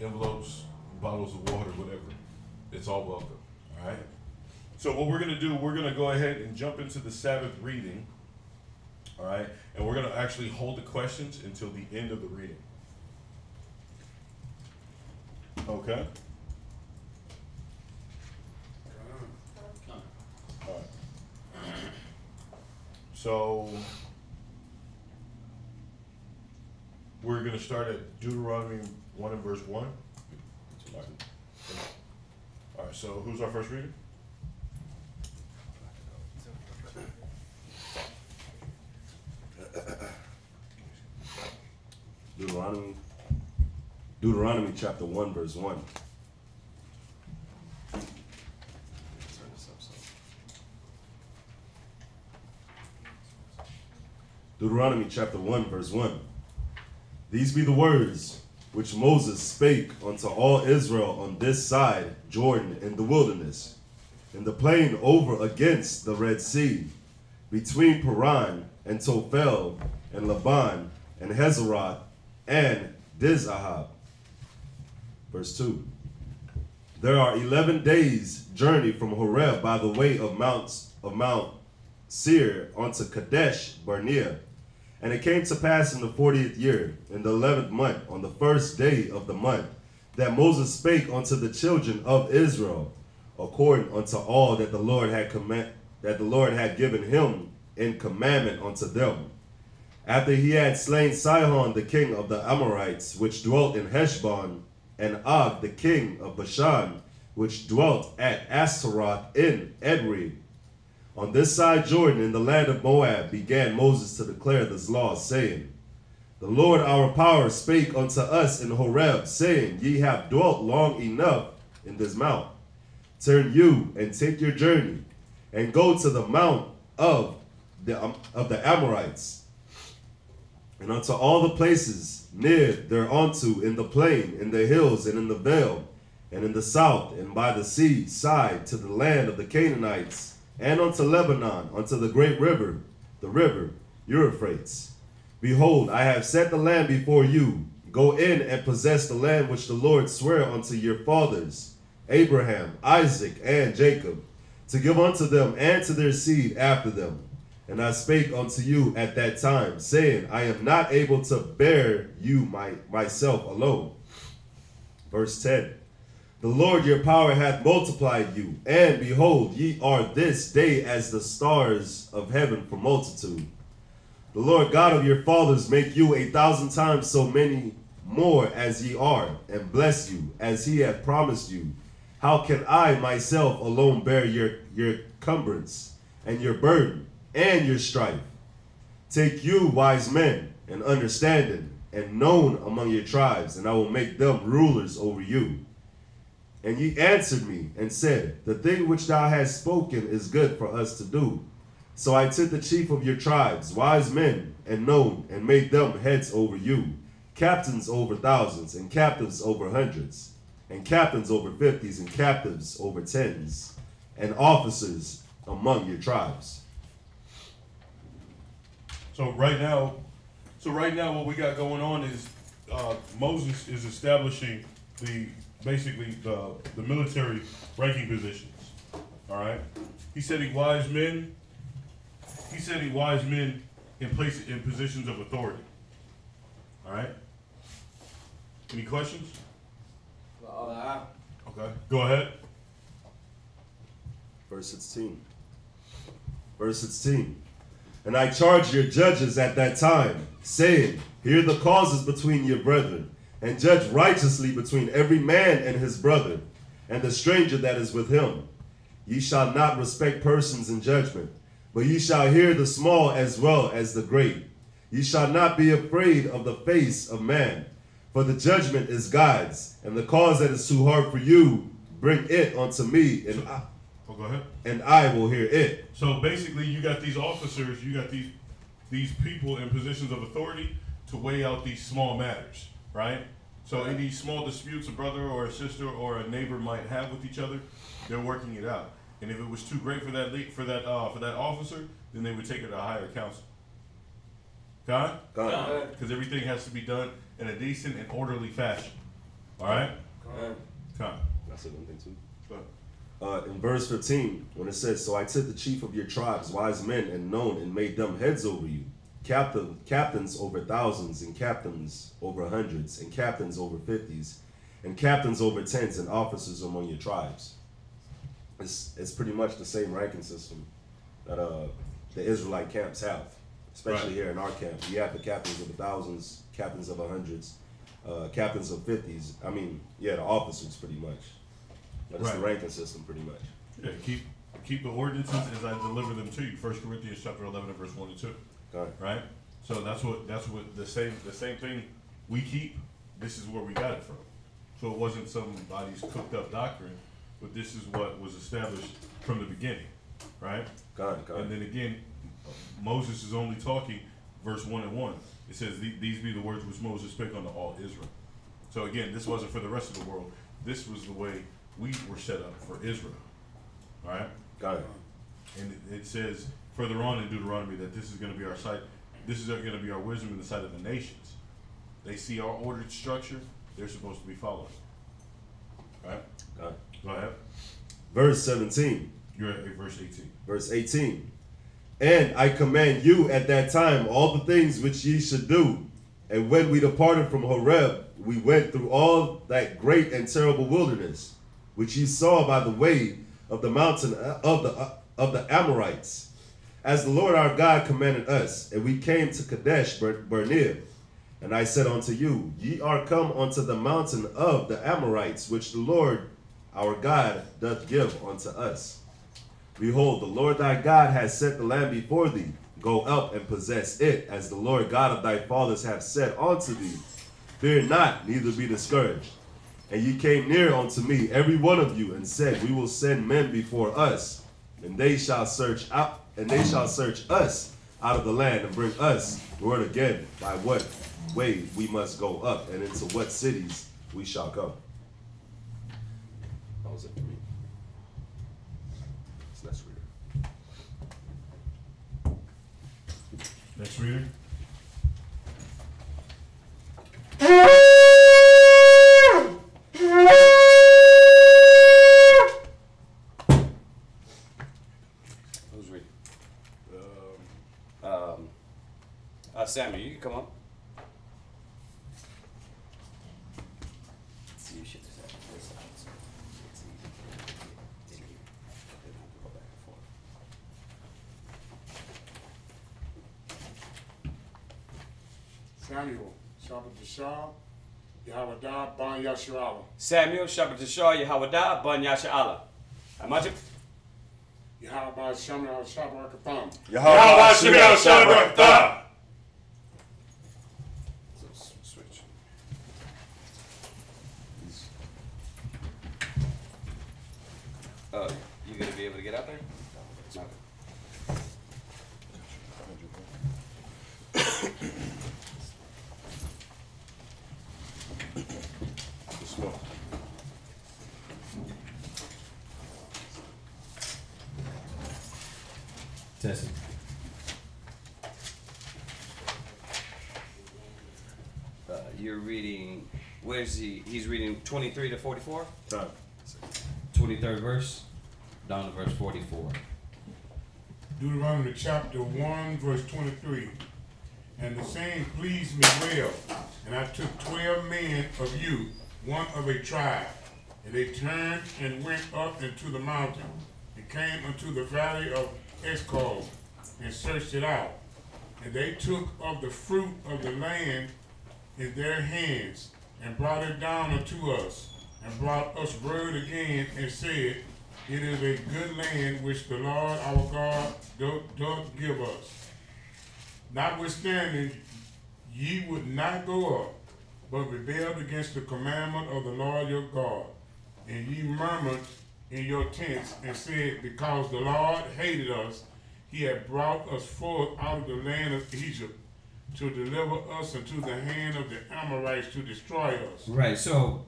envelopes, bottles of water, whatever. It's all welcome. All right. So what we're gonna do, we're gonna go ahead and jump into the Sabbath reading. All right, and we're gonna actually hold the questions until the end of the reading. Okay. All right. So we're going to start at Deuteronomy 1 and verse 1. All right, so who's our first reader? Deuteronomy chapter 1 verse 1. Deuteronomy chapter 1 verse 1. These be the words which Moses spake unto all Israel on this side Jordan in the wilderness, in the plain over against the Red Sea, between Paran and Tophel and Laban and Hazeroth and Dizahab. Verse 2. There are 11 days' journey from Horeb by the way of Mount Seir unto Kadesh Barnea. And it came to pass in the 40th year, in the 11th month, on the first day of the month, that Moses spake unto the children of Israel, according unto all that the Lord had given him in commandment unto them. After he had slain Sihon the king of the Amorites, which dwelt in Heshbon, and Og the king of Bashan, which dwelt at Ashtaroth in Edrei. On this side Jordan, in the land of Moab, began Moses to declare this law, saying, The Lord our power spake unto us in Horeb, saying, Ye have dwelt long enough in this mount. Turn you and take your journey, and go to the mount of the Amorites, and unto all the places near thereunto, in the plain, in the hills, and in the vale, and in the south, and by the sea side, to the land of the Canaanites, and unto Lebanon, unto the great river, the river Euphrates. Behold, I have set the land before you. Go in and possess the land which the Lord sware unto your fathers, Abraham, Isaac, and Jacob, to give unto them and to their seed after them. And I spake unto you at that time, saying, I am not able to bear you myself alone. Verse 10. The Lord your power hath multiplied you, and behold, ye are this day as the stars of heaven for multitude. The Lord God of your fathers make you 1,000 times so many more as ye are, and bless you as he hath promised you. How can I myself alone bear your cumbrance, and your burden, and your strife? Take you wise men, and understanding, and known among your tribes, and I will make them rulers over you. And ye answered me, and said, The thing which thou hast spoken is good for us to do. So I took the chief of your tribes, wise men, and known, and made them heads over you, captains over thousands, and captives over hundreds, and captains over 50s, and captives over 10s, and officers among your tribes. So right now what we got going on is Moses is establishing basically the military ranking positions. All right. He said he wise men in positions of authority. All right. Any questions? Okay. Go ahead. Verse 16. Verse 16. And I charged your judges at that time, saying, Hear the causes between your brethren, and judge righteously between every man and his brother, and the stranger that is with him. Ye shall not respect persons in judgment, but ye shall hear the small as well as the great. Ye shall not be afraid of the face of man, for the judgment is God's, and the cause that is too hard for you, bring it unto me, and go ahead. And I will hear it. So basically, you got these officers, you got these people in positions of authority to weigh out these small matters, right? So any small disputes a brother or a sister or a neighbor might have with each other, they're working it out. And if it was too great for that officer, then they would take it to a higher council. God? God. Because everything has to be done in a decent and orderly fashion. All right? Come. I said one thing too. In verse 15, when it says, "So I took the chief of your tribes, wise men and known, and made them heads over you, captains over thousands, and captains over hundreds, and captains over 50s, and captains over tens, and officers among your tribes." It's pretty much the same ranking system that the Israelite camps have, especially here in our camp. We have the captains of the thousands, captains of the hundreds, captains of 50s. I mean, yeah, the officers pretty much. But it's the ranking system pretty much. Yeah, keep the ordinances as I deliver them to you. 1 Corinthians chapter 11 and verse 1 and 2. Right? So that's what the same thing we keep. This is where we got it from. So it wasn't somebody's cooked up doctrine, but this is what was established from the beginning. Right? Got it. And then again, Moses is only talking verse 1 and 1. It says, "These be the words which Moses spake unto all Israel." So again, this wasn't for the rest of the world. This was the way we were set up for Israel. All right? Got it. And it says further on in Deuteronomy that this is going to be our sight. This is going to be our wisdom in the sight of the nations. They see our ordered structure. They're supposed to be following. All right? Got it. Go ahead. Verse 17. You're at verse 18. Verse 18. "And I command you at that time all the things which ye should do. And when we departed from Horeb, we went through all that great and terrible wilderness, which ye saw by the way of the mountain of the Amorites, as the Lord our God commanded us. And we came to Kadesh Barnea. And I said unto you, Ye are come unto the mountain of the Amorites, which the Lord our God doth give unto us. Behold, the Lord thy God has set the land before thee. Go up and possess it, as the Lord God of thy fathers hath said unto thee. Fear not, neither be discouraged. And ye came near unto me, every one of you, and said, We will send men before us, and they shall search us out of the land, and bring us word again by what way we must go up, and into what cities we shall come." That was it for me. Next reader. Next reader. Who's reading? Samuel, you can come up. See, you should just have this side, so it's easy. In here. They don't have to go back and forth. Samuel, Shabbat Tashah, Yahawadah, Ban Yasharala. Samuel, Shabbat Tashah, Yahawadah, Ban Yasharala. Imagine. Yahawadah, Shamra, Shabbat Rakatham. Yahweh Shemel Shabbat. Switch. Oh, you gonna be able to get out there? Okay. Testing. You're reading, where's he? He's reading 23 to 44? Time. 23rd verse, down to verse 44. Deuteronomy chapter 1, verse 23. "And the saying pleased me well, and I took 12 men of you, one of a tribe, and they turned and went up into the mountain, and came unto the valley of S.O.W, and searched it out. And they took of the fruit of the land in their hands, and brought it down unto us, and brought us word again, and said, It is a good land which the Lord our God doth give us. Notwithstanding, ye would not go up, but rebelled against the commandment of the Lord your God. And ye murmured in your tents, and said, Because the Lord hated us, he had brought us forth out of the land of Egypt, to deliver us into the hand of the Amorites to destroy us." Right, so,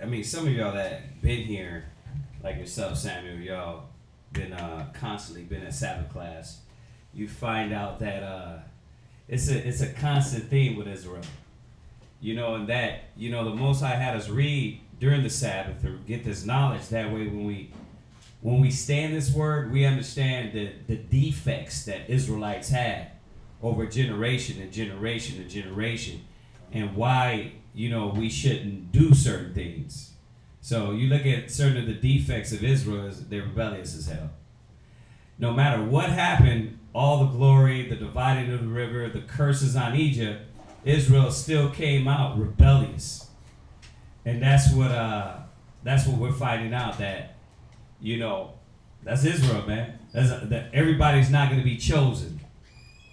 I mean, some of y'all that been here, like yourself, Samuel, y'all been constantly been in Sabbath class, you find out that it's a constant theme with Israel. You know, and that, you know, the Most High had us read during the Sabbath to get this knowledge. That way when we stay in this word, we understand the defects that Israelites had over generation and generation and generation, and why, you know, we shouldn't do certain things. So you look at certain of the defects of Israel, they're rebellious as hell. No matter what happened, all the glory, the dividing of the river, the curses on Egypt, Israel still came out rebellious. And that's what we're finding out, that, you know, that's Israel, man. That everybody's not going to be chosen.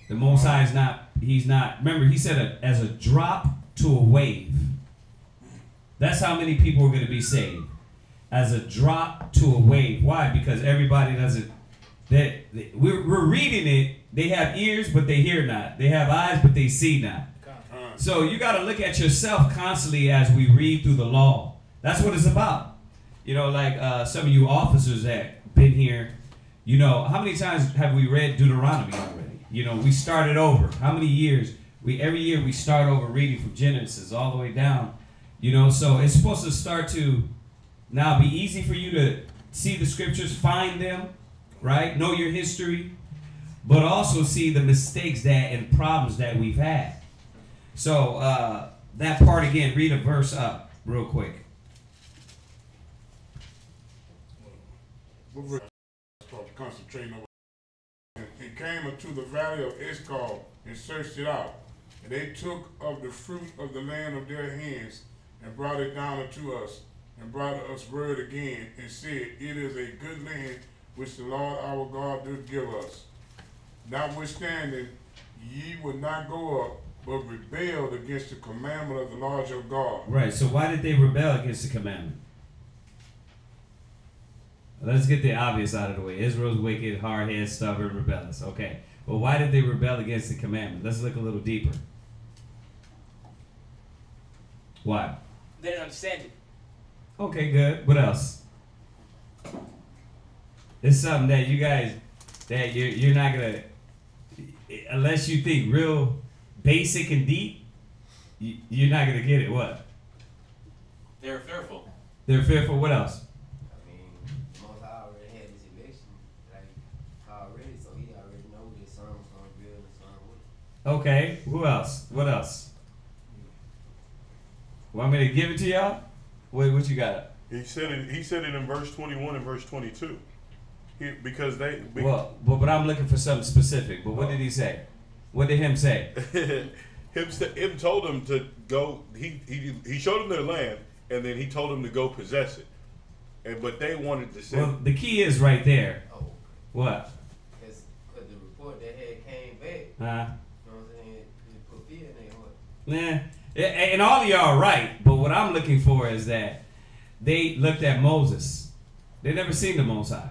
The Most High is not, he's not. Remember, he said as a drop to a wave. That's how many people are going to be saved. As a drop to a wave. Why? Because everybody doesn't, we're reading it. They have ears, but they hear not. They have eyes, but they see not. So you got to look at yourself constantly as we read through the law. That's what it's about. You know, like some of you officers that been here, you know, how many times have we read Deuteronomy already? You know, we started over. How many years? Every year we start over reading from Genesis all the way down. You know, so it's supposed to start to now be easy for you to see the scriptures, find them, right? Know your history, but also see the mistakes that and problems that we've had. So that part again, read a verse up real quick. Concentrating over. And came unto the valley of Escol and searched it out. And they took of the fruit of the land of their hands and brought it down unto us, and brought us word again, and said, it is a good land which the Lord our God doth give us. Notwithstanding, ye would not go up, but rebelled against the commandment of the Lord your God. Right, so why did they rebel against the commandment? Let's get the obvious out of the way. Israel's wicked, hard-headed, stubborn, rebellious. Okay, well, why did they rebel against the commandment? Let's look a little deeper. Why? They didn't understand it. Okay, good. What else? It's something that you guys, that you're not going to, unless you think real basic and deep, you're not going to get it. What? They're fearful. They're fearful. What else? I mean, Most High already had this election, like, already, so he already know that some was going to build and some would. Okay, who else? What else? Want me to give it to y'all? What you got? He said it in verse 21 and verse 22. But I'm looking for something specific. But what did he say? What did him say? him told them to go. He showed them their land, and then he told them to go possess it. But they wanted to say. Well, the key is right there. Oh. What? Because the report that had came back, you know what I'm saying, it put fear in their heart. Nah. And all of y'all are right, but what I'm looking for is that they looked at Moses. They never seen the Most High.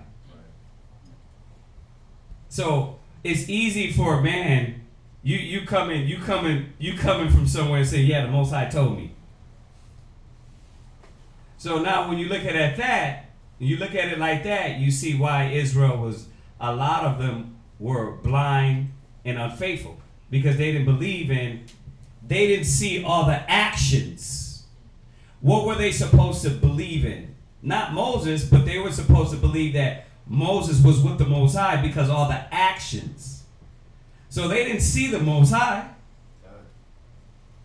So it's easy for a man. You coming from somewhere and say, yeah, the Most High told me. So now when you look at that, you look at it like that, you see why Israel was, a lot of them were blind and unfaithful, because they didn't believe in. They didn't see all the actions. What were they supposed to believe in? Not Moses, but they were supposed to believe that Moses was with the Most High because all the actions. So they didn't see the Most High.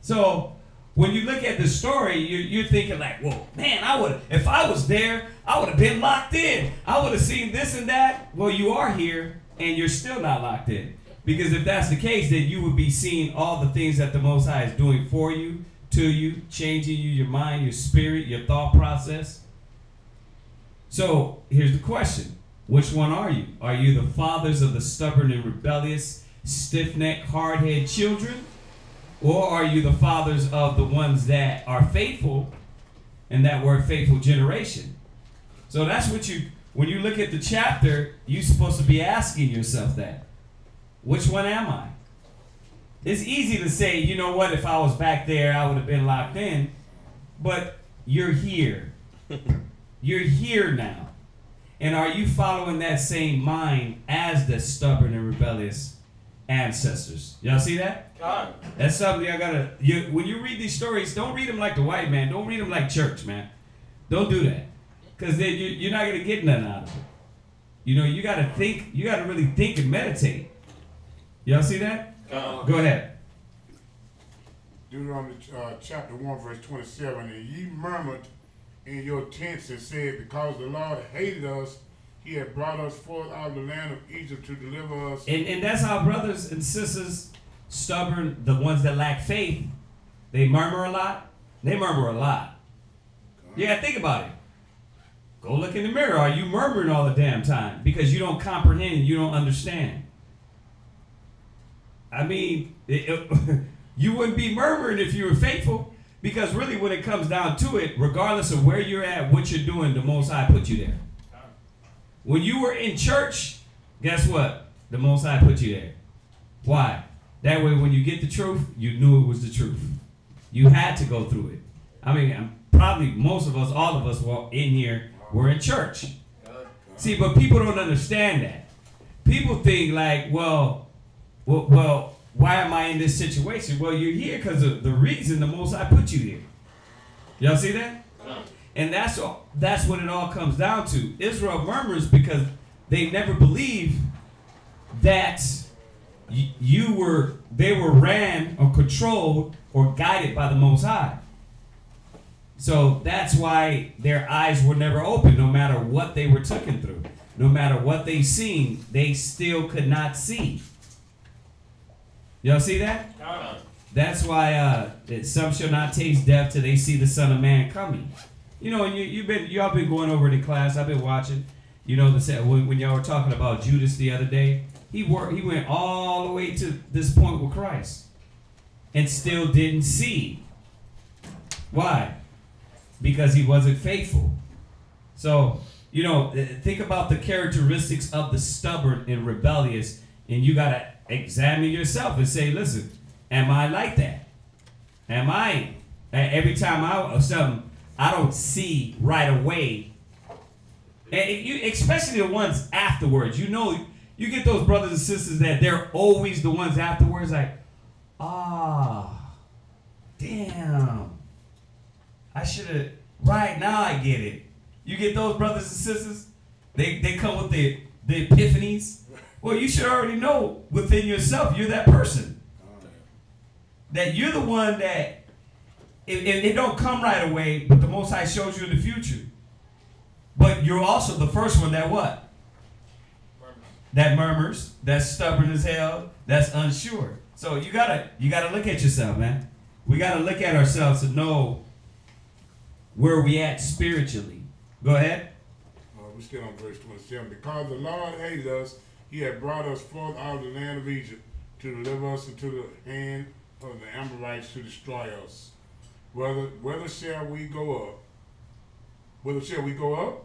So when you look at the story, you're thinking like, well, man, if I was there, I would have been locked in. I would have seen this and that. Well, you are here, and you're still not locked in. Because if that's the case, then you would be seeing all the things that the Most High is doing for you, to you, changing you, your mind, your spirit, your thought process. So here's the question. Which one are you? Are you the fathers of the stubborn and rebellious, stiff-necked, hard-headed children? Or are you the fathers of the ones that are faithful and that were a faithful generation? So that's what when you look at the chapter, you're supposed to be asking yourself that. Which one am I? It's easy to say, you know what, if I was back there, I would have been locked in. But you're here. You're here now. And are you following that same mind as the stubborn and rebellious ancestors. Y'all see that? God. That's something y'all gotta. When you read these stories, don't read them like the white man. Don't read them like church, man. Don't do that, because then you're not gonna get nothing out of it. You know, you gotta think. You gotta really think and meditate. Y'all see that? Go ahead. Deuteronomy chapter 1, verse 27. And ye murmured in your tents and said, because the Lord hated us, he had brought us forth out of the land of Egypt to deliver us. And that's how brothers and sisters, stubborn, the ones that lack faith, they murmur a lot. They murmur a lot. Yeah, think about it. Go look in the mirror. Are you murmuring all the damn time? Because you don't comprehend and you don't understand. I mean, you wouldn't be murmuring if you were faithful. Because really when it comes down to it, regardless of where you're at, what you're doing, the Most High put you there. When you were in church, guess what? The Most High put you there. Why? That way when you get the truth, you knew it was the truth. You had to go through it. I mean, probably most of us, all of us in here, were in church. See, but people don't understand that. People think like, well, why am I in this situation? Well, you're here because of the reason the Most High put you here. Y'all see that? And that's what it all comes down to. Israel murmurs because they never believed that they were ran or controlled or guided by the Most High. So that's why their eyes were never open, no matter what they were taken through. No matter what they seen, they still could not see. Y'all see that? That's why some shall not taste death till they see the Son of Man coming. You know, and y'all been going over it in class. I've been watching. You know, when y'all were talking about Judas the other day, he went all the way to this point with Christ and still didn't see. Why? Because he wasn't faithful. So, you know, think about the characteristics of the stubborn and rebellious, and you got to examine yourself and say, listen, am I like that? Am I? Every time I don't see right away. And especially the ones afterwards. You know, you get those brothers and sisters that they're always the ones afterwards like, damn. I should have, right now I get it. You get those brothers and sisters, they come with the epiphanies. Well, you should already know within yourself, you're that person. That you're the one that, it don't come right away, but the Most High shows you in the future. But you're also the first one that what? That murmurs, that's stubborn as hell, that's unsure. So you gotta look at yourself, man. We gotta look at ourselves to know where we at spiritually. Go ahead. We're still on verse 27. Because the Lord hated us, he had brought us forth out of the land of Egypt to deliver us into the hand of the Amorites to destroy us. Whether shall we go up? Whether shall we go up?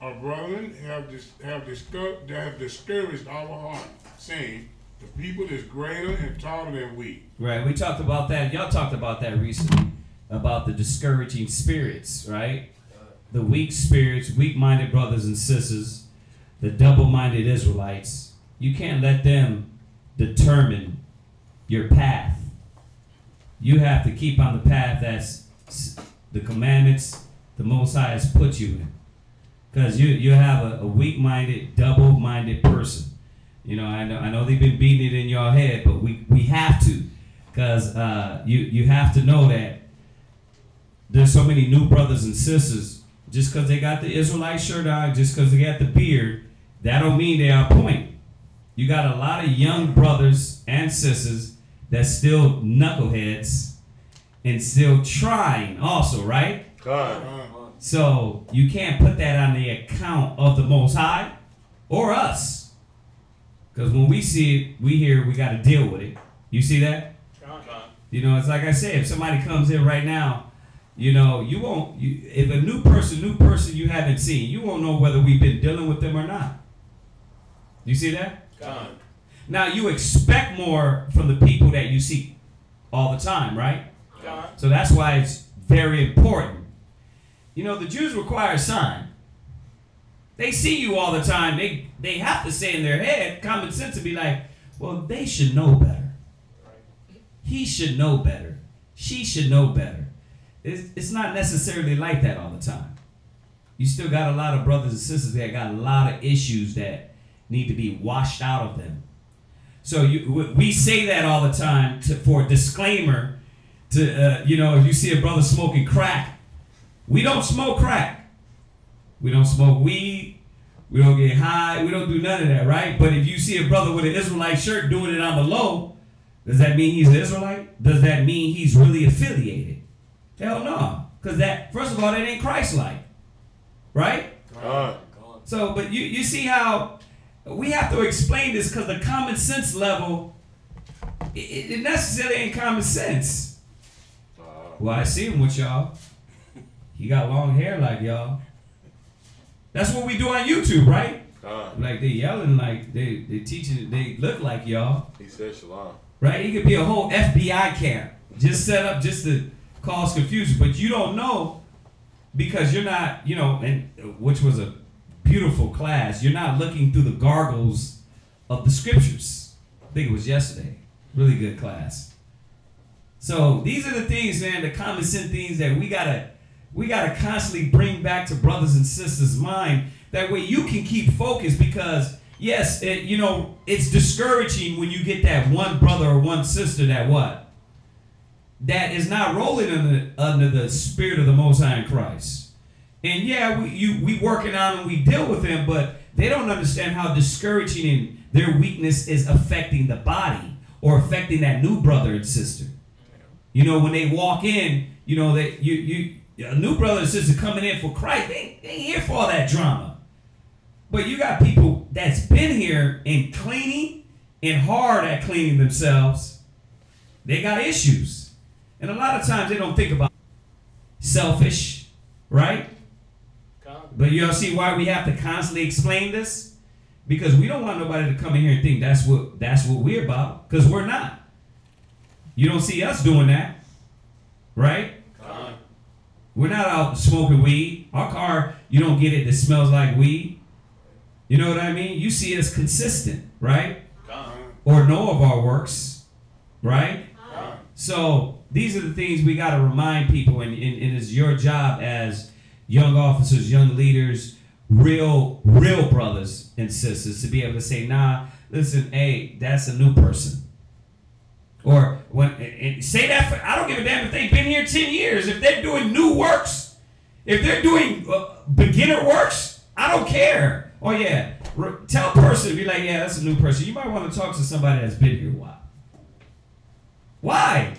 Our brethren have discouraged our heart, saying, the people is greater and taller than we. Right, we talked about that. Y'all talked about that recently, about the discouraging spirits, right? The weak spirits, weak-minded brothers and sisters, the double-minded Israelites. You can't let them determine your path. You have to keep on the path that's the commandments the Most High has put you in. Because you have a weak-minded, double-minded person. You know, I know they've been beating it in your head, but we have to. Because you have to know that there's so many new brothers and sisters. Just because they got the Israelite shirt on, just because they got the beard, that don't mean they are point. You got a lot of young brothers and sisters that's still knuckleheads and still trying also, right? So you can't put that on the account of the Most High or us. Because when we see it, we hear, we got to deal with it. You see that? You know, it's like I said, if somebody comes in right now, you know, if a new person you haven't seen, you won't know whether we've been dealing with them or not. You see that? Now, you expect more from the people that you see all the time, right? So that's why it's very important. You know, the Jews require a sign. They see you all the time. They have to say in their head, common sense, to be like, Well, they should know better. He should know better. She should know better. It's not necessarily like that all the time. You still got a lot of brothers and sisters that got a lot of issues that need to be washed out of them. So we say that all the time for a disclaimer. If you see a brother smoking crack, we don't smoke crack. We don't smoke weed. We don't get high. We don't do none of that, right? But if you see a brother with an Israelite shirt doing it on the low, does that mean he's an Israelite? Does that mean he's really affiliated? Hell no. Because that, first of all, that ain't Christ-like. Right? So, but you see how we have to explain this, because the common sense level, it necessarily ain't common sense. Well, I see him with y'all. He got long hair like y'all. That's what we do on YouTube, right? Like they yelling, like they teaching, they look like y'all. He said shalom. Right? It could be a whole FBI camp just set up just to cause confusion, but you don't know because you're not, and which was a beautiful class. You're not looking through the gargles of the scriptures. I think it was yesterday. Really good class. So these are the things, man, the common sense things that we gotta constantly bring back to brothers and sisters' mind. That way you can keep focused, because yes, it's discouraging when you get that one brother or one sister that is not rolling under the Spirit of the Most High in Christ. And yeah, we working on and we deal with them, but they don't understand how discouraging and their weakness is affecting the body or affecting that new brother and sister. When they walk in, a new brother and sister coming in for Christ, they ain't here for all that drama. But you got people that's been here and cleaning and hard at cleaning themselves. They got issues. And a lot of times they don't think about selfish, right? But you'll see why we have to constantly explain this. Because we don't want nobody to come in here and think that's what we're about. Because we're not. You don't see us doing that. Right? We're not out smoking weed. Our car, you don't get it that smells like weed. You know what I mean? You see us consistent, right? Or know of our works, right? So these are the things we got to remind people, and it's your job as young officers, young leaders, real brothers and sisters to be able to say, nah, listen, hey, that's a new person. Or say that I don't give a damn if they've been here 10 years. If they're doing new works, if they're doing beginner works, I don't care. Oh yeah, tell a person to be like, yeah, that's a new person. You might want to talk to somebody that's been here a while. Why?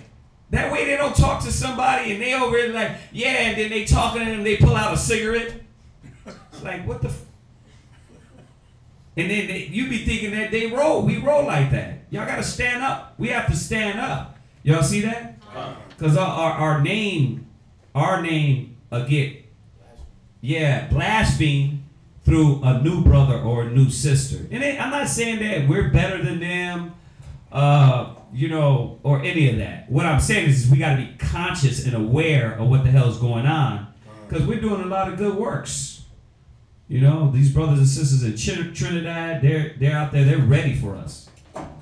That way they don't talk to somebody and they over there like, yeah, and then they talking to them, they pull out a cigarette. It's like, what the and then you be thinking that we roll like that. Y'all got to stand up. We have to stand up. Y'all see that? Because our name get, blasphemed through a new brother or a new sister. And I'm not saying that we're better than them, or any of that. What I'm saying is we got to be conscious and aware of what the hell's going on, because we're doing a lot of good works. These brothers and sisters in Trinidad, they're out there, they're ready for us.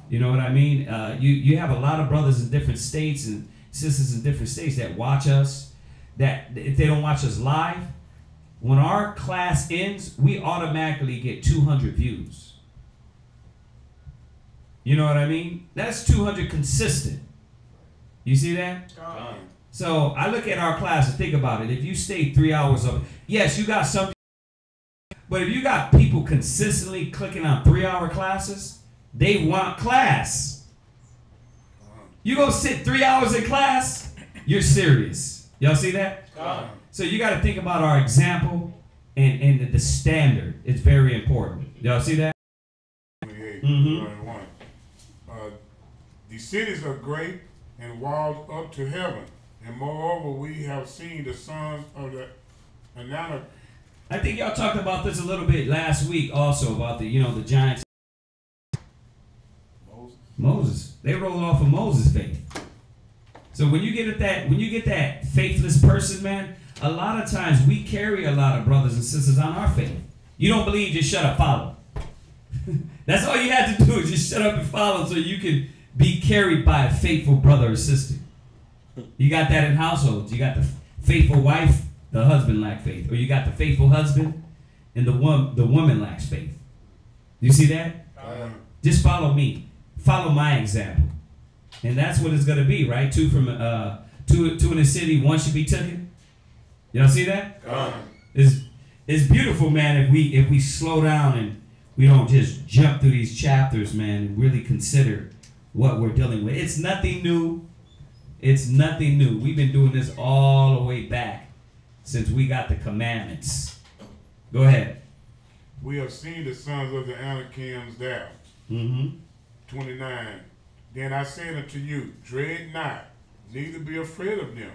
You know what I mean? You have a lot of brothers in different states and sisters in different states that watch us, that if they don't watch us live, when our class ends, we automatically get 200 views. You know what I mean? That's 200 consistent. You see that? So I look at our class and think about it. If you stay 3 hours of it, yes, you got some. But if you got people consistently clicking on 3-hour classes, they want class. You go sit 3 hours in class, you're serious. Y'all see that? So you got to think about our example and the standard. It's very important. Y'all see that? The cities are great and walls up to heaven. And moreover, we have seen the sons of the Anana. I think y'all talked about this a little bit last week also, about the giants. Moses. They rolled off of Moses' faith. So when you get that faithless person, man, a lot of times we carry a lot of brothers and sisters on our faith. You don't believe, just shut up, follow. That's all you had to do is just shut up and follow so you can be carried by a faithful brother or sister. You got that in households. You got the faithful wife, the husband lacks faith. Or you got the faithful husband and the woman lacks faith. You see that? Just follow me. Follow my example. And that's what it's going to be, right? Two in the city, one should be taken. Y'all see that? It's beautiful, man, if we slow down and we don't just jump through these chapters, man, and really consider what we're dealing with. It's nothing new. It's nothing new. We've been doing this all the way back since we got the commandments. Go ahead. We have seen the sons of the Anakims there. 29. Then I said unto you, dread not, neither be afraid of them.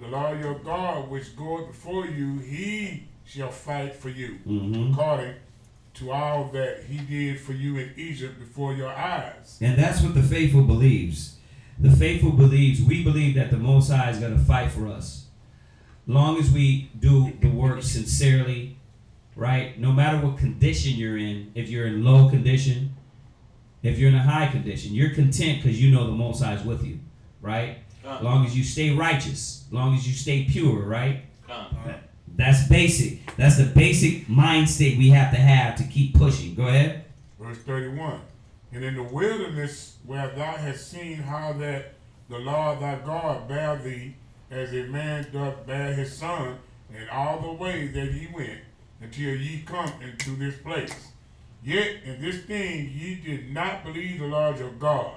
The Lord your God, which goeth before you, he shall fight for you, according to all that he did for you in Egypt before your eyes. And that's what the faithful believes. The faithful believes, we believe that the Most High is going to fight for us. Long as we do the work sincerely, right? No matter what condition you're in, if you're in low condition, if you're in a high condition, you're content because you know the Most High is with you, right? As long as you stay righteous, as long as you stay pure, right? That's basic. That's the basic mind state we have to keep pushing. Go ahead. Verse 31. And in the wilderness where thou hast seen how that the Lord thy God bare thee as a man doth bear his son, and all the way that ye went, until ye come into this place. Yet in this thing ye did not believe the Lord your God,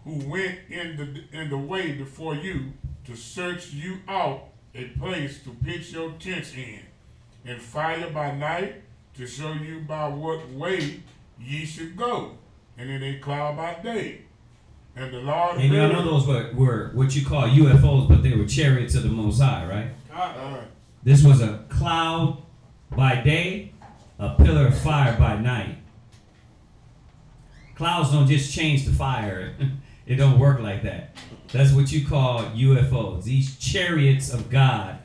who went in the way before you to search you out a place to pitch your tents in, and fire by night to show you by what way ye should go, and in a cloud by day. And the Lord and y'all know those were what you call UFOs, but they were chariots of the Most High, right? This was a cloud by day, a pillar of fire by night. Clouds don't just change to fire. It don't work like that. That's what you call UFOs. These chariots of God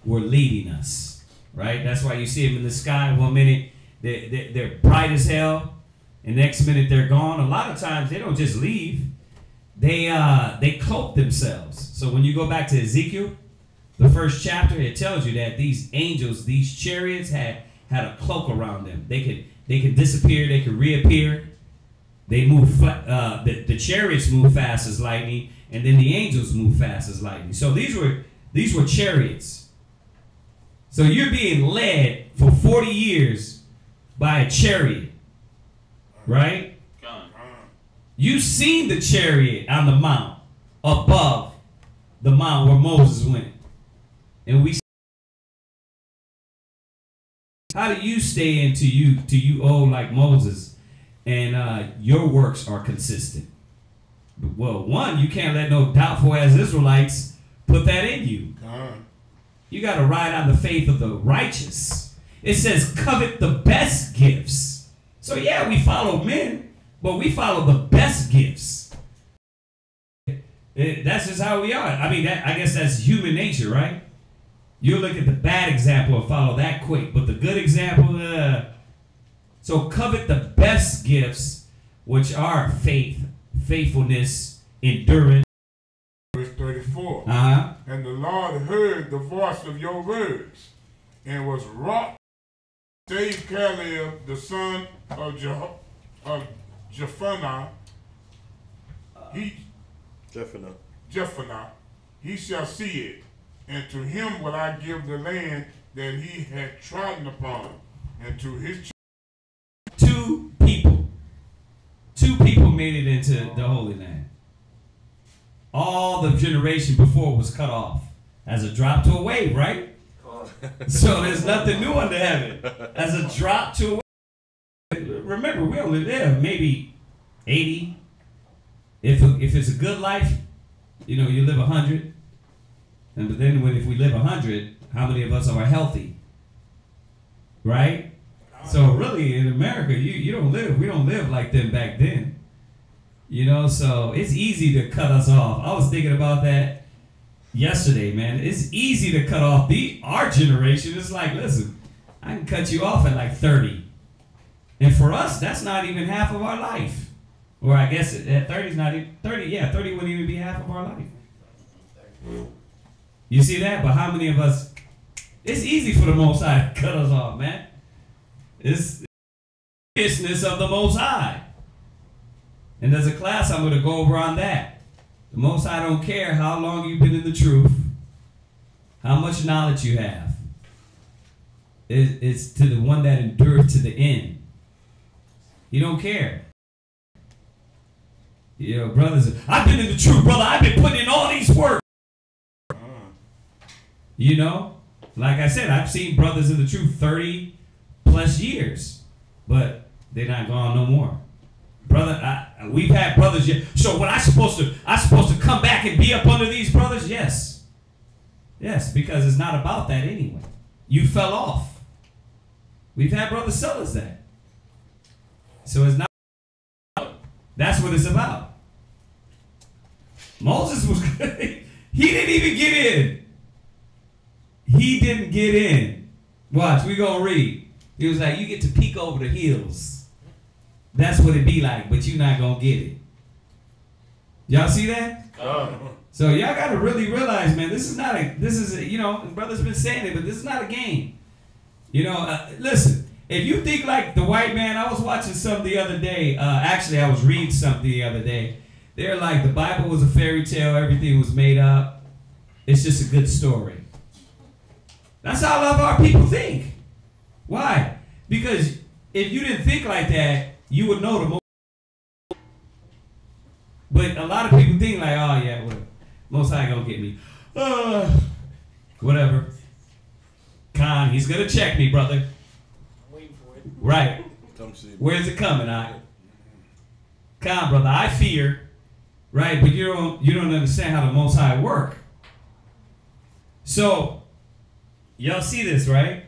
were leading us, right? That's why you see them in the sky. One minute they're bright as hell, and next minute they're gone. A lot of times they don't just leave. They cloak themselves. So when you go back to Ezekiel, the first chapter, it tells you that these angels, these chariots had a cloak around them. They could disappear, they could reappear. They move, the chariots move fast as lightning, and then the angels move fast as lightning. So these were chariots. So you're being led for 40 years by a chariot, right? You've seen the chariot on the mount, above the mount where Moses went. And we, how do you stay into you old like Moses, and your works are consistent? Well, one, you can't let no doubtful as Israelites put that in you. You got to ride on the faith of the righteous. It says, covet the best gifts. So yeah, we follow men, but we follow the best gifts. That's just how we are. I mean, I guess that's human nature, right? You look at the bad example and follow that quick, but the good example, so covet the best gifts, which are faith, faithfulness, endurance. Verse 34. And the Lord heard the voice of your words, and was wroth. Save Caleb, the son of Jephunneh. Jephunneh, he shall see it, and to him will I give the land that he had trodden upon, and to his Two people made it into the Holy Land. All the generation before was cut off as a drop to a wave, right? So there's nothing new under heaven. As a drop to a wave. Remember, we only live maybe 80. If it's a good life, you know, you live 100. But then if we live 100, how many of us are healthy? Right? So really, in America, we don't live like them back then. You know, so it's easy to cut us off. I was thinking about that yesterday, man. It's easy to cut off our generation. It's like, listen, I can cut you off at like 30. And for us, that's not even half of our life. Or I guess at 30 is not even 30. Yeah, 30 wouldn't even be half of our life. You see that? But how many of us? It's easy for the Most High to cut us off, man. It's the business of the Most High. And there's a class I'm going to go over on that. The Most High don't care how long you've been in the truth, how much knowledge you have. It's to the one that endured to the end. He don't care. You know, brothers, I've been in the truth, brother. I've been putting in all these work. You know, like I said, I've seen brothers in the truth 30 plus years, but they're not gone no more. Brother, we've had brothers. So what I supposed to come back and be up under these brothers? Yes. Yes, because it's not about that anyway. You fell off. We've had brothers tell us that. So it's not. That's what it's about. Moses was good. He didn't even get in. He didn't get in. Watch, we gonna read. He was like, you get to peek over the hills. That's what it be like, but you're not gonna get it. Y'all see that? So y'all gotta really realize, man, this is you know, brother's been saying it, but this is not a game. You know, listen, if you think like the white man, I was watching something the other day. Actually, I was reading something the other day. They're like, the Bible was a fairy tale, everything was made up. It's just a good story. That's how a lot of our people think. Why? Because if you didn't think like that, you would know the most. But a lot of people think like, oh yeah, well, Most High gonna get me. Whatever. Khan, he's gonna check me, brother. I'm waiting for it. Right. Come see me. Where's it coming, Khan, brother, I fear, right? But you don't understand how the Most High work. So, y'all see this, right?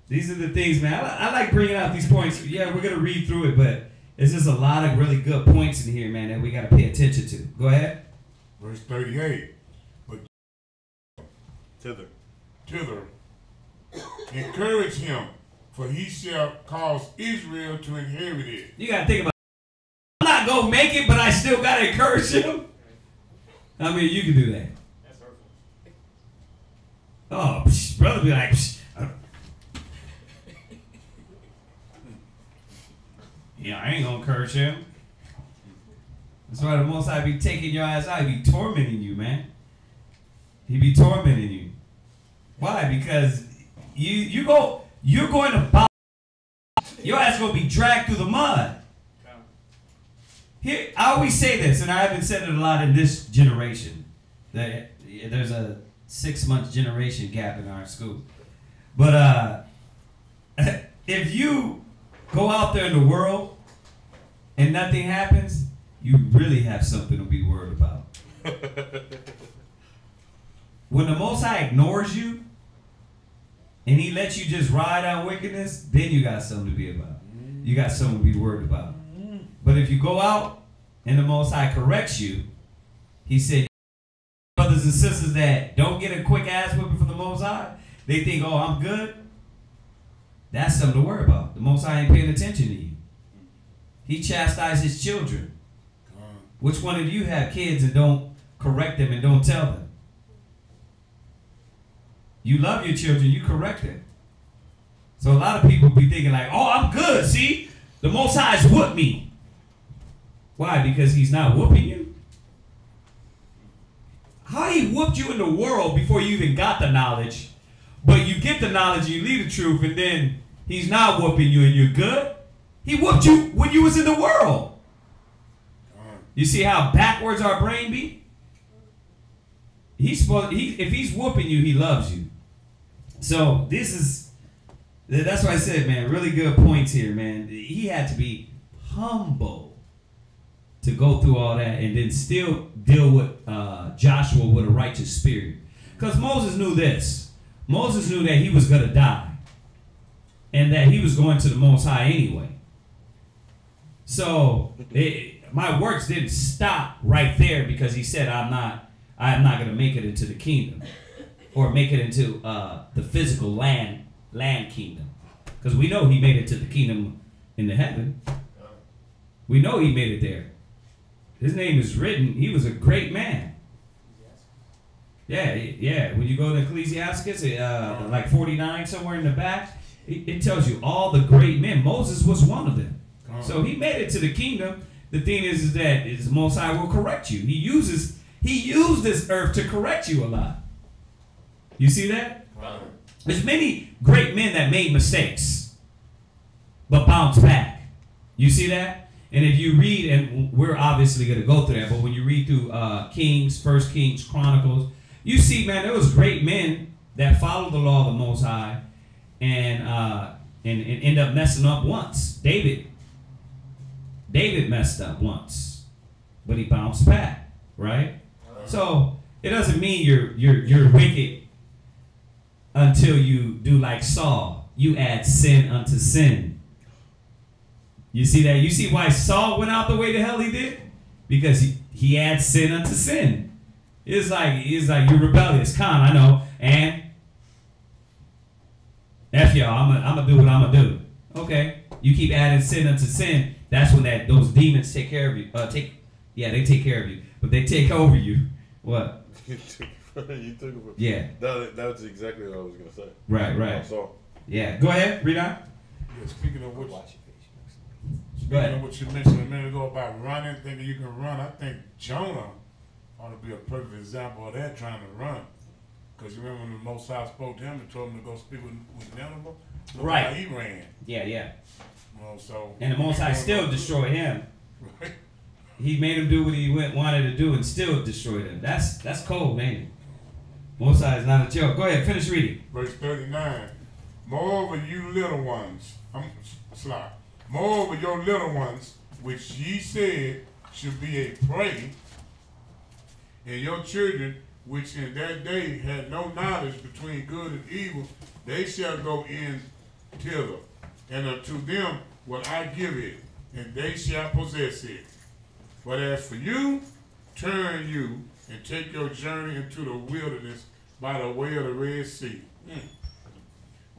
These are the things, man. I like bringing out these points. Yeah, we're gonna read through it, but it's just a lot of really good points in here, man, that we gotta pay attention to. Go ahead. Verse 38. But Thither. encourage him, for he shall cause Israel to inherit it. You gotta think about it. I'm not gonna make it, but I still gotta encourage him. I mean, you can do that. That's hurtful. Oh, brother be like, yeah, I ain't gonna encourage him. That's why the Most High be taking your ass out. He be tormenting you, man. He be tormenting you. Why? Because you're going to bow. Your ass gonna be dragged through the mud. Here, I always say this, and I haven't said it a lot in this generation. There's a 6-month generation gap in our school. But if you go out there in the world and nothing happens, you really have something to be worried about. When the Most High ignores you and he lets you just ride on wickedness, then you got something to be about. You got something to be worried about. But if you go out and the Most High corrects you, he said, brothers and sisters that don't get a quick ass whipping from the Most High, they think, oh, I'm good. That's something to worry about. The Most High ain't paying attention to you. He chastised his children. Which one of you have kids and don't correct them and don't tell them? You love your children, you correct them. So a lot of people be thinking like, oh, I'm good, see? The Most High's whooped me. Why? Because he's not whooping you? How he whooped you in the world before you even got the knowledge, but you get the knowledge, you leave the truth, and then he's not whooping you and you're good? He whooped you when you was in the world. You see how backwards our brain be? If he's whooping you, he loves you. So that's why I said, man, really good points here, man. He had to be humble to go through all that and then still deal with Joshua with a righteous spirit. Because Moses knew this. Moses knew that he was going to die and that he was going to the Most High anyway. So my works didn't stop right there because he said, I'm not going to make it into the kingdom or make it into the physical land kingdom. Because we know he made it to the kingdom into heaven. We know he made it there. His name is written. He was a great man. Yeah, yeah. When you go to Ecclesiastes, like 49, somewhere in the back, it tells you all the great men. Moses was one of them. So he made it to the kingdom. The thing is that the Most High will correct you. He used this earth to correct you a lot. You see that? There's many great men that made mistakes, but bounced back. You see that? And if you read, and we're obviously going to go through that, but when you read through Kings, First Kings, Chronicles, you see, man, there was great men that followed the law of the Most High and end up messing up once. David messed up once, but he bounced back, right? So it doesn't mean you're wicked until you do like Saul. You add sin unto sin. You see that? You see why Saul went out the way the hell he did? Because he adds sin unto sin. It's like you're rebellious. Con, I know. And F y'all, I'm gonna do what I'm gonna do. Okay. You keep adding sin unto sin, that's when those demons take care of you. They take care of you. But they take over you. What? You took it. Yeah. That was exactly what I was gonna say. Right. Yeah. Go ahead, read on. Yeah, speaking of what you mentioned a minute ago about running, thinking you can run, I think Jonah ought to be a perfect example of that, trying to run. Because you remember when the Most High spoke to him and told him to go speak with Nineveh? Right. He ran. Yeah. So and the Most High still destroyed him. Right. He made him do what he wanted to do and still destroyed him. That's cold, man. Most High is not a joke. Go ahead, finish reading. Verse 39. Moreover, you little ones, moreover, your little ones, which ye said should be a prey, and your children, which in that day had no knowledge between good and evil, they shall go in thither, and unto them will I give it, and they shall possess it. But as for you, turn you and take your journey into the wilderness by the way of the Red Sea.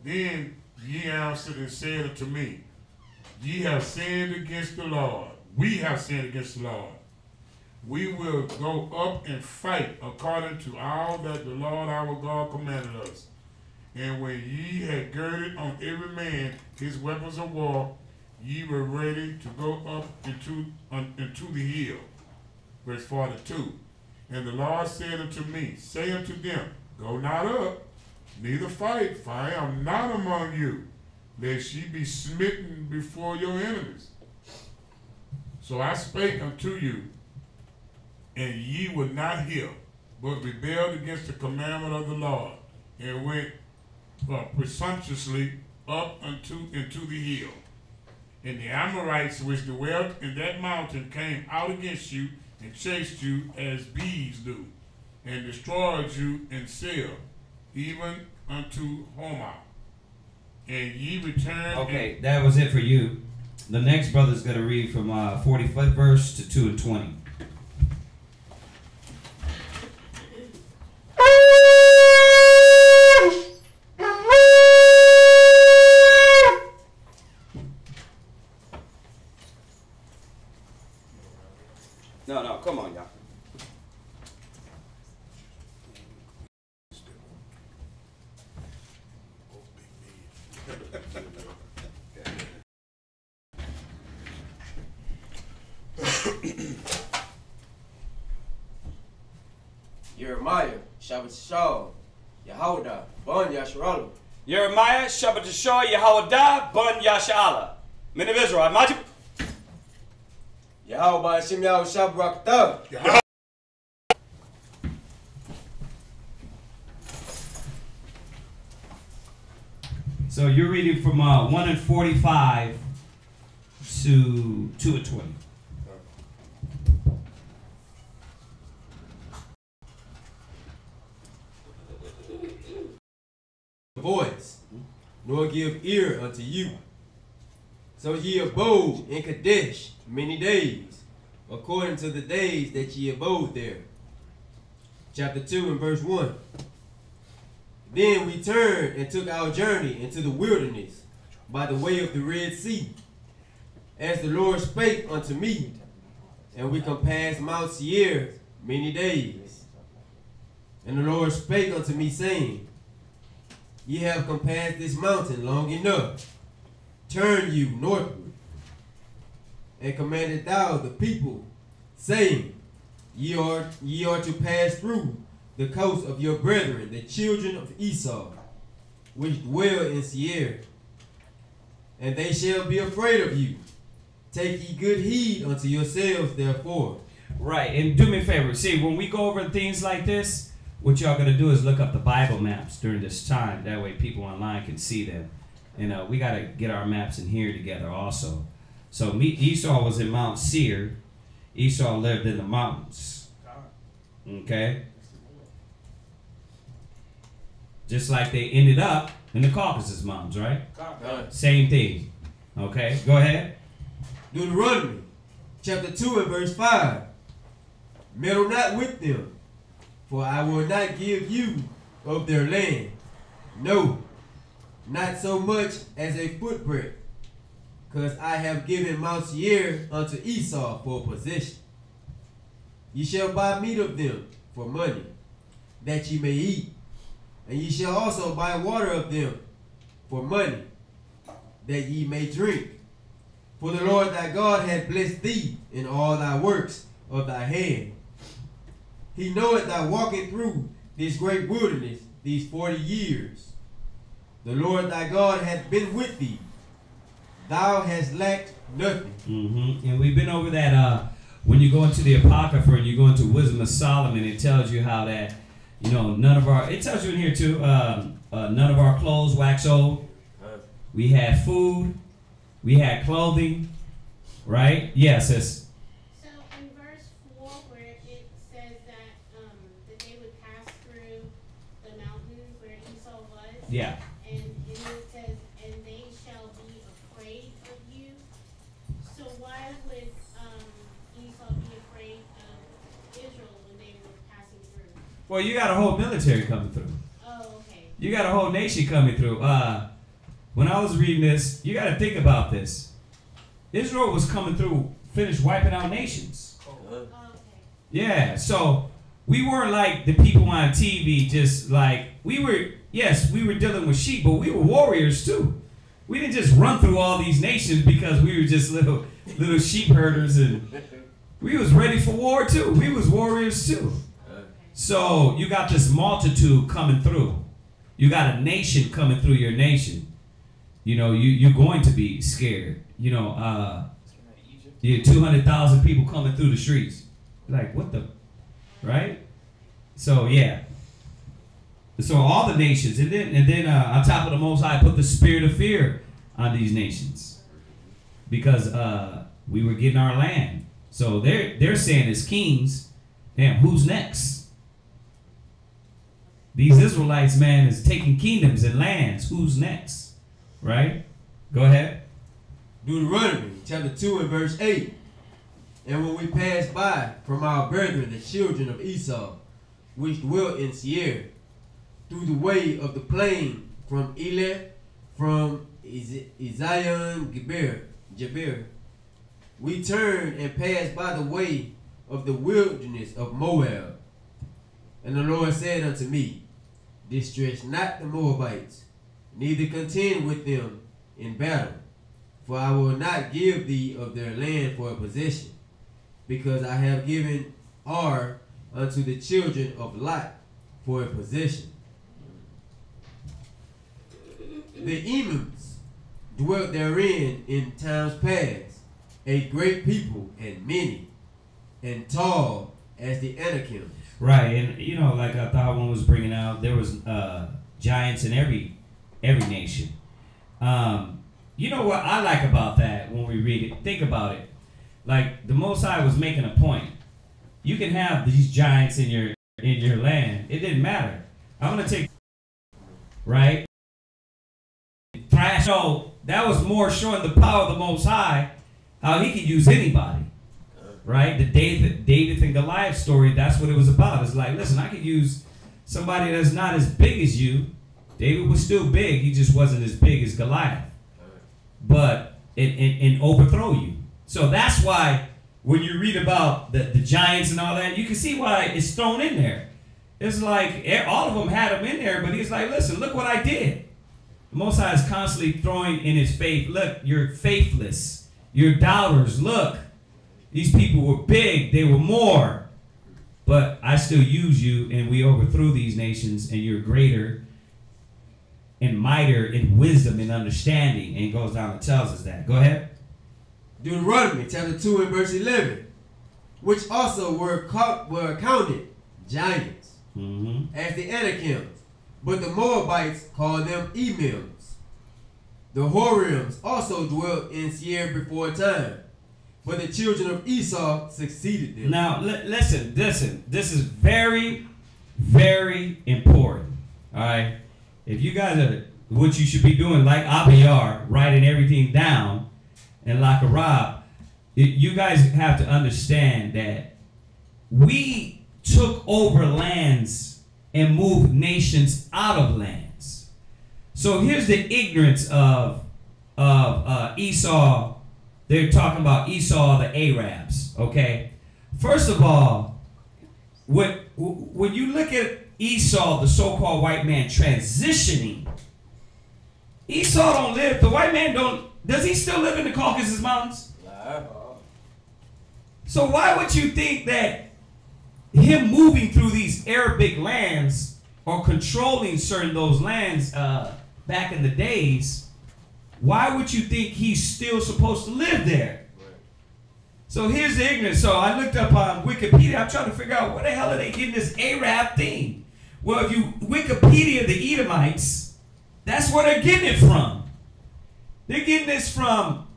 Then ye answered and said unto me, ye have sinned against the Lord. We have sinned against the Lord. We will go up and fight according to all that the Lord our God commanded us. And when ye had girded on every man his weapons of war, ye were ready to go up into the hill. Verse 42. And the Lord said unto me, say unto them, go not up, neither fight, for I am not among you, lest ye be smitten before your enemies. So I spake unto you, and ye would not hear, but rebelled against the commandment of the Lord, and went presumptuously up into the hill. And the Amorites which dwelt in that mountain came out against you and chased you as bees do, and destroyed you in Seir, even unto Homa. And ye returned. Okay, that was it for you. The next brother's going to read from 45th verse to 2 and 20. No, come on, y'all. Jeremiah, Shabbat Shalom, Yehodah, Bon Yasharallah. Jeremiah, Shabbat Shalom, Yehodah, Bon Yasharallah. Men of Israel, Majib. Yahweh Hashem Yahweh Shabbat. So you're reading from 1 and 45 to 2 and 20. Voice, nor give ear unto you. So ye abode in Kadesh many days, according to the days that ye abode there. Chapter 2 and verse 1. Then we turned and took our journey into the wilderness by the way of the Red Sea, as the Lord spake unto me, and we compassed Mount Seir many days. And the Lord spake unto me, saying, Ye have compassed this mountain long enough. Turn you northward. And commanded thou the people, saying, Ye are to pass through the coast of your brethren, the children of Esau, which dwell in Seir, and they shall be afraid of you. Take ye good heed unto yourselves, therefore. Right, and do me a favor. See, when we go over things like this, what y'all gonna do is look up the Bible maps during this time. That way, people online can see them. And we gotta get our maps in here together also. So Esau was in Mount Seir. Esau lived in the mountains. Okay. Just like they ended up in the Caucasus Mountains, right? Same thing. Okay, go ahead. Deuteronomy chapter 2 and verse 5. Meddle not with them, for I will not give you of their land. No, not so much as a footbreadth, because I have given Mount Seir unto Esau for possession. Ye shall buy meat of them for money, that ye may eat. And ye shall also buy water of them for money, that ye may drink. For the Lord thy God hath blessed thee in all thy works of thy hand. He knoweth thy walking through this great wilderness these 40 years. The Lord thy God hath been with thee. Thou hast lacked nothing. And we've been over that. When you go into the Apocrypha and you go into Wisdom of Solomon, it tells you how that, you know, it tells you in here too, none of our clothes wax old. We had food. We had clothing. Right? Yes, sis. So in verse 4 where it says that they would pass through the mountain where Esau was. Yeah. And it says, and they shall be afraid of you. So why would Esau be afraid of Israel when they were passing through? Well, you got a whole military coming through. Oh, okay. You got a whole nation coming through. When I was reading this, you got to think about this. Israel was coming through, finished wiping out nations. Oh, okay. Yeah, so we weren't like the people on TV, just like, we were dealing with sheep, but we were warriors too. We didn't just run through all these nations because we were just little sheep herders, and we was ready for war too. We was warriors too. So you got this multitude coming through. You got a nation coming through your nation. You know, you're going to be scared. You know, you had 200,000 people coming through the streets. Like, what the, right? So, yeah. So all the nations, and then on top of the Most High, put the spirit of fear on these nations. Because we were getting our land. So they're saying as kings, damn, who's next? These Israelites, man, is taking kingdoms and lands. Who's next? Right? Go ahead. Deuteronomy chapter 2 and verse 8. And when we passed by from our brethren, the children of Esau, which dwelt in Seir, through the way of the plain from Elah, from Jaber, we turned and passed by the way of the wilderness of Moab. And the Lord said unto me, Distress not the Moabites, neither contend with them in battle, for I will not give thee of their land for a possession, because I have given Ar unto the children of Lot for a possession. The Emims dwelt therein in times past, a great people and many, and tall as the Anakim. Right, and you know, like I thought one was bringing out, there was giants in every nation. You know what I like about that when we read it? Think about it. Like the Most High was making a point. You can have these giants in your land. It didn't matter. I'm gonna take right. Thrash. So that was more showing the power of the Most High, how he could use anybody. Right? The David and Goliath story, that's what it was about. It's like, listen, I could use somebody that's not as big as you. David was still big, he just wasn't as big as Goliath. But and overthrow you. So that's why when you read about the giants and all that, you can see why it's thrown in there. It's like all of them had him in there, but he's like, listen, look what I did. The Most High is constantly throwing in his faith. Look, you're faithless. You're doubters. Look, these people were big. They were more. But I still use you, and we overthrew these nations, and you're greater and mightier in wisdom and understanding. And it goes down and tells us that. Go ahead. Deuteronomy chapter 2 and verse 11, which also were accounted giants, as the Anakims, but the Moabites called them Emims. The Horims also dwelt in Seir before a time, but the children of Esau succeeded them. Now, listen. This is very, very important. All right? If you guys are, what you should be doing, like Abiyar, writing everything down, and like a Rob, you guys have to understand that we took over lands and moved nations out of lands. So here's the ignorance of Esau. They're talking about Esau, the Arabs. Okay, first of all, when you look at Esau, the so-called white man transitioning, Esau don't live. The white man don't. Does he still live in the Caucasus Mountains? So why would you think that him moving through these Arabic lands or controlling certain those lands back in the days, why would you think he's still supposed to live there? So here's the ignorance. So I looked up on Wikipedia. I'm trying to figure out where the hell are they getting this Arab thing? Well, if you Wikipedia the Edomites, that's where they're getting it from. They're getting this from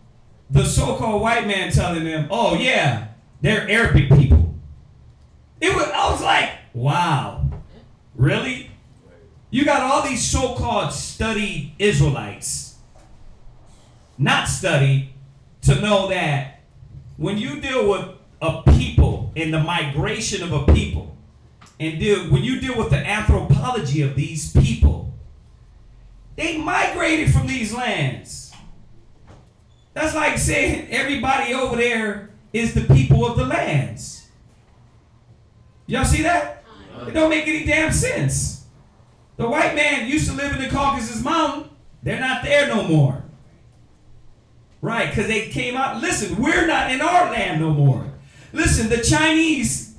the so-called white man telling them, oh yeah, they're Arabic people. I was like, wow, really? You got all these so-called studied Israelites, not studied, to know that when you deal with a people and the migration of a people, and when you deal with the anthropology of these people, they migrated from these lands. That's like saying everybody over there is the people of the lands. Y'all see that? It don't make any damn sense. The white man used to live in the Caucasus Mountain. They're not there no more. Right, because they came out. Listen, we're not in our land no more. Listen, the Chinese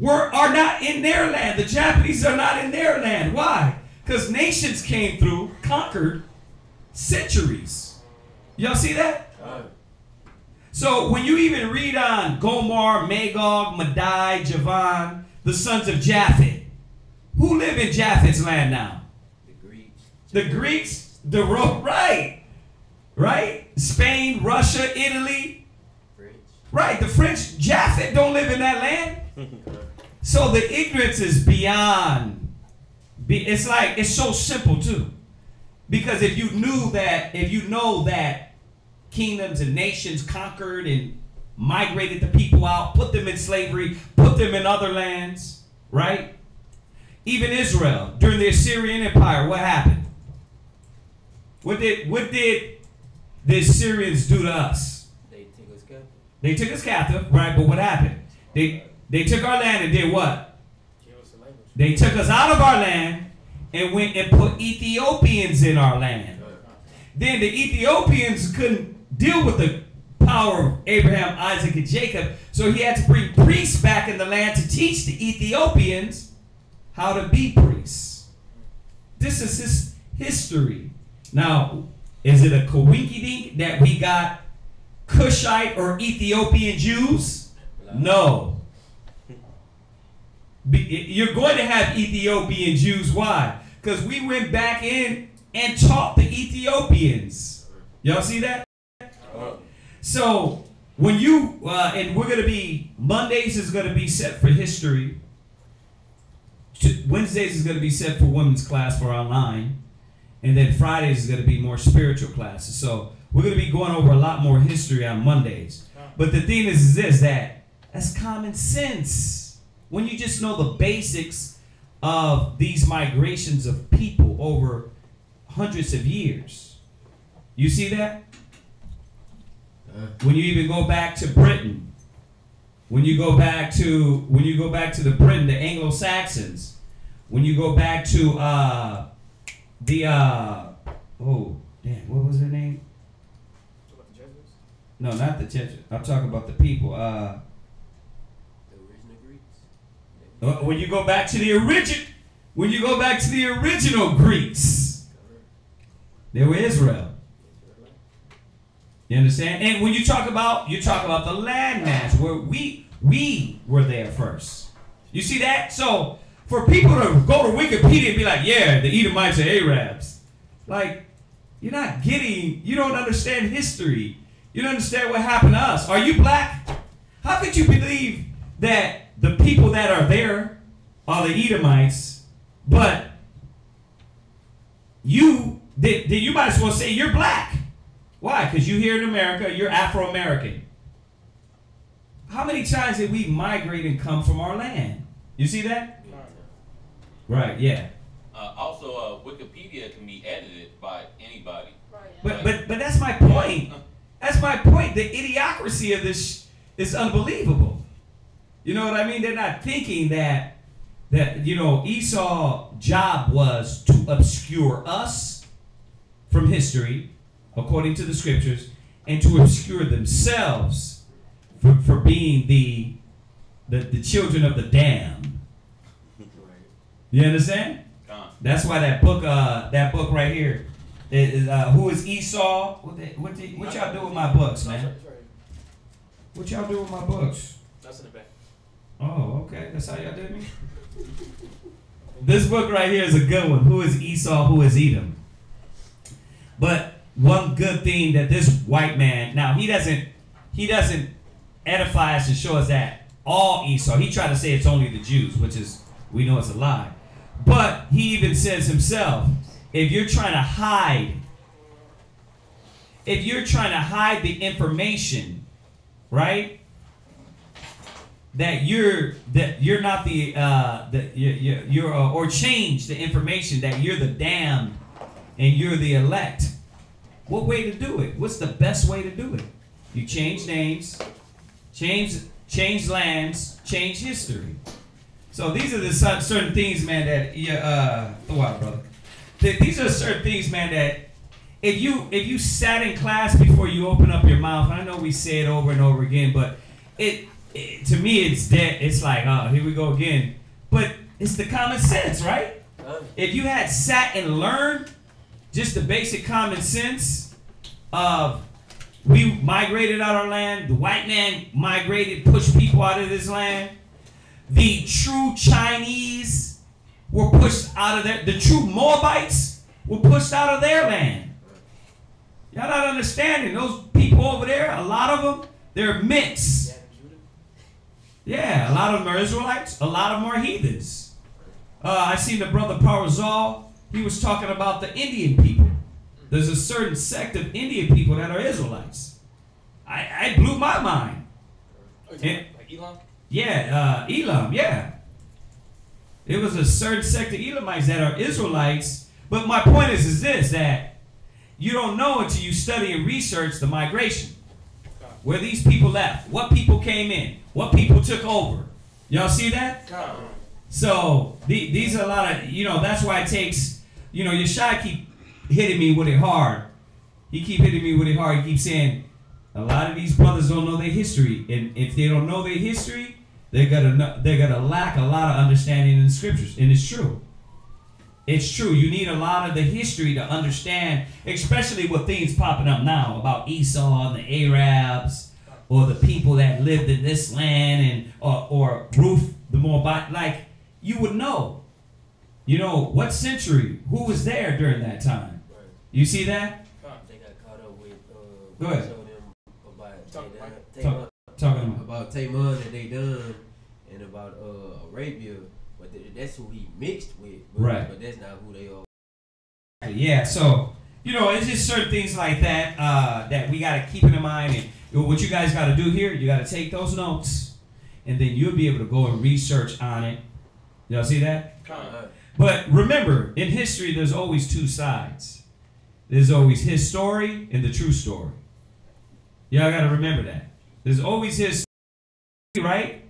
are not in their land. The Japanese are not in their land. Why? Because nations came through, conquered centuries. Y'all see that? So when you even read on Gomar, Magog, Madai, Javan, the sons of Japhet, who live in Japhet's land now? The Greeks, right? Spain, Russia, Italy, right? The French, Japhet don't live in that land. So the ignorance is beyond. It's so simple too, because if you know that kingdoms and nations conquered and migrated the people out, put them in slavery, put them in other lands, right? Even Israel, during the Assyrian Empire, what happened? What did the Assyrians do to us? They took us captive. They took us captive, right? But what happened? They took our land and did what? They took us out of our land and went and put Ethiopians in our land. Then the Ethiopians couldn't deal with the power of Abraham, Isaac, and Jacob, so he had to bring priests back in the land to teach the Ethiopians how to be priests. This is his history. Now, is it a coinkydink that we got Cushite or Ethiopian Jews? No. You're going to have Ethiopian Jews. Why? Because we went back in and taught the Ethiopians. Y'all see that? So when you and we're going to be, Mondays is going to be set for history. Wednesdays is going to be set for women's class for online. And then Fridays is going to be more spiritual classes. So we're going to be going over a lot more history on Mondays. But the thing is this, that's common sense. When you just know the basics of these migrations of people over hundreds of years. You see that? when you even go back to Britain, when you go back to the Britain, the Anglo-Saxons, when you go back to what was their name? No, not the Jesuits. I'm talking about the people. The original Greeks. When you go back to the original Greeks, they were Israel. You understand? And when you talk about the landmass, where we were there first. You see that? So for people to go to Wikipedia and be like, yeah, the Edomites are Arabs, like, you don't understand history. You don't understand what happened to us. Are you black? How could you believe that the people that are there are the Edomites, but you might as well say you're black? Why? Because you here in America, you're Afro-American. How many times did we migrate and come from our land? You see that? Right, yeah. Also, Wikipedia can be edited by anybody. But that's my point. That's my point. The idiocracy of this is unbelievable. You know what I mean? They're not thinking that Esau's job was to obscure us from history, according to the scriptures, and to obscure themselves for being the children of the damned. You understand? That's why that book right here is Who is Esau? What y'all do with my books, man? What y'all do with my books? That's in the back. Oh, okay. That's how y'all did me? This book right here is a good one. Who is Esau? Who is Edom? But one good thing that this white man, now he doesn't edify us and show us that all Esau. He tried to say it's only the Jews, which is, we know it's a lie. But he even says himself, if you're trying to hide the information, right? That you're not or change the information that you're the damned and you're the elect. What way to do it? What's the best way to do it? You change names, change lands, change history. So these are the certain things, man, that brother. These are certain things, man, that if you sat in class before you open up your mouth, and I know we say it over and over again, but to me it's dead. It's like, oh, here we go again. But it's the common sense, right? If you had sat and learned just the basic common sense of we migrated out of our land, the white man migrated, pushed people out of this land. The true Chinese were pushed out of the true Moabites were pushed out of their land. Y'all not understanding. Those people over there, a lot of them, they're mixed. Yeah, a lot of them are Israelites. A lot of them are heathens. I seen the brother Parazal. He was talking about the Indian people. There's a certain sect of Indian people that are Israelites. I blew my mind. Like Elam? Yeah, Elam, yeah. It was a certain sect of Elamites that are Israelites. But my point is this, that you don't know until you study and research the migration. Where these people left, what people came in, what people took over. Y'all see that? So these are a lot of, that's why it takes, Yeshai keep hitting me with it hard. He keep hitting me with it hard. He keeps saying, a lot of these brothers don't know their history. And if they don't know their history, they're gonna lack a lot of understanding in the scriptures. And it's true. It's true. You need a lot of the history to understand, especially with things popping up now about Esau and the Arabs, or the people that lived in this land, and or Ruth the Moabite. Like, you would know. What century? Who was there during that time? Right. You see that? They got caught up with. Go ahead. Talking about Taman that they done, and about Arabia, but that's who he mixed with. Right. But that's not who they are. Yeah. So it's just certain things like that that we got to keep in mind. And what you guys got to do here, you got to take those notes, and then you'll be able to go and research on it. Y'all see that? But remember, in history, there's always two sides. There's always his story and the true story. Y'all got to remember that. There's always his, right?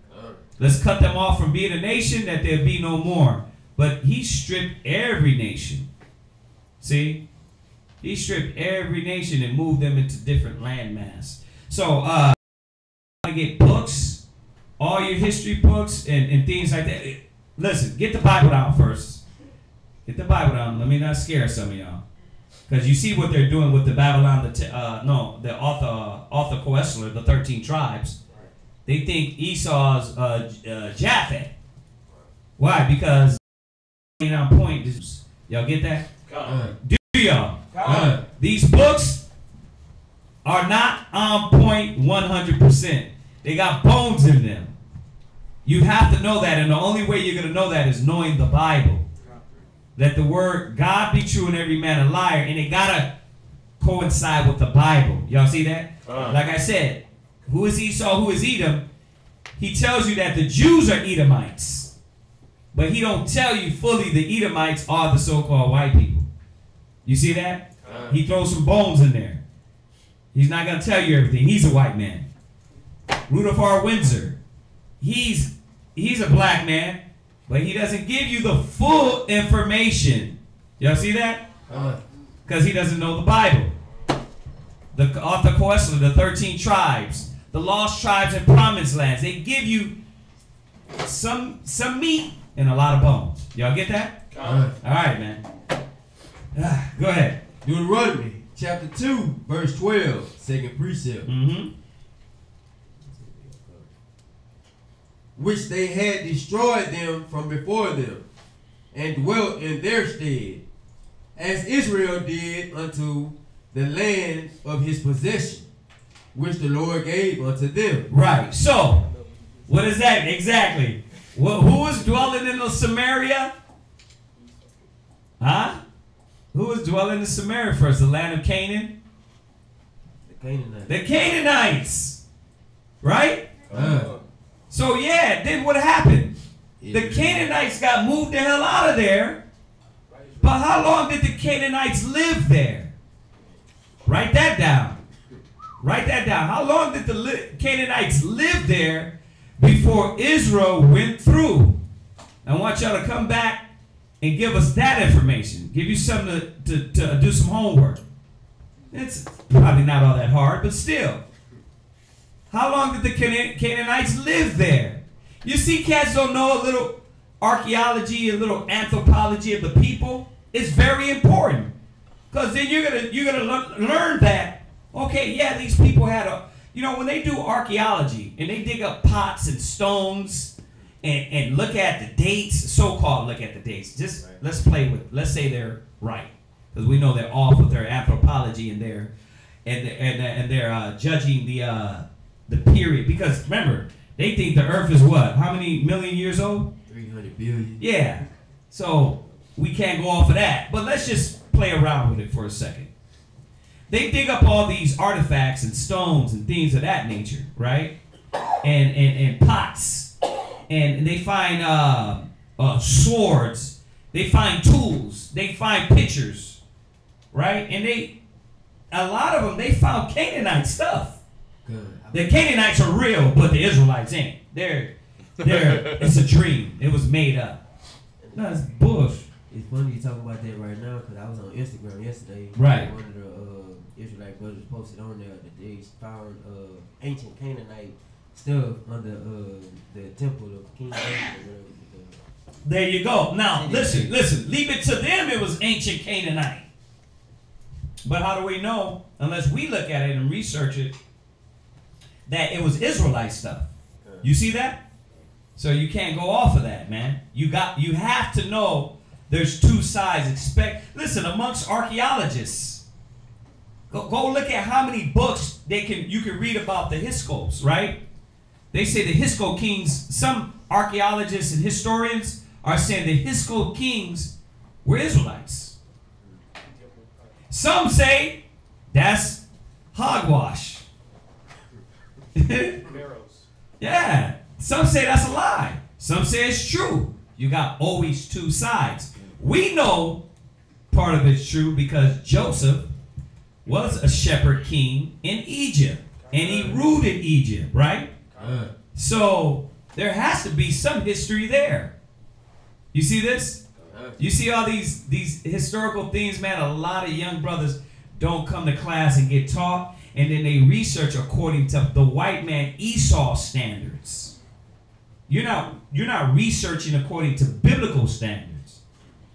Let's cut them off from being a nation that there'll be no more. But he stripped every nation. See? He stripped every nation and moved them into different landmass. So, I get books, all your history books and things like that. Listen, get the Bible down first. Get the Bible down. Let me not scare some of y'all. Because you see what they're doing with the Babylon, the author Coesler, the 13 tribes. They think Esau's Japhet. Why? Because ain't on point. Y'all get that? Do y'all? These books are not on point 100%. They got bones in them. You have to know that, and the only way you're going to know that is knowing the Bible. Let the word God be true and every man a liar, and it got to coincide with the Bible. Y'all see that? Like I said, who is Esau, who is Edom? He tells you that the Jews are Edomites. But he don't tell you fully the Edomites are the so-called white people. You see that? He throws some bones in there. He's not going to tell you everything. He's a white man. Rudolph R. Windsor, he's a black man, but he doesn't give you the full information. Y'all see that? Because he doesn't know the Bible. The author Coesler, the 13 tribes, the lost tribes and promised lands, they give you some meat and a lot of bones. Y'all get that? All right, man. Go ahead. Deuteronomy chapter 2, verse 12, second precept. Which they had destroyed them from before them, and dwelt in their stead, as Israel did unto the land of his possession, which the Lord gave unto them. Right. So, what is that exactly? Well, who was dwelling in the Samaria? Huh? Who was dwelling in Samaria first? The land of Canaan? The Canaanites. The Canaanites. Right? So yeah, then what happened? The Canaanites got moved the hell out of there. But how long did the Canaanites live there? Write that down. Write that down. How long did the Canaanites live there before Israel went through? I want y'all to come back and give us that information. Give you something to do some homework. It's probably not all that hard, but still. How long did the Canaanites live there? You see, cats don't know a little archaeology, a little anthropology of the people. It's very important. Because then you're gonna learn that, okay, yeah, these people had when they do archaeology and they dig up pots and stones and look at the dates, so-called look at the dates. Just let's say they're right. Because we know they're off with their anthropology and they're judging the period. Because remember, they think the earth is what? How many million years old? 300 billion. Yeah. So we can't go off of that. But let's just play around with it for a second. They dig up all these artifacts and stones and things of that nature, right? And pots. And they find swords. They find tools. They find pictures. Right? And a lot of them, they found Canaanite stuff. The Canaanites are real, but the Israelites ain't. It's a dream. It was made up. No, it's bullshit. It's funny you talk about that right now because I was on Instagram yesterday. Right. One of the Israelite brothers posted on there that they found ancient Canaanite stuff under the temple of King David. There you go. Now, listen. Leave it to them it was ancient Canaanite. But how do we know, unless we look at it and research it, that it was Israelite stuff? You see that? So you can't go off of that, man. You have to know there's two sides. Listen, amongst archaeologists, go look at how many books you can read about the Hyksos, right? They say the Hyksos kings, some archaeologists and historians are saying the Hyksos kings were Israelites. Some say that's hogwash. Yeah. Some say that's a lie. Some say it's true. You got always two sides. We know part of it's true because Joseph was a shepherd king in Egypt. and he rooted Egypt, right? So there has to be some history there. You see this? You see all these historical things, man. A lot of young brothers don't come to class and get taught, and then they research according to the white man Esau standards. You're not researching according to biblical standards.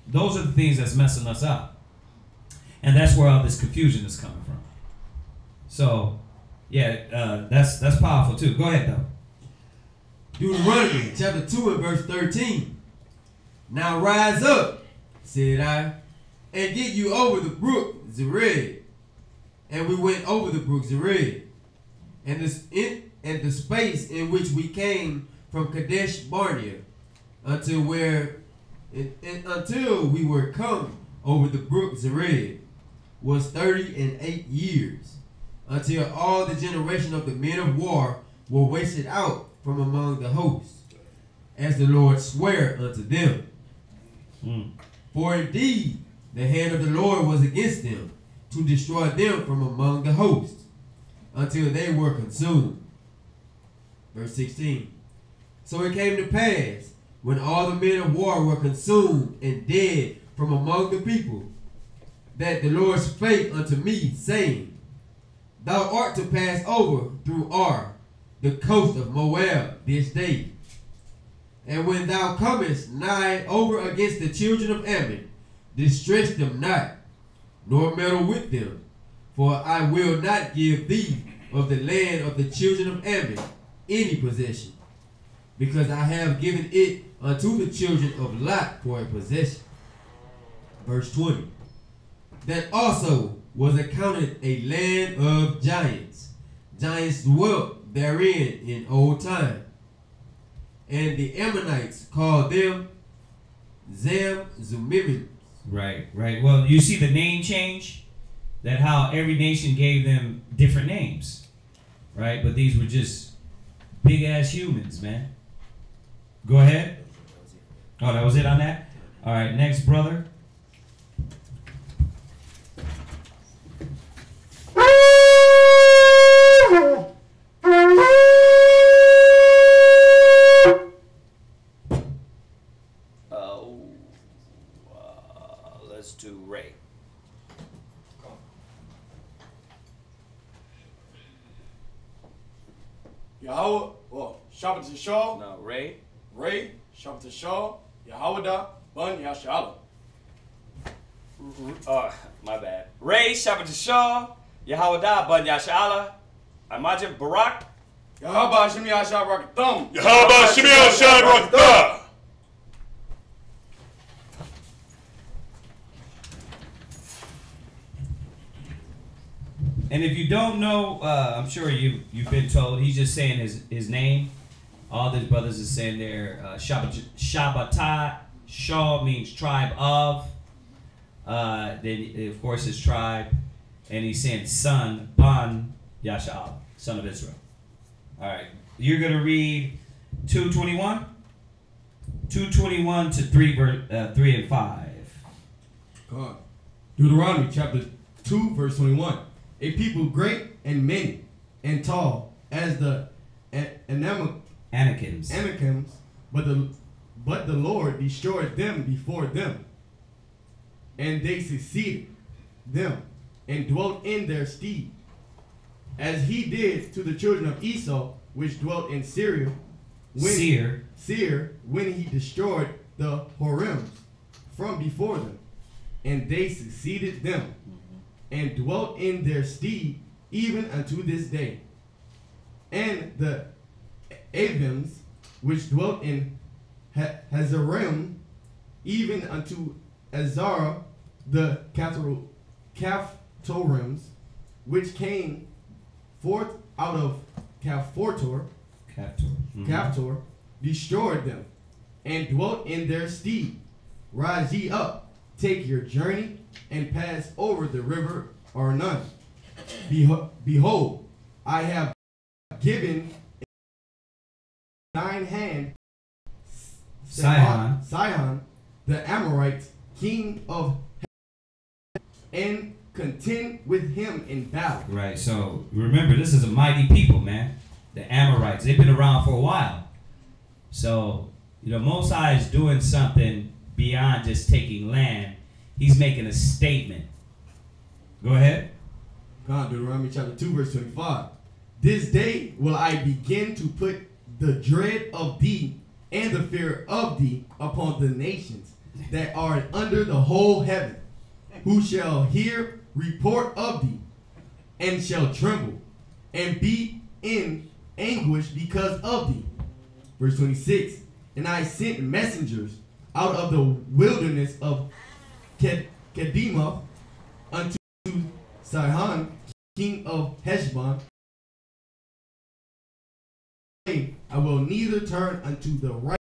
Those are the things that's messing us up, and that's where all this confusion is coming from. So, yeah, that's powerful too. Go ahead though. Deuteronomy chapter 2 and verse 13. Now rise up, said I, and get you over the brook Zered. And we went over the brook Zered, and the space in which we came from Kadesh Barnea until we were come over the brook Zered was 38 years, until all the generation of the men of war were wasted out from among the hosts, as the Lord sware unto them. For indeed the hand of the Lord was against them, to destroy them from among the hosts, until they were consumed. Verse 16. So it came to pass, when all the men of war were consumed and dead from among the people, that the Lord spake unto me, saying, Thou art to pass over through Ar, the coast of Moab, this day. And when thou comest nigh over against the children of Ammon, distress them not, nor meddle with them, for I will not give thee of the land of the children of Ammon any possession, because I have given it unto the children of Lot for a possession. Verse 20. That also was accounted a land of giants. Giants dwelt therein in old time. And the Ammonites called them Zumimim. Right. Well, you see the name change? That how every nation gave them different names. Right? But these were just big-ass humans, man. Go ahead. Oh, that was it on that? All right, next, brother. Let's do Ray. Yahweh, Shabbat Shaw. No, Ray. Ray, Shabbat Shaw, Yahweh, Bun Yashala. My bad. Ray, Shabbat Shaw, Yahweh, Bun Yashala. Imagine Barak. Yahweh, Shemi Yashab Rakatham. Yahweh Shemi Yashab Rakatham. And if you don't know, I'm sure you've been told. He's just saying his name. All these brothers is saying there. Shabbatai. Shaw means tribe of. Then of course his tribe, and he's saying son Ban Yashal, son of Israel. All right, you're gonna read 2:21, 2:21 to 3 and 5. God. Deuteronomy chapter 2 verse 21. A people great and many and tall as the Anakims, but the Lord destroyed them before them, and they succeeded them and dwelt in their stead, as he did to the children of Esau, which dwelt in Syria, when he destroyed the Horims from before them, and they succeeded them and dwelt in their stead even unto this day. And the Avims, which dwelt in Hazarim, even unto Azara, the Caphtorims, which came forth out of Caphtor, destroyed them, and dwelt in their stead. Rise ye up, take your journey, and pass over the river Arnon. Behold, I have given thine hand Sihon, the Amorite, king of and contend with him in battle. Right. So remember, this is a mighty people, man. The Amorites. They've been around for a while. So, Most High is doing something beyond just taking land. He's making a statement. Go ahead. God, Deuteronomy chapter 2, verse 25. This day will I begin to put the dread of thee and the fear of thee upon the nations that are under the whole heaven, who shall hear report of thee, and shall tremble, and be in anguish because of thee. Verse 26. And I sent messengers out of the wilderness of Kedemah unto Sihon, king of Heshbon. I will neither turn unto the right,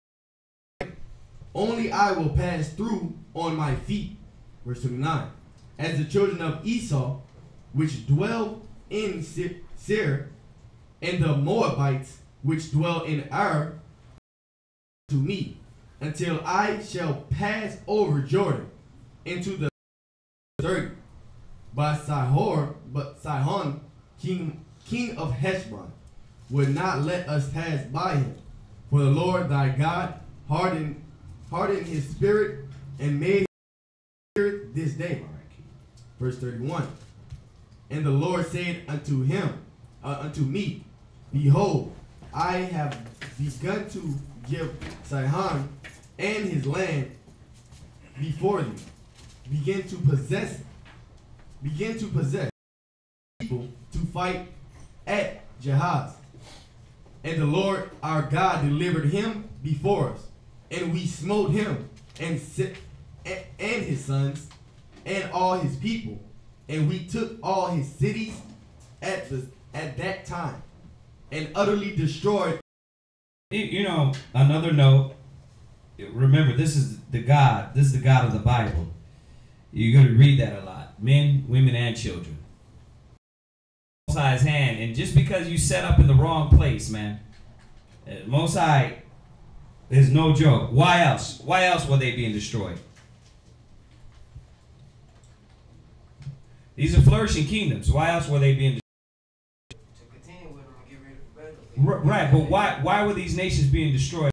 only I will pass through on my feet. Verse 29. As the children of Esau, which dwell in Seir, and the Moabites, which dwell in Ar, to me, until I shall pass over Jordan into the 30. But Sihon, king of Heshbon, would not let us pass by him. For the Lord thy God hardened his spirit and made his spirit this day. Verse 31. And the Lord said unto me, Behold, I have begun to give Sihon and his land before thee. Begin to possess people to fight at Jahaz. And the Lord our God delivered him before us, and we smote him and his sons and all his people, and we took all his cities at that time, and utterly destroyed. Another note. Remember, this is the God of the Bible. You're going to read that a lot. Men, women, and children. Most High's hand. And just because you set up in the wrong place, man, Most High is no joke. Why else? Why else were they being destroyed? These are flourishing kingdoms. Why else were they being destroyed? To continue with them and get rid of the better. Right, but why were these nations being destroyed?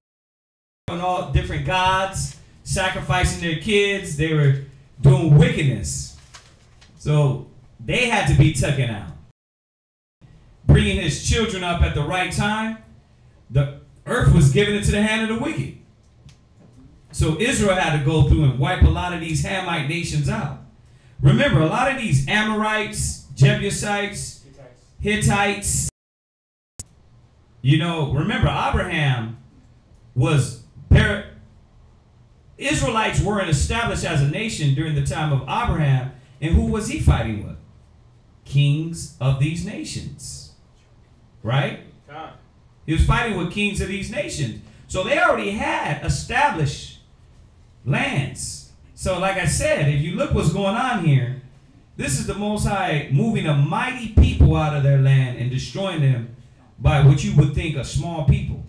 All different gods, sacrificing their kids. They were doing wickedness. So they had to be taken out. Bringing his children up at the right time. The earth was given into the hand of the wicked. So Israel had to go through and wipe a lot of these Hamite nations out. Remember, a lot of these Amorites, Jebusites, Hittites. Remember, Abraham was... Israelites weren't established as a nation during the time of Abraham. And who was he fighting with? Kings of these nations. Right? He was fighting with kings of these nations. So they already had established lands. So like I said, if you look what's going on here, this is the Most High moving a mighty people out of their land and destroying them by what you would think a small people.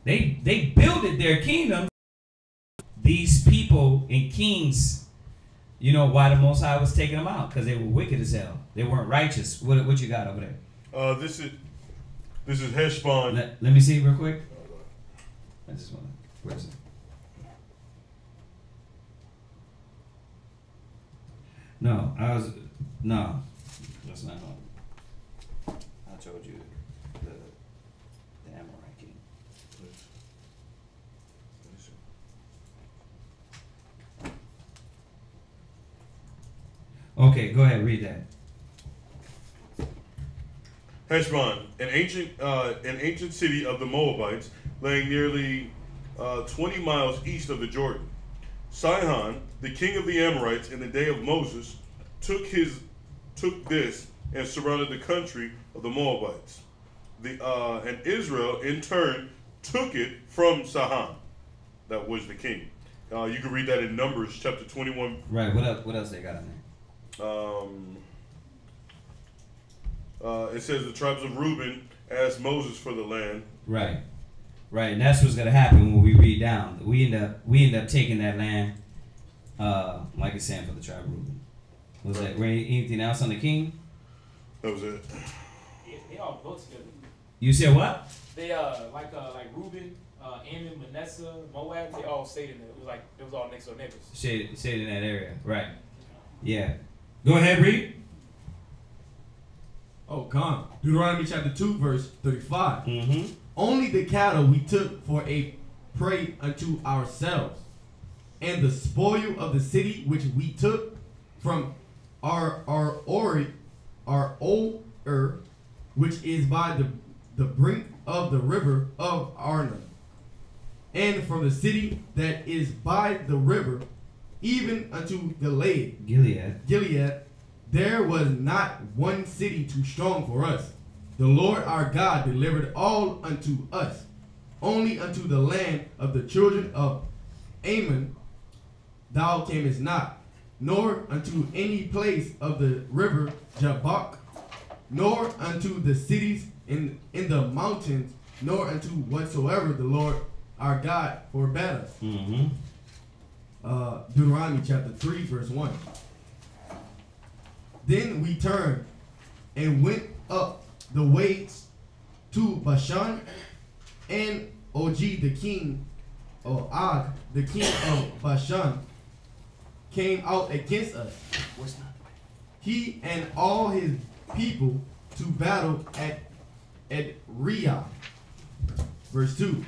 They builded their kingdom. These people and kings, why the Most High was taking them out? Because they were wicked as hell. They weren't righteous. What you got over there? This is Heshbon. Let me see real quick. I just want to. Where is it? No, that's not one. I told you the Amorite king. Okay, go ahead, read that. Heshbon, an ancient city of the Moabites, laying nearly 20 miles east of the Jordan. Sihon, the king of the Amorites in the day of Moses, took this and surrounded the country of the Moabites. And Israel, in turn, took it from Sihon. That was the king. You can read that in Numbers chapter 21. Right, what else they got in there? It says the tribes of Reuben asked Moses for the land. Right, and that's what's gonna happen when we read down. We end up taking that land, Like it's saying for the tribe of Reuben. Was that anything else on the king? That was it. Yeah, they all go together. You said what? They like Reuben, Ammon, Manasseh, Moab. They all stayed in there. It was like it was all next door neighbors. Stayed in that area, right? Yeah. Go ahead, read. Oh, come. Deuteronomy chapter 2, verse 35. Mm-hmm. Only the cattle we took for a prey unto ourselves, and the spoil of the city which we took from our Or, which is by the brink of the river of Arnon, and from the city that is by the river, even unto Gilead, there was not one city too strong for us. The Lord our God delivered all unto us. Only unto the land of the children of Ammon thou camest not, nor unto any place of the river Jabbok, nor unto the cities in the mountains, nor unto whatsoever the Lord our God forbade us. Mm-hmm. Deuteronomy chapter 3, verse 1. Then we turned and went up the ways to Bashan, and Og the king, or Og the king of Bashan, came out against us. He and all his people to battle at Riyah. Verse 2.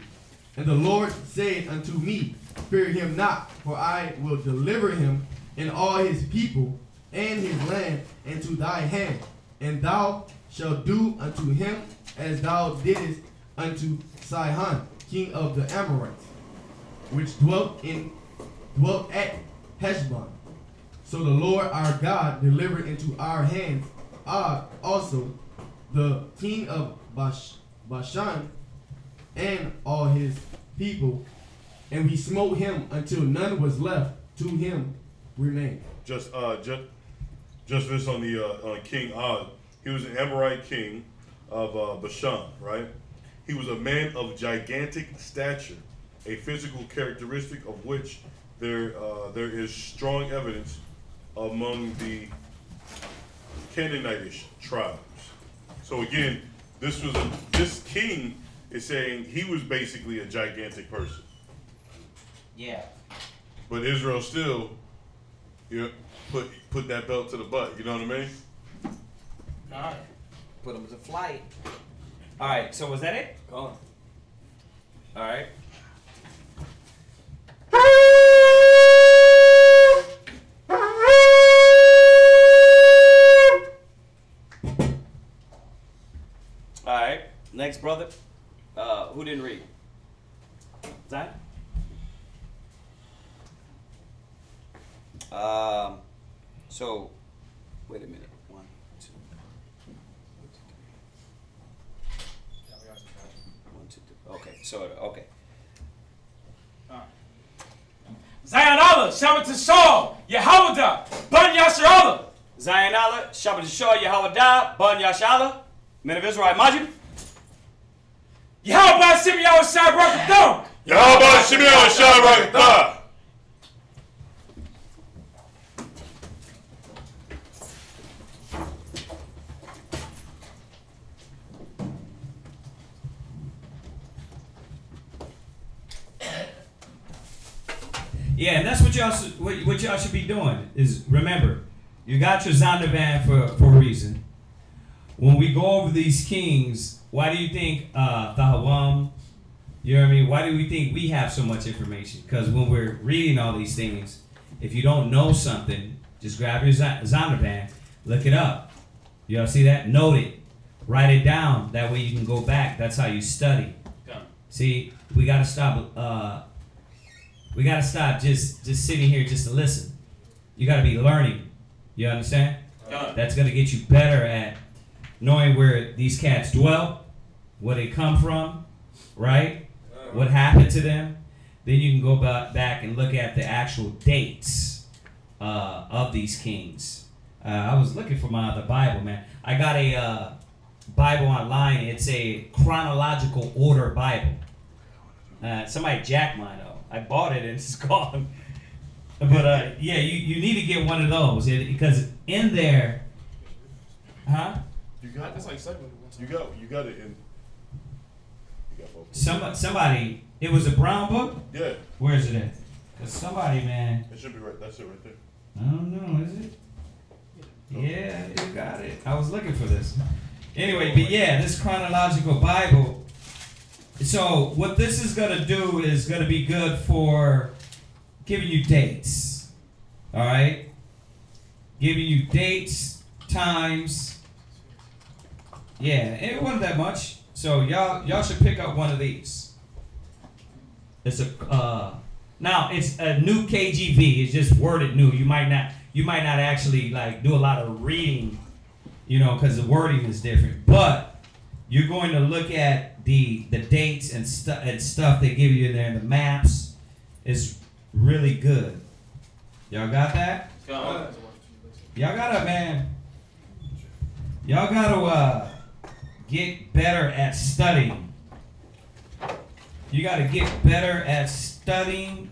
And the Lord said unto me, fear him not, for I will deliver him and all his people and his land into thy hand, and thou shalt do unto him as thou didst unto Sihon, king of the Amorites, which dwelt at Heshbon. So the Lord our God delivered into our hands Og also, the king of Bashan, and all his people, and we smote him until none was left to him remain. Just this on the King Og. He was an Amorite king of Bashan, right? He was a man of gigantic stature, a physical characteristic of which there is strong evidence among the Canaanitish tribes. So again, this king is saying he was basically a gigantic person. Yeah. But Israel still, put that belt to the butt. You know what I mean? All right. Put them to flight. All right. So was that it? Go on. All right. All right. Next, brother. Who didn't read? Zion? So, wait a minute. 1, 2. 1, 2, 3. Okay. So, okay. All right. Zion Allah, Shabbat Tishah, Yehawadah, Ban Yasharallah. Zion Allah, Shabbat Tishah, Yehawadah, Ban Yasharallah. Men of Israel, Majid. Yahweh Shimei Shai Barakatah. Yahweh Shimei Shai Barakatah. Yeah, and that's what y'all should be doing. Is remember, you got your Zondervan for a reason. When we go over these kings, why do you think Thahawam, you know what I mean? Why do we think we have so much information? Because when we're reading all these things, if you don't know something, just grab your Zondervan, look it up. Y'all see that? Note it. Write it down. That way you can go back. That's how you study. See, we gotta stop. We gotta stop just sitting here just to listen. You gotta be learning. You understand? That's gonna get you better at knowing where these cats dwell, where they come from, right? What happened to them. Then you can go back and look at the actual dates of these kings. I was looking for my other Bible, man. I got a Bible online. It's a chronological order Bible. Somebody jacked mine though. I bought it and it's gone. But yeah, you need to get one of those because in there, huh? You got That's like segment. you got it in. You got both. Somebody, it was a brown book. Yeah. Where is it at? Cause somebody, man. It should be right. That's it right there. I don't know. Is it? Yeah, you got it. I was looking for this. Anyway, but yeah, this chronological Bible. So what this is gonna do is gonna be good for giving you dates. All right, giving you dates, times. Yeah, it wasn't that much. So y'all should pick up one of these. It's a now it's a new KJV. It's just worded new. You might not actually like do a lot of reading, you know, because the wording is different. But you're going to look at the dates and stuff they give you in there, and the maps. Is really good. Y'all got that? Y'all gotta, man. Y'all gotta get better at studying. You gotta get better at studying,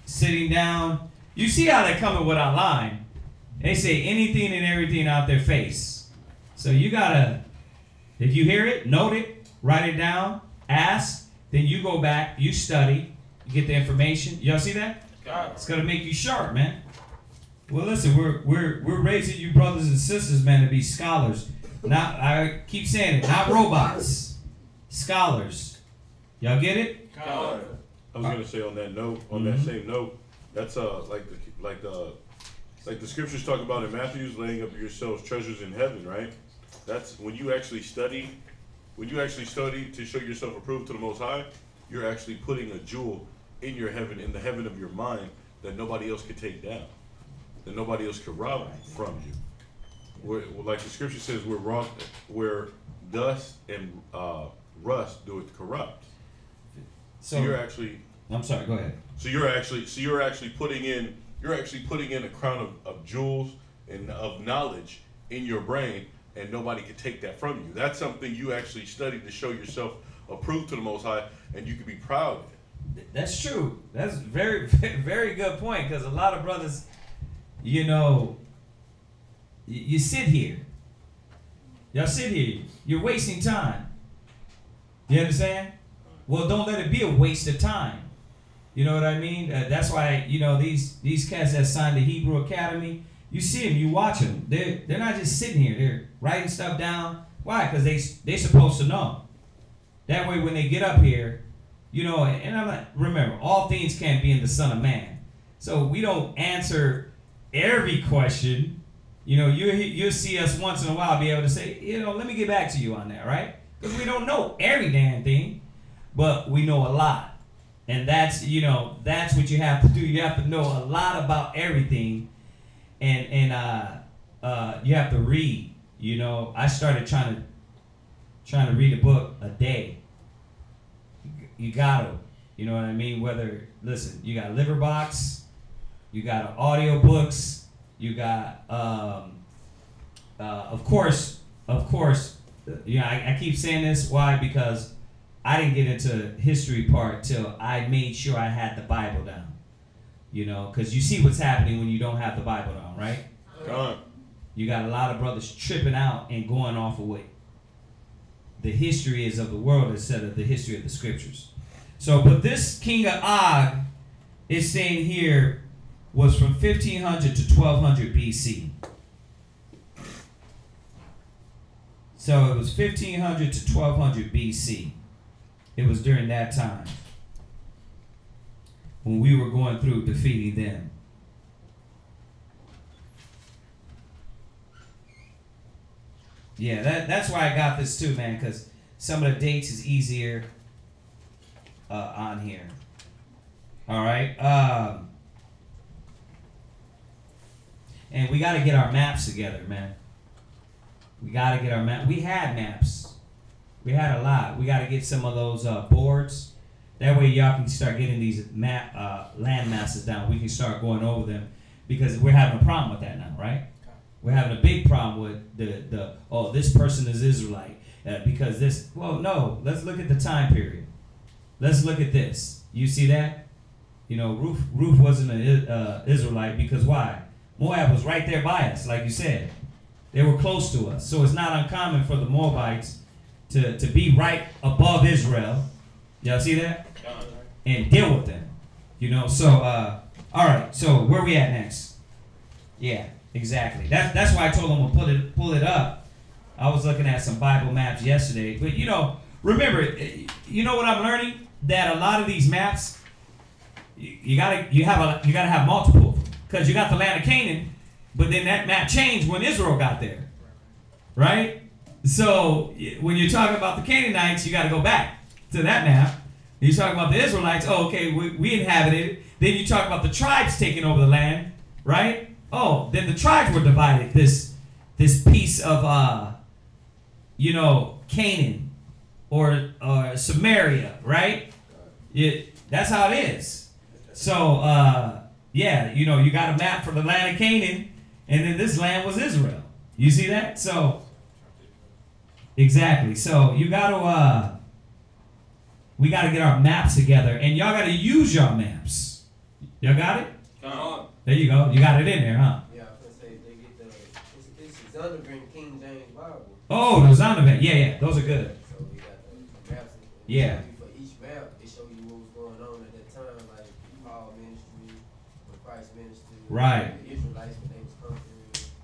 sitting down. You see how they're coming with online. They say anything and everything out their face. So you gotta, if you hear it, note it, write it down, ask, then you go back, you study, you get the information. Y'all see that? It's gonna make you sharp, man. Well, listen, we're raising you brothers and sisters, man, to be scholars. Not, I keep saying it, not robots. Scholars. Y'all get it? I was gonna say on that note, on that same note, that's like the scriptures talk about in Matthew's, laying up yourselves treasures in heaven, right? That's when you actually study. When you actually study to show yourself approved to the Most High, you're actually putting a jewel in your heaven, in the heaven of your mind, that nobody else could take down, that nobody else could rob from you. Like the scripture says, where dust and rust doeth corrupt. So you're actually. I'm sorry. Go ahead. So you're actually putting in a crown of jewels and of knowledge in your brain, and nobody can take that from you. That's something you actually studied to show yourself approved to the Most High, and you can be proud of it. That's true. That's very, very good point, because a lot of brothers, you know, you sit here. Y'all sit here. You're wasting time. You understand? Well, don't let it be a waste of time. You know what I mean? That's why, you know, these cats that signed the Hebrew Academy, you see them, you watch them. They're not just sitting here. They're writing stuff down. Why? Because they're supposed to know. That way, when they get up here, you know, and I'm not, remember, all things can't be in the Son of Man. So we don't answer every question. You know, you'll see us once in a while be able to say, you know, let me get back to you on that, right? Because we don't know every damn thing, but we know a lot. And that's, you know, that's what you have to do. You have to know a lot about everything, and you have to read. You know, I started trying to read a book a day. You gotta, you know what I mean? Whether, listen, you got Liverbox, you got audio books, you got, of course, you know, I keep saying this. Why? Because I didn't get into history part till I made sure I had the Bible down. You know, because you see what's happening when you don't have the Bible down, right? God. You got a lot of brothers tripping out and going off of what the history is of the world instead of the history of the scriptures. So, but this king of Og is saying here was from 1500 to 1200 BC. So it was 1500 to 1200 BC. It was during that time when we were going through defeating them. Yeah, that's why I got this too, man, because some of the dates is easier on here. All right. And we got to get our maps together, man. We got to get our map. We had maps. We had a lot. We got to get some of those boards. That way y'all can start getting these land masses down. We can start going over them because we're having a problem with that now, right? We're having a big problem with oh, this person is Israelite because this. Well, no. Let's look at the time period. Let's look at this. You see that? You know, Ruth wasn't an Israelite because why? Moab was right there by us, like you said. They were close to us. So it's not uncommon for the Moabites to be right above Israel. Y'all see that? And deal with them. You know, so, all right. So where we at next? Yeah, exactly. That's why I told them to pull it up. I was looking at some Bible maps yesterday. But, you know, remember, you know what I'm learning? That a lot of these maps, you gotta have multiple. Because you got the land of Canaan, but then that map changed when Israel got there. Right? So when you're talking about the Canaanites, you got to go back to that map. You talk about the Israelites. Oh, okay, we inhabited it. Then you talk about the tribes taking over the land, right? Oh, then the tribes were divided. This piece of you know, Canaan or Samaria, right? That's how it is. So yeah, you know, you got a map for the land of Canaan, and then this land was Israel. You see that? So exactly. So you got to we got to get our maps together, and y'all got to use your maps. Y'all got it? Come on. There you go. You got it in there, huh? Yeah, I was gonna say they get it's Zondervan King James Bible. Oh, the Zondervan. Yeah, those are good. So we got the maps. Yeah. For each map, it show you what was going on at that time, like Paul ministry, when Christ ministry, Right. the Israelites when they was conquering.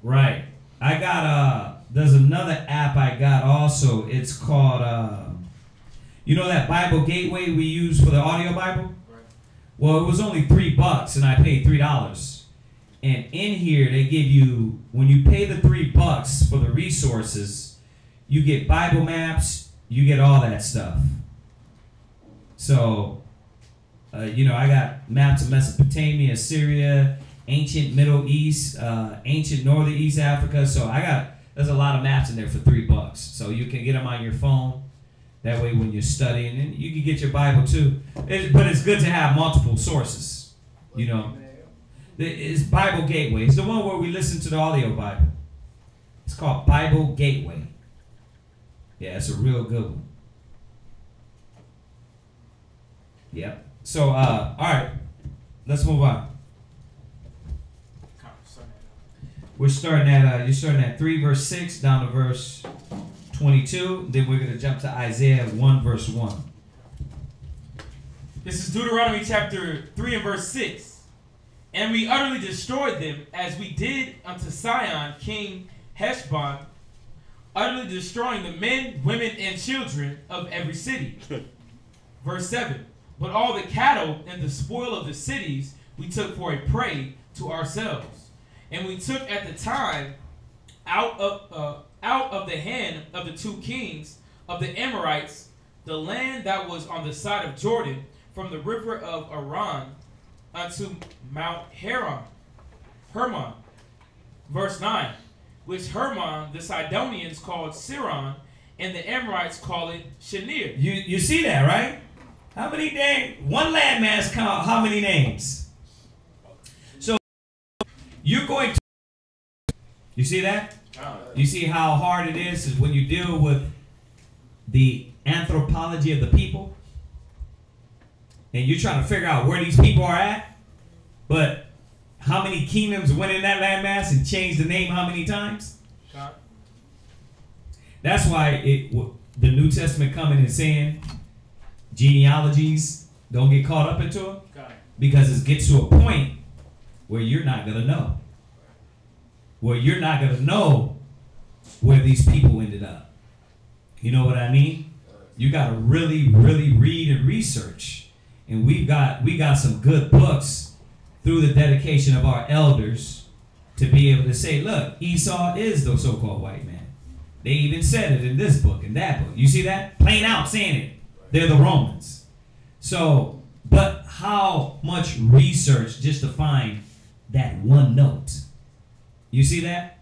Right. I got there's another app I got also. It's called you know that Bible Gateway we use for the audio Bible? Right. Well, it was only $3 and I paid $3. And in here they give you, when you pay the $3 for the resources, you get Bible maps, you get all that stuff. So you know, I got maps of Mesopotamia, Syria, ancient Middle East, ancient Northern East Africa. So there's a lot of maps in there for $3. So you can get them on your phone. That way when you're studying, and you can get your Bible too. But it's good to have multiple sources. You know, it's Bible Gateway. It's the one where we listen to the audio Bible. It's called Bible Gateway. Yeah, it's a real good one. Yep. So, all right, let's move on. We're starting at you're starting at 3 verse 6 down to verse 22. Then we're gonna jump to Isaiah 1 verse 1. This is Deuteronomy chapter 3 and verse 6. And we utterly destroyed them as we did unto Sihon, King Heshbon, utterly destroying the men, women, and children of every city. Verse 7. But all the cattle and the spoil of the cities we took for a prey to ourselves. And we took at the time out of the hand of the 2 kings of the Amorites the land that was on the side of Jordan, from the river of Aran unto Mount Hermon. Verse 9. Which Hermon the Sidonians called Siron, and the Amorites call it Shinir. You see that, right? How many names? One landmass count how many names? So you're going to, you see that? You see how hard it is when you deal with the anthropology of the people, and you're trying to figure out where these people are at, but how many kingdoms went in that landmass and changed the name how many times? That's why the New Testament coming and saying genealogies, don't get caught up into it, because it gets to a point where you're not going to know. Where you're not going to know where these people ended up. You know what I mean? You got to really, really read and research. And we got some good books through the dedication of our elders to be able to say, look, Esau is the so-called white man. They even said it in this book and that book. You see that? Plain out saying it. They're the Romans. So, but how much research just to find that one note? You see that?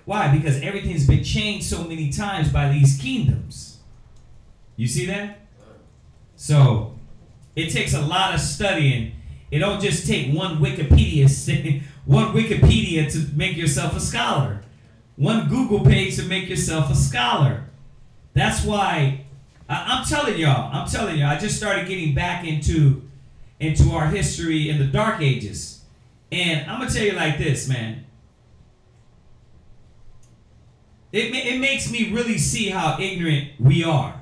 Why? Because everything's been changed so many times by these kingdoms. You see that? So, it takes a lot of studying. It don't just take one Wikipedia to make yourself a scholar. One Google page to make yourself a scholar. That's why I'm telling y'all, I just started getting back into into our history in the Dark Ages. And I'm going to tell you like this, man. It makes me really see how ignorant we are.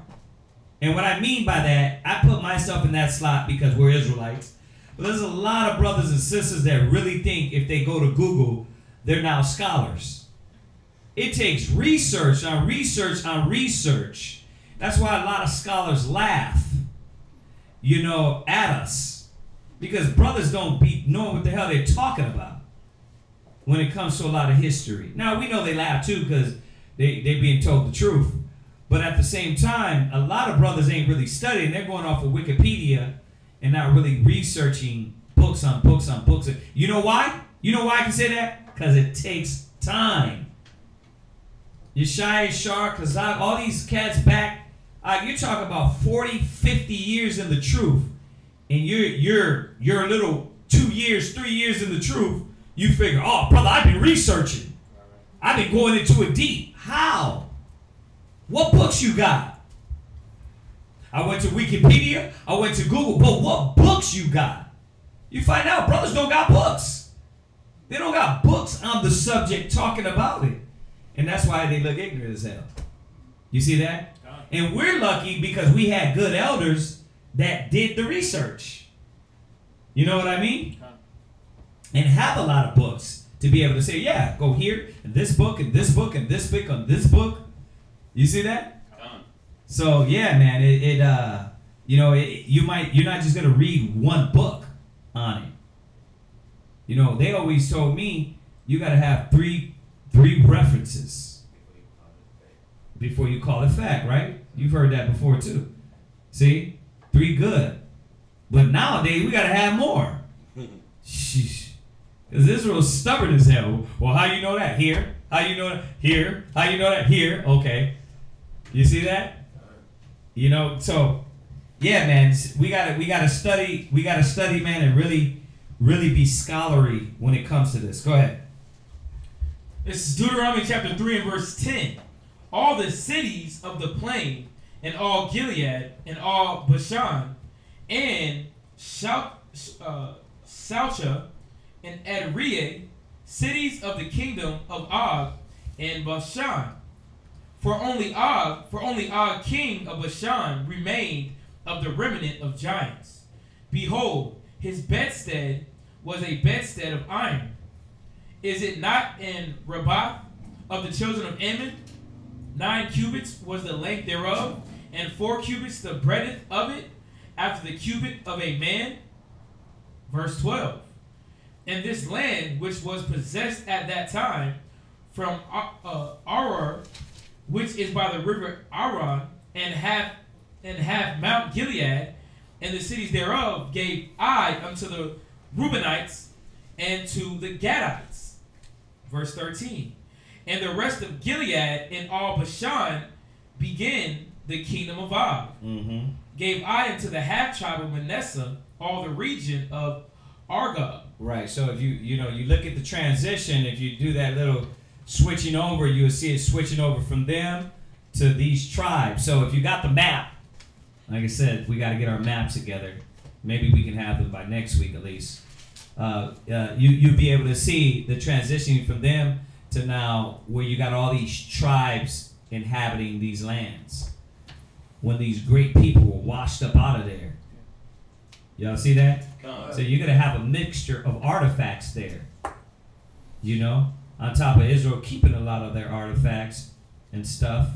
And what I mean by that, I put myself in that slot because we're Israelites. But there's a lot of brothers and sisters that really think if they go to Google, they're now scholars. It takes research on research on research. That's why a lot of scholars laugh, you know, at us. Because brothers don't know what the hell they're talking about when it comes to a lot of history. Now, we know they laugh too because they're being told the truth. But at the same time, a lot of brothers ain't really studying. They're going off of Wikipedia and not really researching books on books on books. You know why? You know why I can say that? Because it takes time. Yeshai, Shar, Kazak, all these cats back, you're talking about 40, 50 years in the truth. And you're a little 2 years, 3 years in the truth. You figure, oh, brother, I've been researching. I've been going into it deep. How? What books you got? I went to Wikipedia. I went to Google. But what books you got? You find out brothers don't got books. They don't got books on the subject talking about it. And that's why they look ignorant as hell. You see that? And we're lucky because we had good elders that did the research. You know what I mean? And have a lot of books to be able to say, yeah, go here, and this book, and this book, and this book, on this book. You see that? So yeah, man, you know, you're not just gonna read one book on it. You know, they always told me you gotta have three references before you call it fact, right? You've heard that before too. See, 3 good, but nowadays we gotta have more. Sheesh. Because Israel's stubborn as hell. Well, how you know that? Here. How you know that? Here. How you know that? Here. Okay. You see that? You know, so yeah, man, we gotta study, man, and really be scholarly when it comes to this. Go ahead. This is Deuteronomy chapter 3 and verse 10. All the cities of the plain, and all Gilead, and all Bashan, and Salcha, and Edrei, cities of the kingdom of Og and Bashan. For only Og, king of Bashan, remained of the remnant of giants. Behold, his bedstead was a bedstead of iron. Is it not in Rabbah of the children of Ammon? 9 cubits was the length thereof, and 4 cubits the breadth of it, after the cubit of a man. Verse 12. And this land, which was possessed at that time from Arar, which is by the river Aron, and half Mount Gilead, and the cities thereof, gave I unto the Reubenites and to the Gadites. Verse 13. And the rest of Gilead and all Bashan began the kingdom of Og. Gave I unto the half tribe of Manasseh all the region of Argob. Right. So if you look at the transition, if you do that little switching over, you will see it switching over from them to these tribes. So if you got the map, like I said, we got to get our maps together. Maybe we can have them by next week at least. You'll be able to see the transitioning from them to now where you got all these tribes inhabiting these lands. When these great people were washed up out of there. Y'all see that? So you're going to have a mixture of artifacts there. You know? On top of Israel keeping a lot of their artifacts and stuff.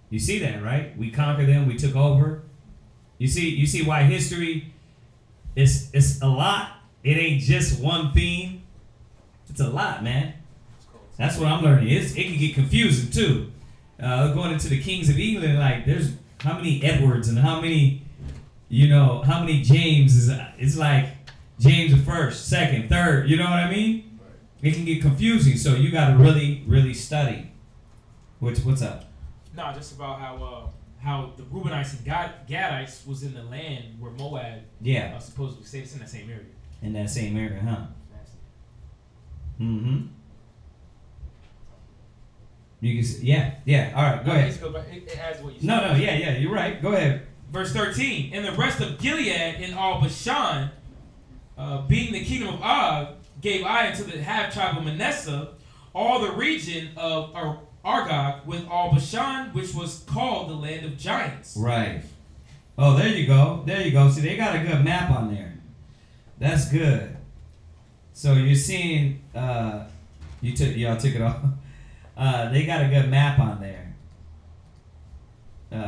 You see that, right? We conquered them. We took over. You see why history it's a lot. It ain't just one theme. It's a lot, man. That's what I'm learning. It can get confusing too. Going into the kings of England, like there's how many Edwards and how many James it's like James the first, second, third. You know what I mean? It can get confusing, so you got to really study. What's up? No, just about how the Reubenites and Gadites was in the land where Moab supposedly stayed. It's in that same area. In that same area, huh? You can see, yeah. All right, go ahead. It adds what you said. No, yeah, you're right. Go ahead. Verse 13. And the rest of Gilead and all Bashan being the kingdom of Og, gave I unto the half tribe of Manasseh all the region of Argob with all Bashan, which was called the land of giants. Right. Oh, there you go. There you go. See, they got a good map on there. That's good. So you're seeing, y'all took it off. They got a good map on there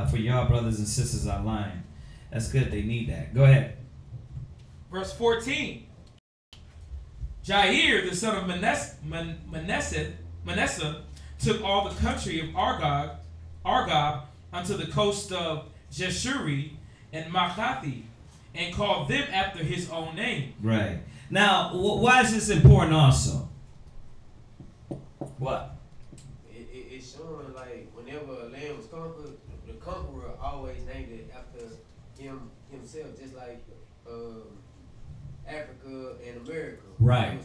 for y'all brothers and sisters online. That's good. They need that. Go ahead. Verse 14. Jair, the son of Manasseh, took all the country of Argob unto the coast of Jeshuri and Machathi, and called them after his own name. Right. Now, why is this important also? What? It's showing like whenever a land was conquered, the conqueror always named it after himself, just like Africa and America. Right.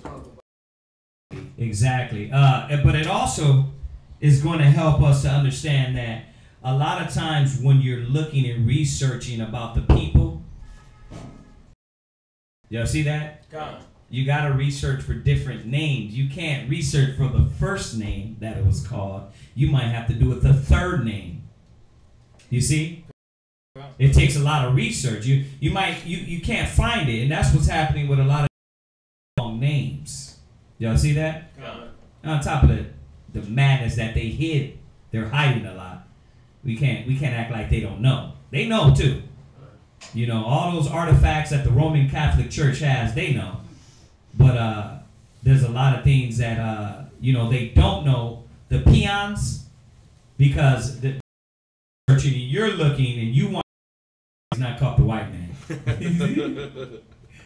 Exactly. But it also is going to help us to understand that a lot of times when you're looking and researching about the people, y'all see that? You got to research for different names. You can't research for the first name that it was called. You might have to do it the third name. You see? It takes a lot of research. You can't find it, and that's what's happening with a lot of long names. Y'all see that? On top of the madness that they hid, they're hiding a lot. We can't act like they don't know. They know too. You know, all those artifacts that the Roman Catholic Church has, they know. But there's a lot of things that they don't know. The peons, because the church and you're looking and you want. He's not called the white man.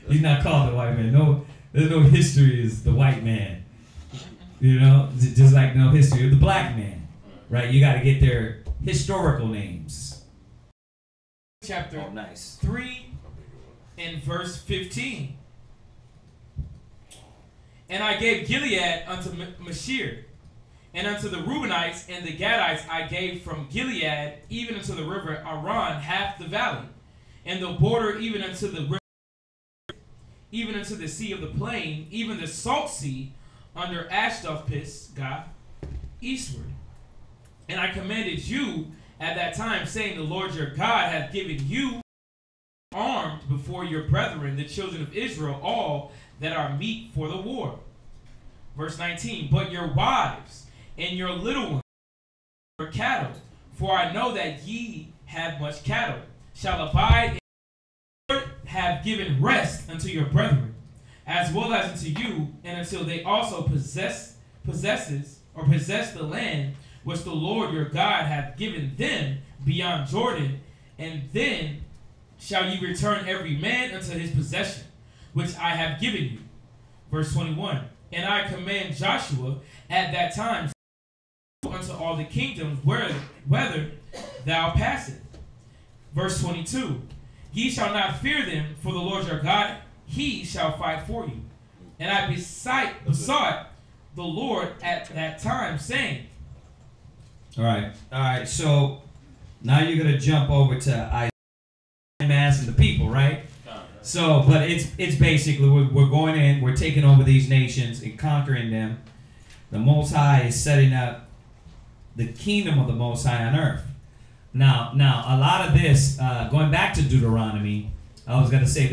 He's not called the white man. No, there's no history as the white man. You know, just like no history of the black man. Right? You got to get their historical names. Chapter 3 and verse 15. And I gave Gilead unto Mashir, and unto the Reubenites and the Gadites I gave from Gilead even unto the river Aran half the valley, and the border even unto the river, even unto the sea of the plain, even the salt sea under Ashdod-Pisgah eastward. And I commanded you at that time, saying, the Lord your God hath given you armed before your brethren, the children of Israel, all that are meet for the war. Verse 19, but your wives and your little ones, your cattle, for I know that ye have much cattle, shall abide, and the Lord have given rest unto your brethren, as well as unto you, and until they also possess the land which the Lord your God hath given them beyond Jordan, and then shall ye return every man unto his possession, which I have given you. Verse 21, and I command Joshua at that time unto all the kingdoms whether thou passest. Verse 22, ye shall not fear them, for the Lord your God, he shall fight for you. And I besought the Lord at that time, saying. All right. So now you're gonna jump over to Isaiah and the people, right? So, but it's basically we're going in, we're taking over these nations and conquering them. The Most High is setting up the kingdom of the Most High on earth. Now, a lot of this, going back to Deuteronomy, I was gonna say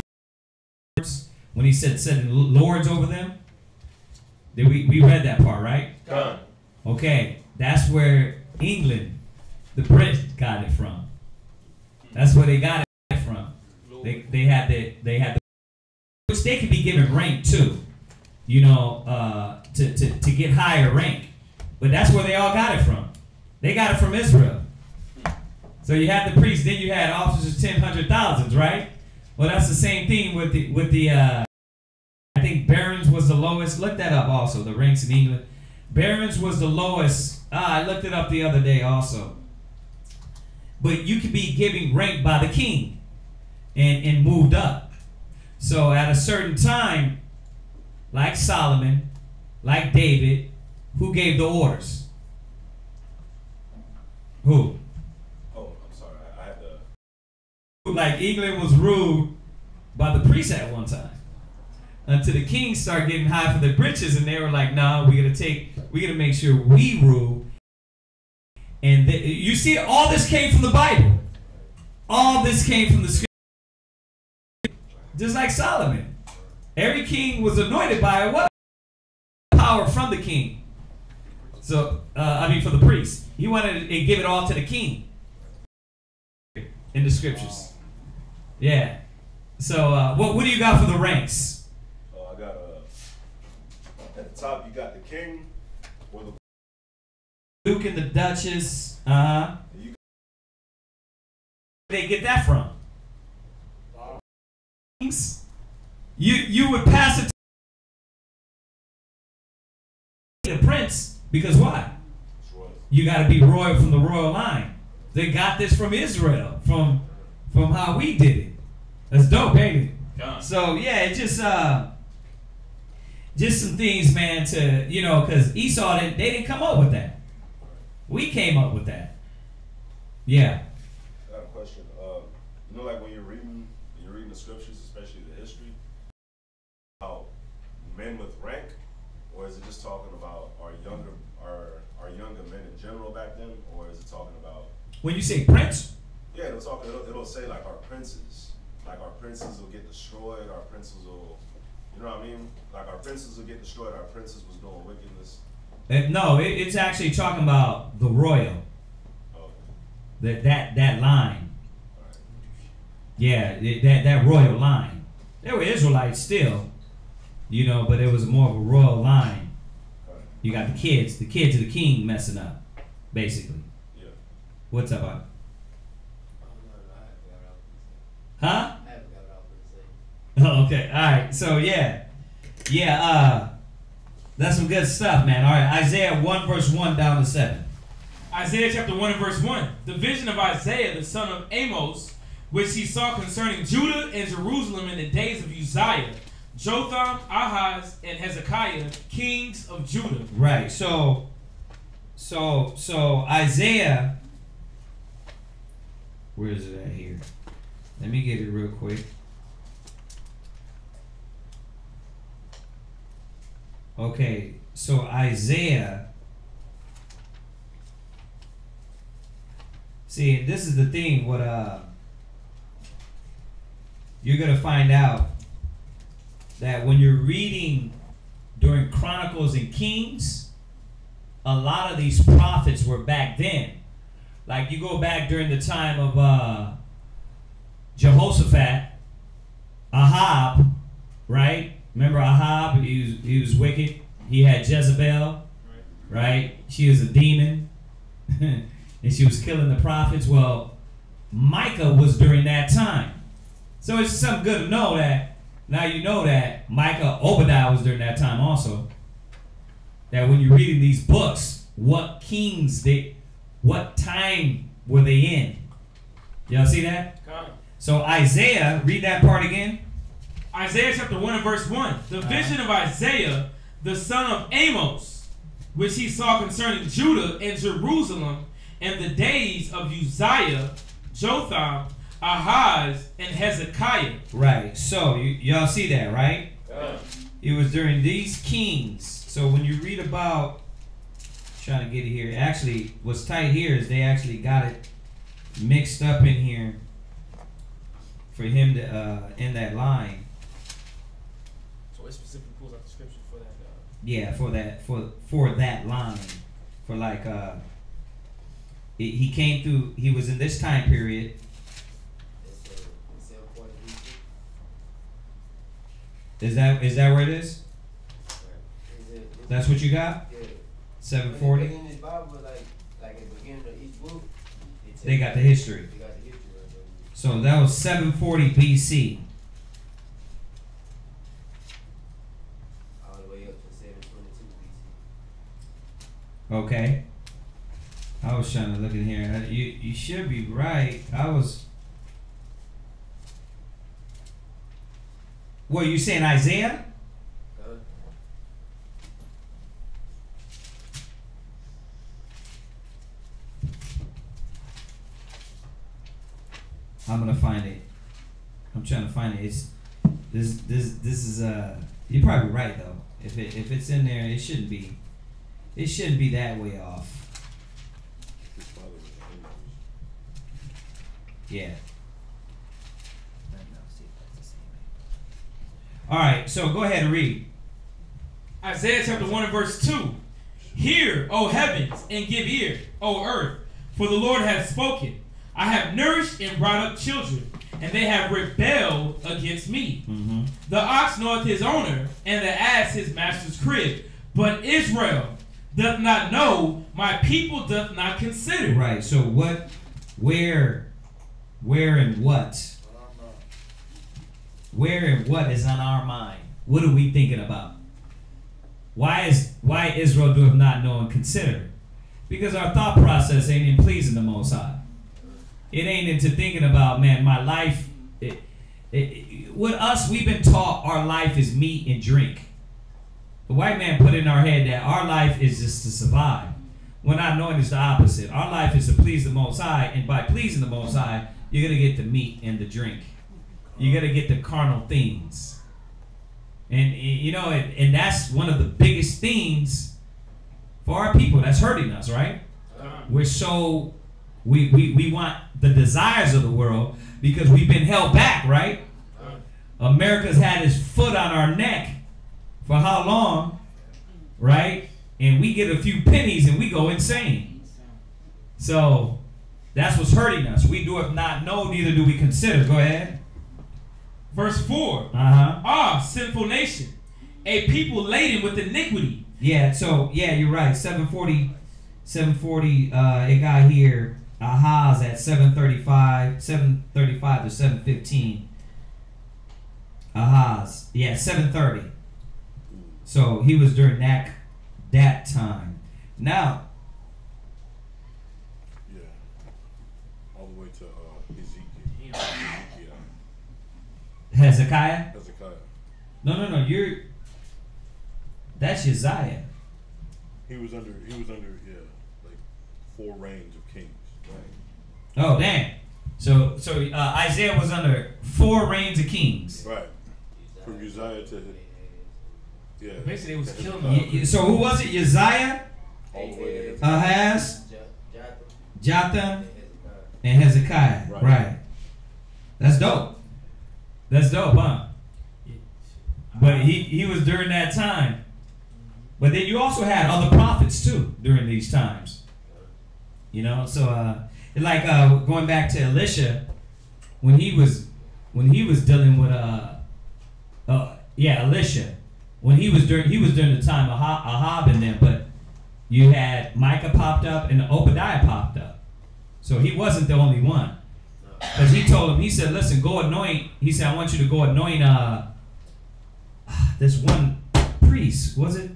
when he said setting lords over them. We read that part, right? Okay, that's where England, the Brits got it from. That's where they got it from. They had the which they could be given rank too, you know, to get higher rank. But that's where they all got it from. They got it from Israel. So you had the priests, then you had officers 10,000s, right? Well, that's the same thing with the I think barons was the lowest. Look that up also, the ranks in England. Barons was the lowest. I looked it up the other day also. But you could be giving rank by the king and moved up. So at a certain time, like Solomon, like David, who gave the orders? Who? Oh, I'm sorry. I had to. Like England was ruled by the priests at one time. until the kings start getting high for their britches, and they were like, "Nah, we gotta make sure we rule." And you see, all this came from the Bible. All this came from the scripture. Just like Solomon, every king was anointed by what? Power from the king. So, for the priest. He wanted to give it all to the king in the scriptures. Yeah. So, what do you got for the ranks? I got at the top you got the king or the Duke and the Duchess. Where they get that from? You would pass it to the prince because why? You got to be royal from the royal line. They got this from Israel, from how we did it. That's dope, ain't it? So yeah, it just some things, man. To because Esau they didn't come up with that. We came up with that. Yeah. I got a question. Like when you're reading the scriptures, especially the history, how men with rank, or is it just talking about our younger men in general back then, or is it talking about when you say prince? Yeah, it'll say like our princes will get destroyed, our princes will, you know what I mean? Like our princes will get destroyed, our princes was doing wickedness. No, it's actually talking about the royal. That line. Yeah, that royal line. They were Israelites still, but it was more of a royal line. You got the kids of the king messing up, basically. Yeah. What's up, Bob? Huh? Oh, okay. All right. So yeah. That's some good stuff, man. All right. Isaiah 1 verse 1 down to 7. Isaiah chapter 1 and verse 1. The vision of Isaiah, the son of Amos, which he saw concerning Judah and Jerusalem in the days of Uzziah, Jotham, Ahaz, and Hezekiah, kings of Judah. Right. So Isaiah, where is it at here? Let me get it real quick. Okay, so Isaiah. See, this is the thing. What you're gonna find out that when you're reading during Chronicles and Kings, a lot of these prophets were back then. Like you go back during the time of Jehoshaphat, Ahab, right? Remember Ahab? He was wicked. He had Jezebel, right? She was a demon, and she was killing the prophets. Well, Micah was during that time. So it's something good to know that now you know that Micah, Obadiah was during that time also. That when you're reading these books, what time were they in? Y'all see that? So Isaiah, read that part again. Isaiah chapter 1 and verse 1. The vision of Isaiah, the son of Amos, which he saw concerning Judah and Jerusalem in the days of Uzziah, Jotham, Ahaz, and Hezekiah. Right. So y'all see that, right? Yeah. It was during these kings. So when you read about, trying to get it here, actually what's tight here is they actually got it mixed up in here for him to in that line. So it specifically pulls out the scripture for that. Yeah, for that line, for like he came through. He was in this time period. Is that where it is? That's what you got? Yeah. 740. In this Bible, like at the beginning of each book, They got the history. They got the history right there. So that was 740 BC. All the way up to 722 BC. Okay. I was trying to look in here. You should be right. What, you saying Isaiah? I'm gonna find it. I'm trying to find it. It's this is You're probably right though. If it's in there, it shouldn't be. It shouldn't be that way off. Yeah. All right. So go ahead and read. Isaiah chapter 1 and verse 2. Hear, O heavens, and give ear, O earth, for the Lord hath spoken. I have nourished and brought up children, and they have rebelled against me. Mm-hmm. The ox knoweth his owner, and the ass his master's crib. But Israel doth not know, my people doth not consider. Right. So what, where and what? Where and what is on our mind? What are we thinking about? Why Israel doeth not know and consider? Because our thought process ain't in pleasing the Most High. It ain't into thinking about, man, my life. With us, we've been taught our life is meat and drink. The white man put in our head that our life is just to survive. We're not knowing it's the opposite. Our life is to please the Most High, and by pleasing the Most High, you're going to get the meat and the drink. You're going to get the carnal things. And you know, and that's one of the biggest things for our people that's hurting us, right? We're so, we want the desires of the world because we've been held back, right? America's had his foot on our neck for how long, right? And we get a few pennies and we go insane. So that's what's hurting us. We do not know, neither do we consider. Go ahead. Verse 4. Uh-huh. Sinful nation, a people laden with iniquity. Yeah, so, yeah, you're right. 740, it got here, Ahaz at 735 to 715. Ahaz, yeah, 730. So he was during that time. Now, yeah, all the way to Ezekiel. Hezekiah? Hezekiah. No, that's Uzziah. He was under like 4 reigns of kings. Right. Oh, damn. So Isaiah was under 4 reigns of kings. Right. From Uzziah to Basically, it was killing. So who was it? Uzziah, all the way to Ahaz, Jotham, and Hezekiah. Right. That's dope. That's dope, huh? But he was during that time. But then you also had other prophets too during these times. You know, so like going back to Elisha, when he was dealing with Elisha, when he was during the time of Ahab and them, but you had Micah popped up and Obadiah popped up. So he wasn't the only one. Because he told him, he said, listen, go anoint. He said, I want you to go anoint this one priest. Was it?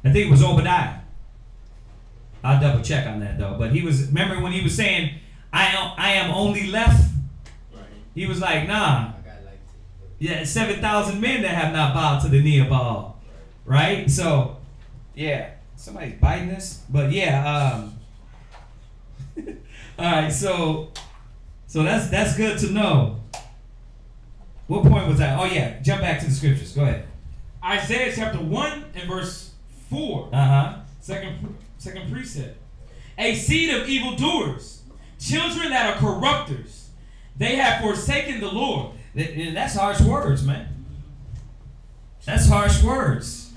I think it was Obadiah. I'll double check on that though. But he was, remember when he was saying, I am only left? Right. He was like, nah. Yeah, 7,000 men that have not bowed to the knee of Baal. Right? So, yeah. Somebody's biting this. But yeah, all right, so that's good to know. What point was that? Oh yeah, jump back to the scriptures. Go ahead. Isaiah chapter 1 and verse 4. Second precept. A seed of evildoers, children that are corrupters, they have forsaken the Lord. That's harsh words, man. That's harsh words.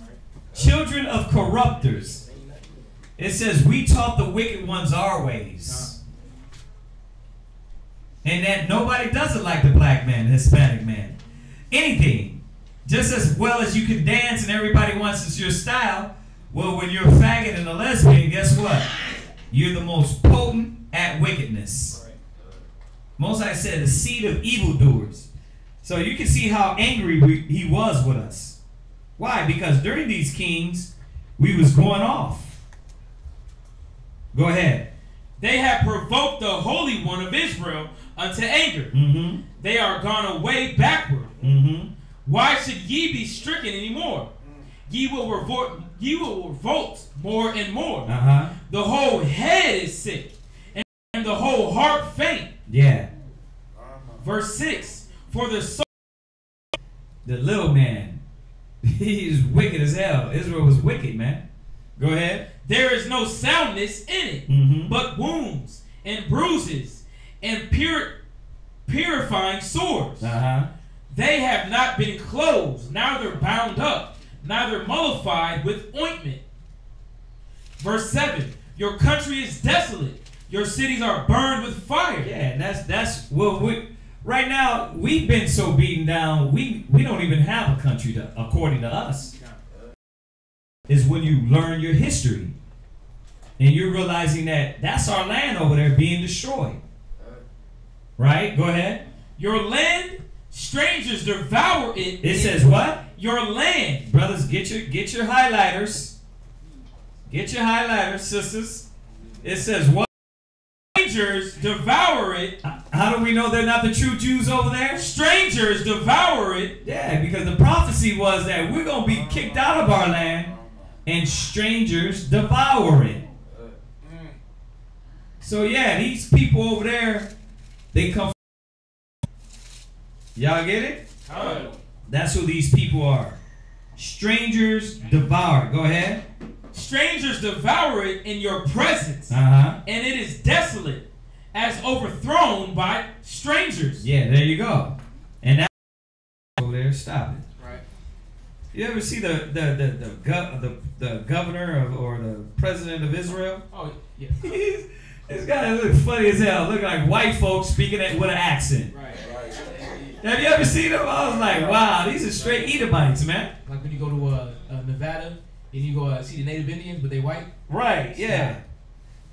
Children of corrupters. It says, we taught the wicked ones our ways. And that nobody does it like the black man, the Hispanic man. Anything. Just as well as you can dance and everybody wants it's your style. Well, when you're a faggot and a lesbian, guess what? You're the most potent at wickedness. Most I said, a seed of evildoers. So you can see how angry he was with us. Why? Because during these kings, we was going off. Go ahead. They have provoked the Holy One of Israel unto anger. Mm-hmm. They are gone away backward. Mm-hmm. Why should ye be stricken anymore? Ye will revolt more and more. The whole head is sick, and the whole heart faint. Yeah. Verse 6. For the soul the little man. He's wicked as hell. Israel was wicked, man. Go ahead. There is no soundness in it, but wounds and bruises and purifying sores. They have not been closed, neither bound up, neither mollified with ointment. Verse 7, your country is desolate. Your cities are burned with fire. Yeah, and that's what right now we've been so beaten down. We don't even have a country according to us. Is when you learn your history and you're realizing that that's our land over there being destroyed. Right? Go ahead. Your land, strangers devour it. It says what? Your land. Brothers, get your highlighters. Get your highlighters, sisters. It says what? Strangers devour it. How do we know they're not the true Jews over there? Strangers devour it. Yeah, because the prophecy was that we're going to be kicked out of our land and strangers devour it. So yeah, these people over there, they come from... Y'all get it? That's who these people are. Strangers devour. Go ahead. Strangers devour it in your presence, and it is desolate, as overthrown by strangers. Yeah, there you go. And that over there, stop it. Right. You ever see the governor or the president of Israel? Oh yeah. This guy looks funny as hell. Look like white folks speaking with an accent. Right. Have you ever seen them? I was like, wow, these are straight Edomites, man. Like when you go to Nevada. And you go see the Native Indians, but they white? Right, yeah.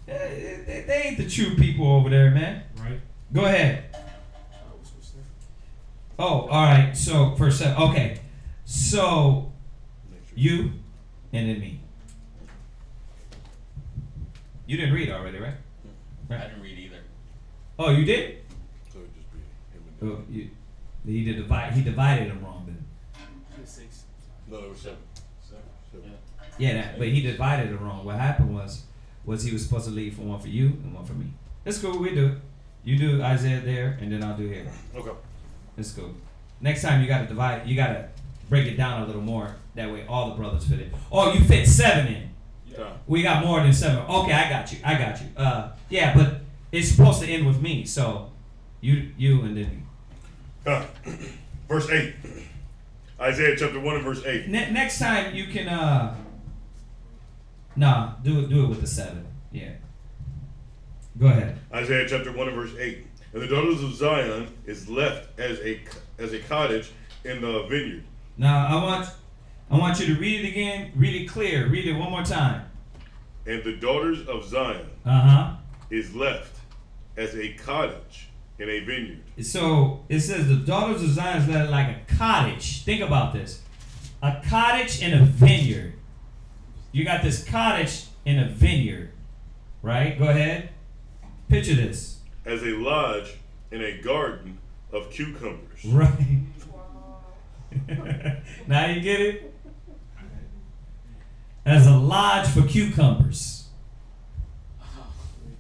They ain't the true people over there, man. Right. Go ahead. Oh, all right. So, for a second. Okay. So, you and then me. You didn't read already, right? I didn't read either. Oh, you did? So it'd just be him and He divided them wrong then. Six. No, it was 7. Yeah, but he divided it wrong. What happened was he was supposed to leave for one for you and one for me. It's cool. We do it. You do Isaiah there, and then I'll do here. Okay. It's cool. Next time you got to divide. You got to break it down a little more. That way all the brothers fit in. Oh, you fit 7 in. Yeah. We got more than 7. Okay, I got you. Yeah, but it's supposed to end with me. So you and then me. Verse 8. Isaiah chapter 1 and verse 8. Next time you can do it with the 7. Yeah. Go ahead. Isaiah chapter 1 and verse 8. And the daughters of Zion is left as a cottage in the vineyard. Now I want you to read it again. Read it clear. Read it one more time. And the daughters of Zion is left as a cottage in a vineyard. So it says the daughters of Zion is left like a cottage. Think about this. A cottage in a vineyard. You got this cottage in a vineyard. Right? Go ahead. Picture this. As a lodge in a garden of cucumbers. Right. Now you get it? As a lodge for cucumbers.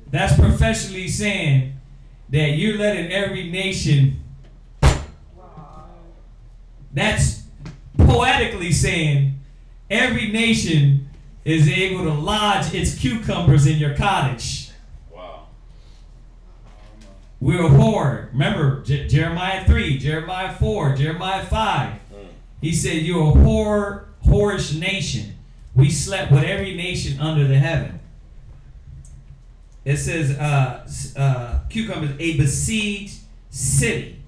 That's professionally saying that you're letting every nation. That's poetically saying every nation is able to lodge its cucumbers in your cottage. Wow. We're a whore. Remember Jeremiah 3, Jeremiah 4, Jeremiah 5. He said you're a whorish nation. We slept with every nation under the heaven. It says cucumbers, a besieged city.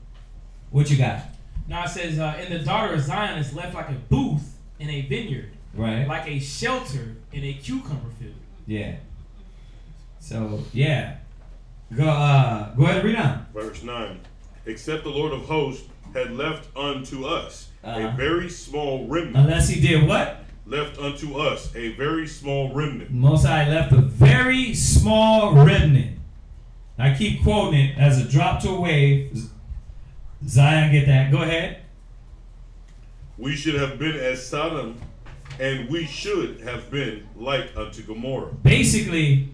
What you got? Now it says, and the daughter of Zion is left like a booth in a vineyard. Right. Like a shelter in a cucumber field. Yeah. So, yeah. Go ahead and read on. Verse 9. Except the Lord of hosts had left unto us a very small remnant. Unless he did what? Left unto us a very small remnant. Most High left a very small remnant. I keep quoting it as a drop to a wave. Zion, get that. Go ahead. We should have been as Sodom, and we should have been like unto Gomorrah. Basically,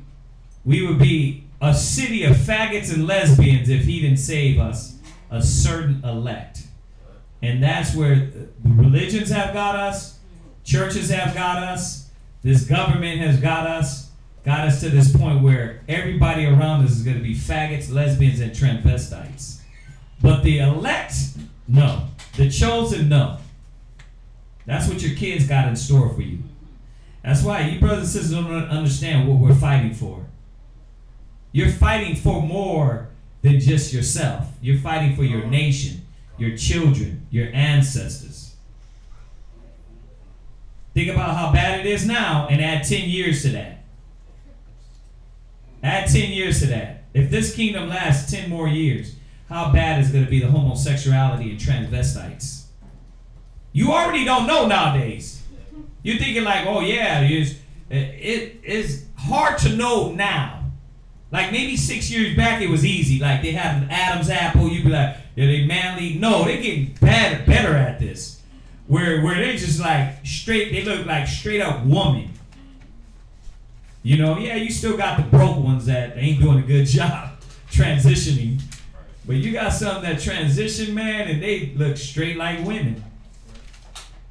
we would be a city of faggots and lesbians if he didn't save us, a certain elect. And that's where religions have got us, churches have got us, this government has got us to this point where everybody around us is going to be faggots, lesbians, and transvestites. But the elect, no. The chosen, no. That's what your kids got in store for you. That's why you brothers and sisters don't understand what we're fighting for. You're fighting for more than just yourself. You're fighting for your nation, your children, your ancestors. Think about how bad it is now and add 10 years to that. Add 10 years to that. If this kingdom lasts 10 more years, how bad is it going to be the homosexuality and transvestites? You already don't know nowadays. You're thinking like, oh yeah, it is hard to know now. Like maybe 6 years back it was easy. Like they had an Adam's apple. You'd be like, yeah, they manly. No, they're getting better at this. Where they just like straight, they look like straight up woman. You know, yeah, you still got the broke ones that ain't doing a good job transitioning. But you got some that transition, man, and they look straight like women.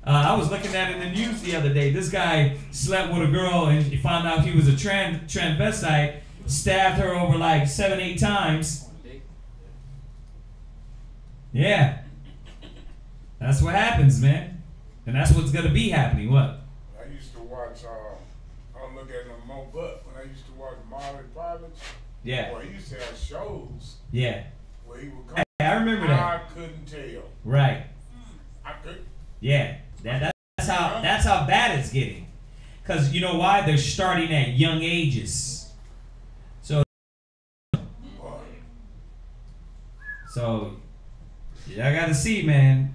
I was looking at it in the news the other day. This guy slept with a girl and he found out he was a transvestite, stabbed her over like 7-8 times. Yeah. That's what happens, man. And that's what's going to be happening. What? I used to watch, I don't look at no more, but when I used to watch Marley Privates, yeah. Boy, he used to have shows. Yeah. Where he would come. I remember that. I couldn't tell. Right. I couldn't. Yeah. That's how bad it's getting. Because you know why? They're starting at young ages. So I got to see, man,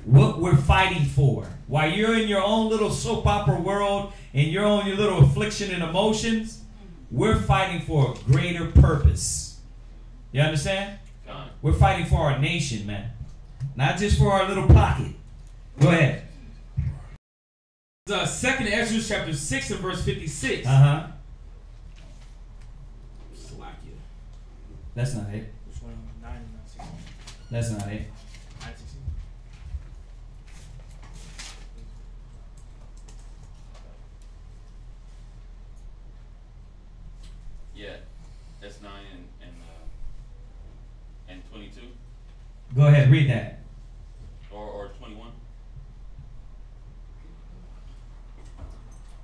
what we're fighting for. While you're in your own little soap opera world and you're on your little affliction and emotions, we're fighting for a greater purpose. You understand? We're fighting for our nation, man. Not just for our little pocket. Go ahead. 2nd Ezra chapter 6 and verse 56. Uh-huh. Slack you. That's not it. Which one? 9 and 16. That's not it. 9 16. Yeah, that's 9 and 22. Go ahead, read that. Or 21.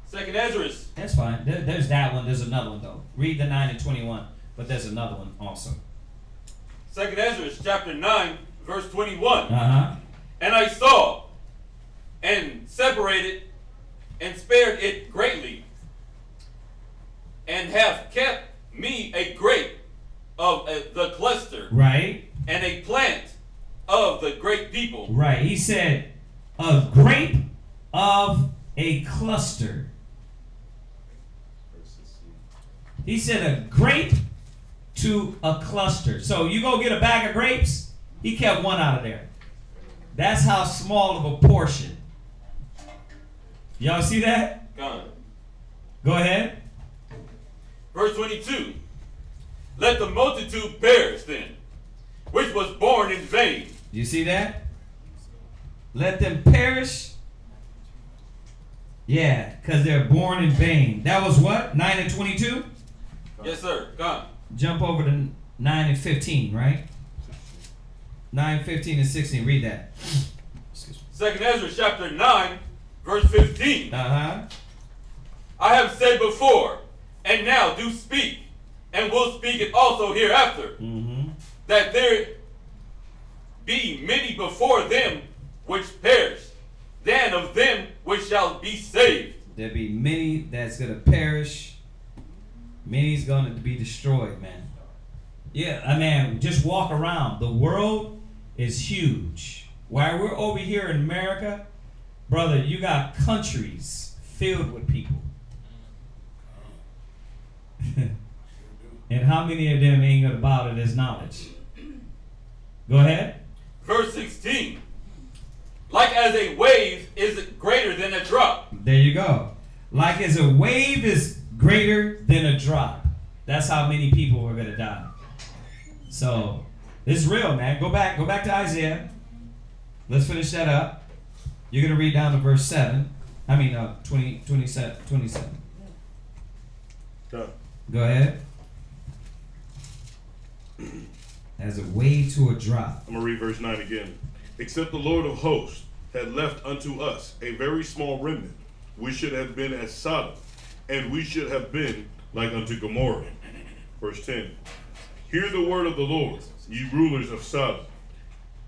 2nd Ezra. That's fine. There's that one. There's another one though. Read the 9 and 21, but there's another one also. 2nd Ezra chapter 9 verse 21. Uh-huh. And I saw and separated and spared it greatly, and have kept me a grape of the cluster, right, and a plant of the great people. Right. He said a grape of a cluster. He said a grape to a cluster. So you go get a bag of grapes, he kept one out of there. That's how small of a portion. Y'all see that? Go ahead. Verse 22. Let the multitude perish then, which was born in vain. You see that? Let them perish. Yeah, because they're born in vain. That was what? 9 and 22? Yes, sir. Gone. Jump over to 9 and 15, right? 9, 15, and 16. Read that. 2nd Ezra chapter 9, verse 15. Uh-huh. I have said before, and now do speak, and will speak it also hereafter, that there be many before them which perish, than of them which shall be saved. There be many that's going to perish. Many's going to be destroyed, man. Yeah, I mean, just walk around. The world is huge. While we're over here in America, brother, you got countries filled with people. And how many of them ain't about it as knowledge? Go ahead. Verse 16. Like as a wave is greater than a drop. There you go. Like as a wave is greater than a drop. That's how many people are going to die. So, it's real, man. Go back to Isaiah. Let's finish that up. You're going to read down to verse 7. 27. Done. Go ahead. As a way to a drop. I'm going to read verse 9 again. Except the Lord of hosts had left unto us a very small remnant, we should have been as Sodom, and we should have been like unto Gomorrah. Verse 10. Hear the word of the Lord, ye rulers of Sodom.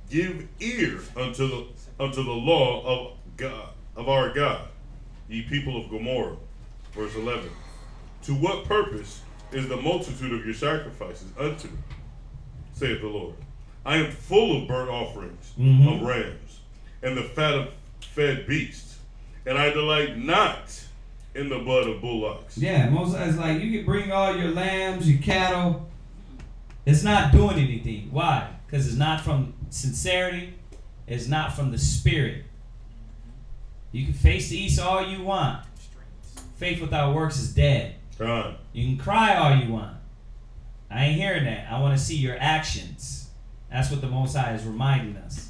Give ear unto the law of God, of our God, ye people of Gomorrah. Verse 11. To what purpose is the multitude of your sacrifices unto, saith the Lord? I am full of burnt offerings of rams, and the fat of fed beasts, and I delight not in the blood of bullocks. Yeah, Moses is like, you can bring all your lambs, your cattle. It's not doing anything. Why? Because it's not from sincerity. It's not from the spirit. You can face the east all you want. Faith without works is dead. You can cry all you want. I ain't hearing that. I want to see your actions. That's what the Most High is reminding us.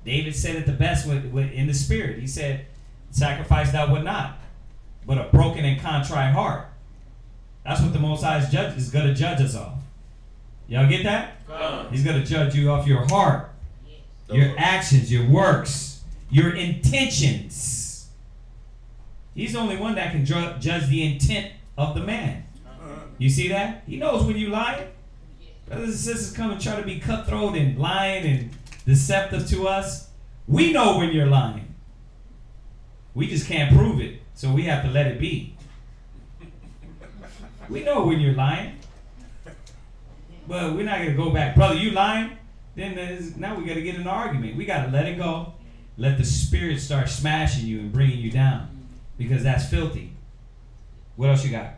David said it the best in the spirit. He said, sacrifice thou would not, but a broken and contrite heart. That's what the Most High is going to judge us off. Y'all get that? He's going to judge you off your heart, your actions, your works, your intentions. He's the only one that can judge the intent of the man. You see that? He knows when you lying. Brothers and sisters come and try to be cutthroat and lying and deceptive to us. We know when you're lying. We just can't prove it, so we have to let it be. We know when you're lying. But we're not going to go back. Brother, you lying? Then now we got to get in an argument. We got to let it go. Let the Spirit start smashing you and bringing you down. Because that's filthy. What else you got?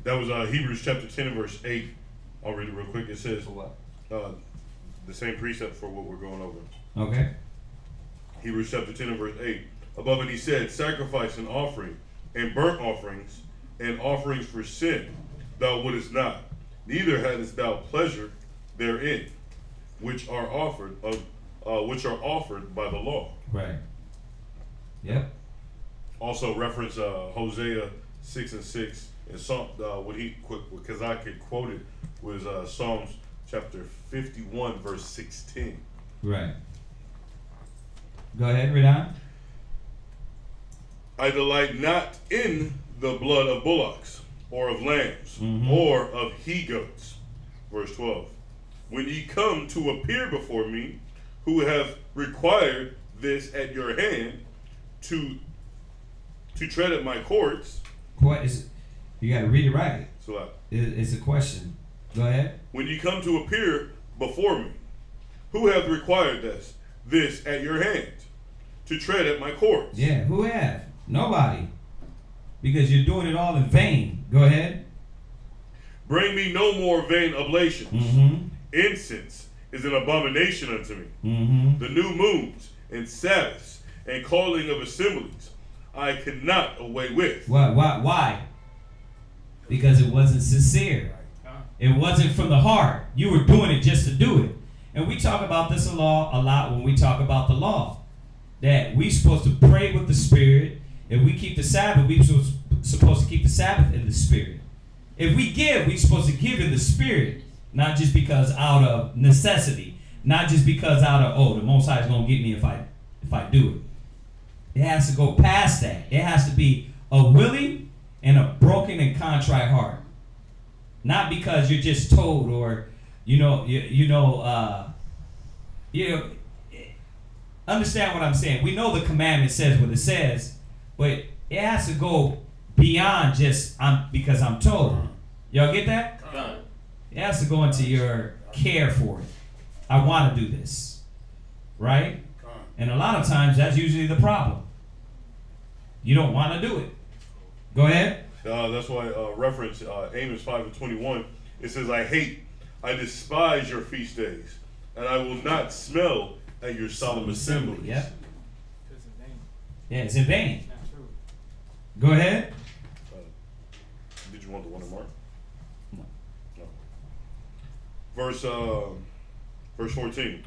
That was Hebrews chapter 10 and verse 8. I'll read it real quick. It says, the same precept for what we're going over. Okay. Hebrews chapter 10 and verse 8. Above it he said, sacrifice and offering, and burnt offerings, and offerings for sin, thou wouldest not. Neither hadst thou pleasure therein, which are offered by the law. Right. Yep. Also reference Hosea 6 and 6, and Psalm. Because I could quote it, was Psalms chapter 51 verse 16. Right. Go ahead, read on. I delight not in the blood of bullocks, or of lambs, or of he-goats. Verse 12. When ye come to appear before me, who have required this at your hand, to tread at my courts. You got to read it right. So it's a question. Go ahead. When you come to appear before me, who have required this at your hand, to tread at my courts? Yeah, who have? Nobody. Because you're doing it all in vain. Go ahead. Bring me no more vain oblations. Incense is an abomination unto me. The new moons and Sabbaths and calling of assemblies I could not away with. Why? Because it wasn't sincere. It wasn't from the heart. You were doing it just to do it. And we talk about this a lot when we talk about the law. That we're supposed to pray with the Spirit. If we keep the Sabbath, we're supposed to keep the Sabbath in the Spirit. If we give, we're supposed to give in the Spirit. Not just because out of necessity. Not just because out of, the Most High is going to get me if I do it. It has to go past that. It has to be a willing and a broken and contrite heart. Not because you're just told or, understand what I'm saying. We know the commandment says what it says, but it has to go beyond just because I'm told. Y'all get that? It has to go into your care for it. I want to do this. Right? And a lot of times that's usually the problem. You don't want to do it. Go ahead. That's why reference Amos 5 and 21. It says, I despise your feast days, and I will not smell at your solemn assemblies. Yeah. Yeah, it's in vain. Go ahead. Did you want the one in Mark? No. Verse 14.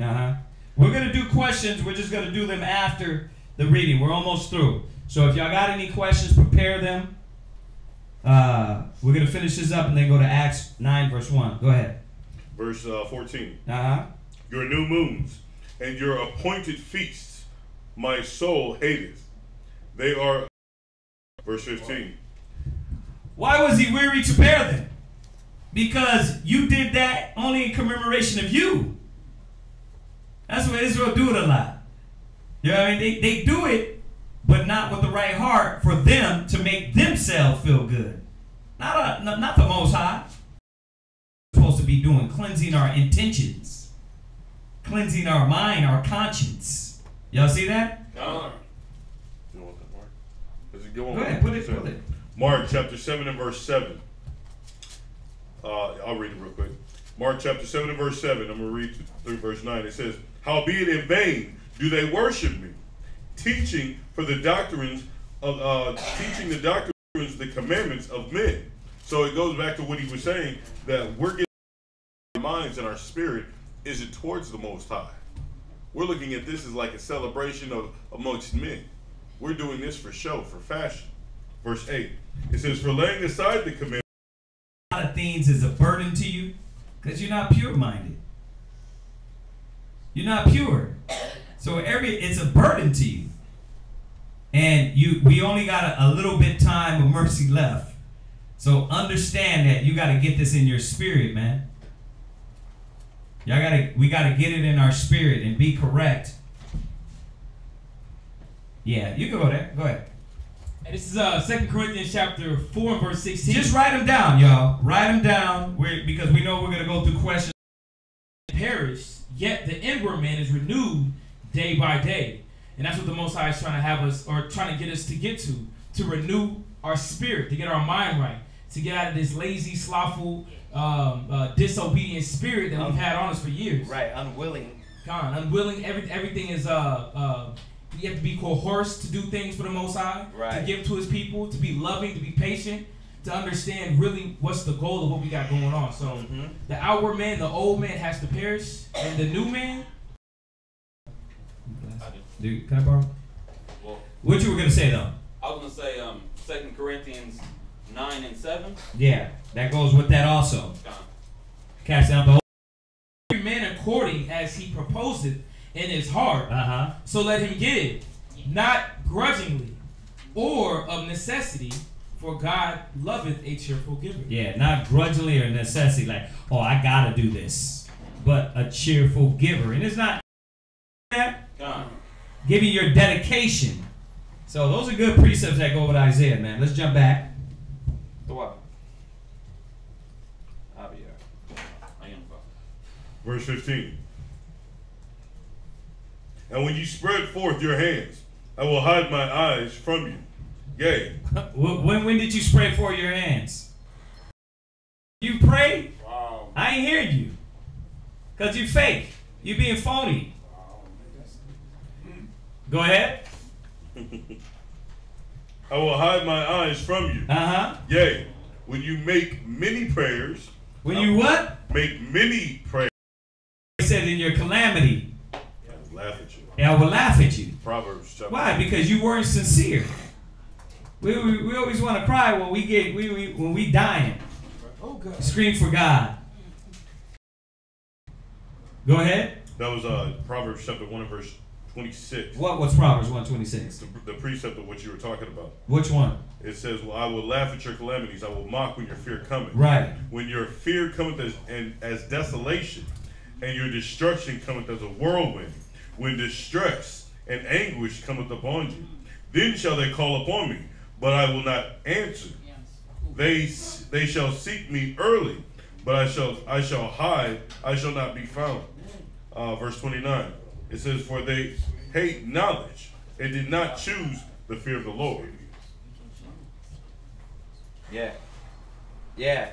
We're going to do questions. We're just going to do them after the reading. We're almost through. So if y'all got any questions, prepare them. We're going to finish this up and then go to Acts 9, verse 1. Go ahead. Verse 14. Uh-huh. Your new moons and your appointed feasts, my soul hateth. They are, verse 15. Why was he weary to bear them? Because you did that only in commemoration of you. That's what Israel do it a lot. You know what I mean? They do it, but not with the right heart for them to make themselves feel good. Not the Most High. We're supposed to be doing cleansing our intentions, cleansing our mind, our conscience. Y'all see that? You want that, Mark? Does it go on? Go ahead, put it. Mark chapter 7 and verse 7. I'll read it real quick. Mark chapter 7 and verse 7. I'm going to read through verse 9. It says, howbeit in vain do they worship me, teaching the doctrines, the commandments of men. So it goes back to what he was saying, that we're getting our minds and our spirit isn't towards the Most High. We're looking at this as like a celebration of amongst men. We're doing this for show, for fashion. Verse 8. It says, for laying aside the commandments. A lot of things is a burden to you because you're not pure-minded. You're not pure. So it's a burden to you. And we only got a little bit time of mercy left. So understand that you got to get this in your spirit, man. We got to get it in our spirit and be correct. Yeah, you can go there. Go ahead. And this is 2 Corinthians chapter 4 and verse 16. Just write them down, y'all. Write them down because we know we're going to go through questions. Perish, yet the inward man is renewed day by day. And that's what the Most High is trying to have us, or trying to get us to get to renew our spirit, to get our mind right, to get out of this lazy, slothful, disobedient spirit that we've had on us for years. Right, unwilling. Unwilling. Everything is you have to be coerced to do things for the Most High, right, to give to His people, to be loving, to be patient, to understand really what's the goal of what we got going on. So the outward man, the old man has to perish, and the new man. Dude, can I borrow? Well, what you were going to say, though? I was going to say 2 Corinthians 9 and 7. Yeah, that goes with that also. Cast down the whole. Every man according as he proposeth in his heart, so let him give, not grudgingly or of necessity, for God loveth a cheerful giver. Yeah, not grudgingly or necessity, like, oh, I got to do this, but a cheerful giver. And it's not that. Give you your dedication. So those are good precepts that go with Isaiah, man. Let's jump back. Verse 15. And when you spread forth your hands, I will hide my eyes from you. Yea. When did you spread forth your hands? You pray? Wow. I ain't heard you. Because you fake. You being phony. Go ahead. I will hide my eyes from you. Yea, when you make many prayers. When you what? Make many prayers. He said in your calamity. I will laugh at you. Yeah, I will laugh at you. Proverbs chapter. Why? Because you weren't sincere. We always want to cry when we dying. Oh God. Scream for God. Go ahead. That was Proverbs chapter 1 and verse 26. What's Proverbs 1:26? The precept of what you were talking about. Which one? It says, well, I will laugh at your calamities. I will mock when your fear cometh. Right. When your fear cometh as desolation, and your destruction cometh as a whirlwind, when distress and anguish cometh upon you, then shall they call upon me, but I will not answer. They shall seek me early, but I shall hide, I shall not be found. Verse 29. It says, for they hate knowledge and did not choose the fear of the Lord. Yeah. Yeah.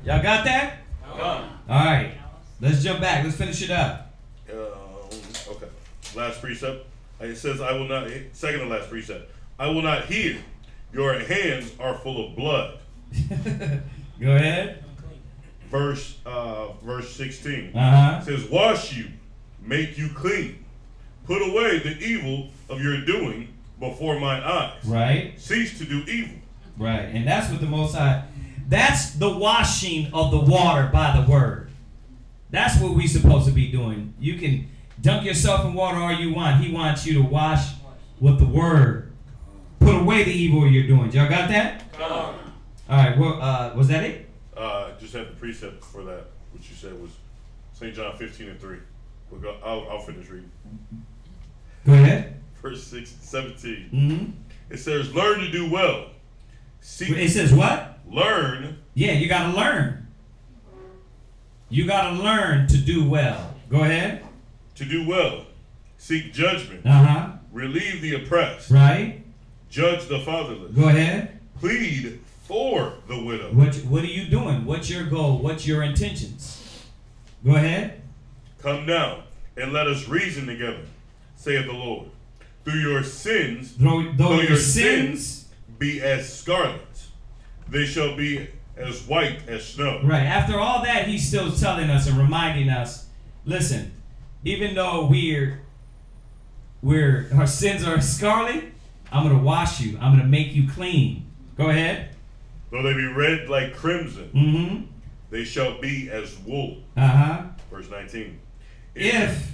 Y'all got that? All right. Let's jump back. Let's finish it up. Okay. Last precept. It says, I will not, second to last precept. I will not hear. Your hands are full of blood. Go ahead. Verse 16. It says, wash you, make you clean. Put away the evil of your doing before my eyes. Right. Cease to do evil. Right. And that's what the Most High, that's the washing of the water by the word. That's what we're supposed to be doing. You can dunk yourself in water all you want. He wants you to wash with the word. Put away the evil you're doing. Y'all got that? All right. Well, was that it? Just had the precept for that, which you said was St. John 15:3. I'll finish reading. Go ahead. Verse 17. Mm-hmm. It says, learn to do well. It says what? Learn. Yeah, you got to learn. You got to learn to do well. Go ahead. To do well. Seek judgment. Uh-huh. Relieve the oppressed. Right. Judge the fatherless. Go ahead. Plead for the widow. What are you doing? What's your goal? What's your intentions? Go ahead. Come now and let us reason together, saith the Lord. Through your sins, though your sins be as scarlet, they shall be as white as snow. Right. After all that, he's still telling us and reminding us, listen, even though our sins are scarlet, I'm going to wash you. I'm going to make you clean. Go ahead. Though they be red like crimson, they shall be as wool. Uh-huh. Verse 19. If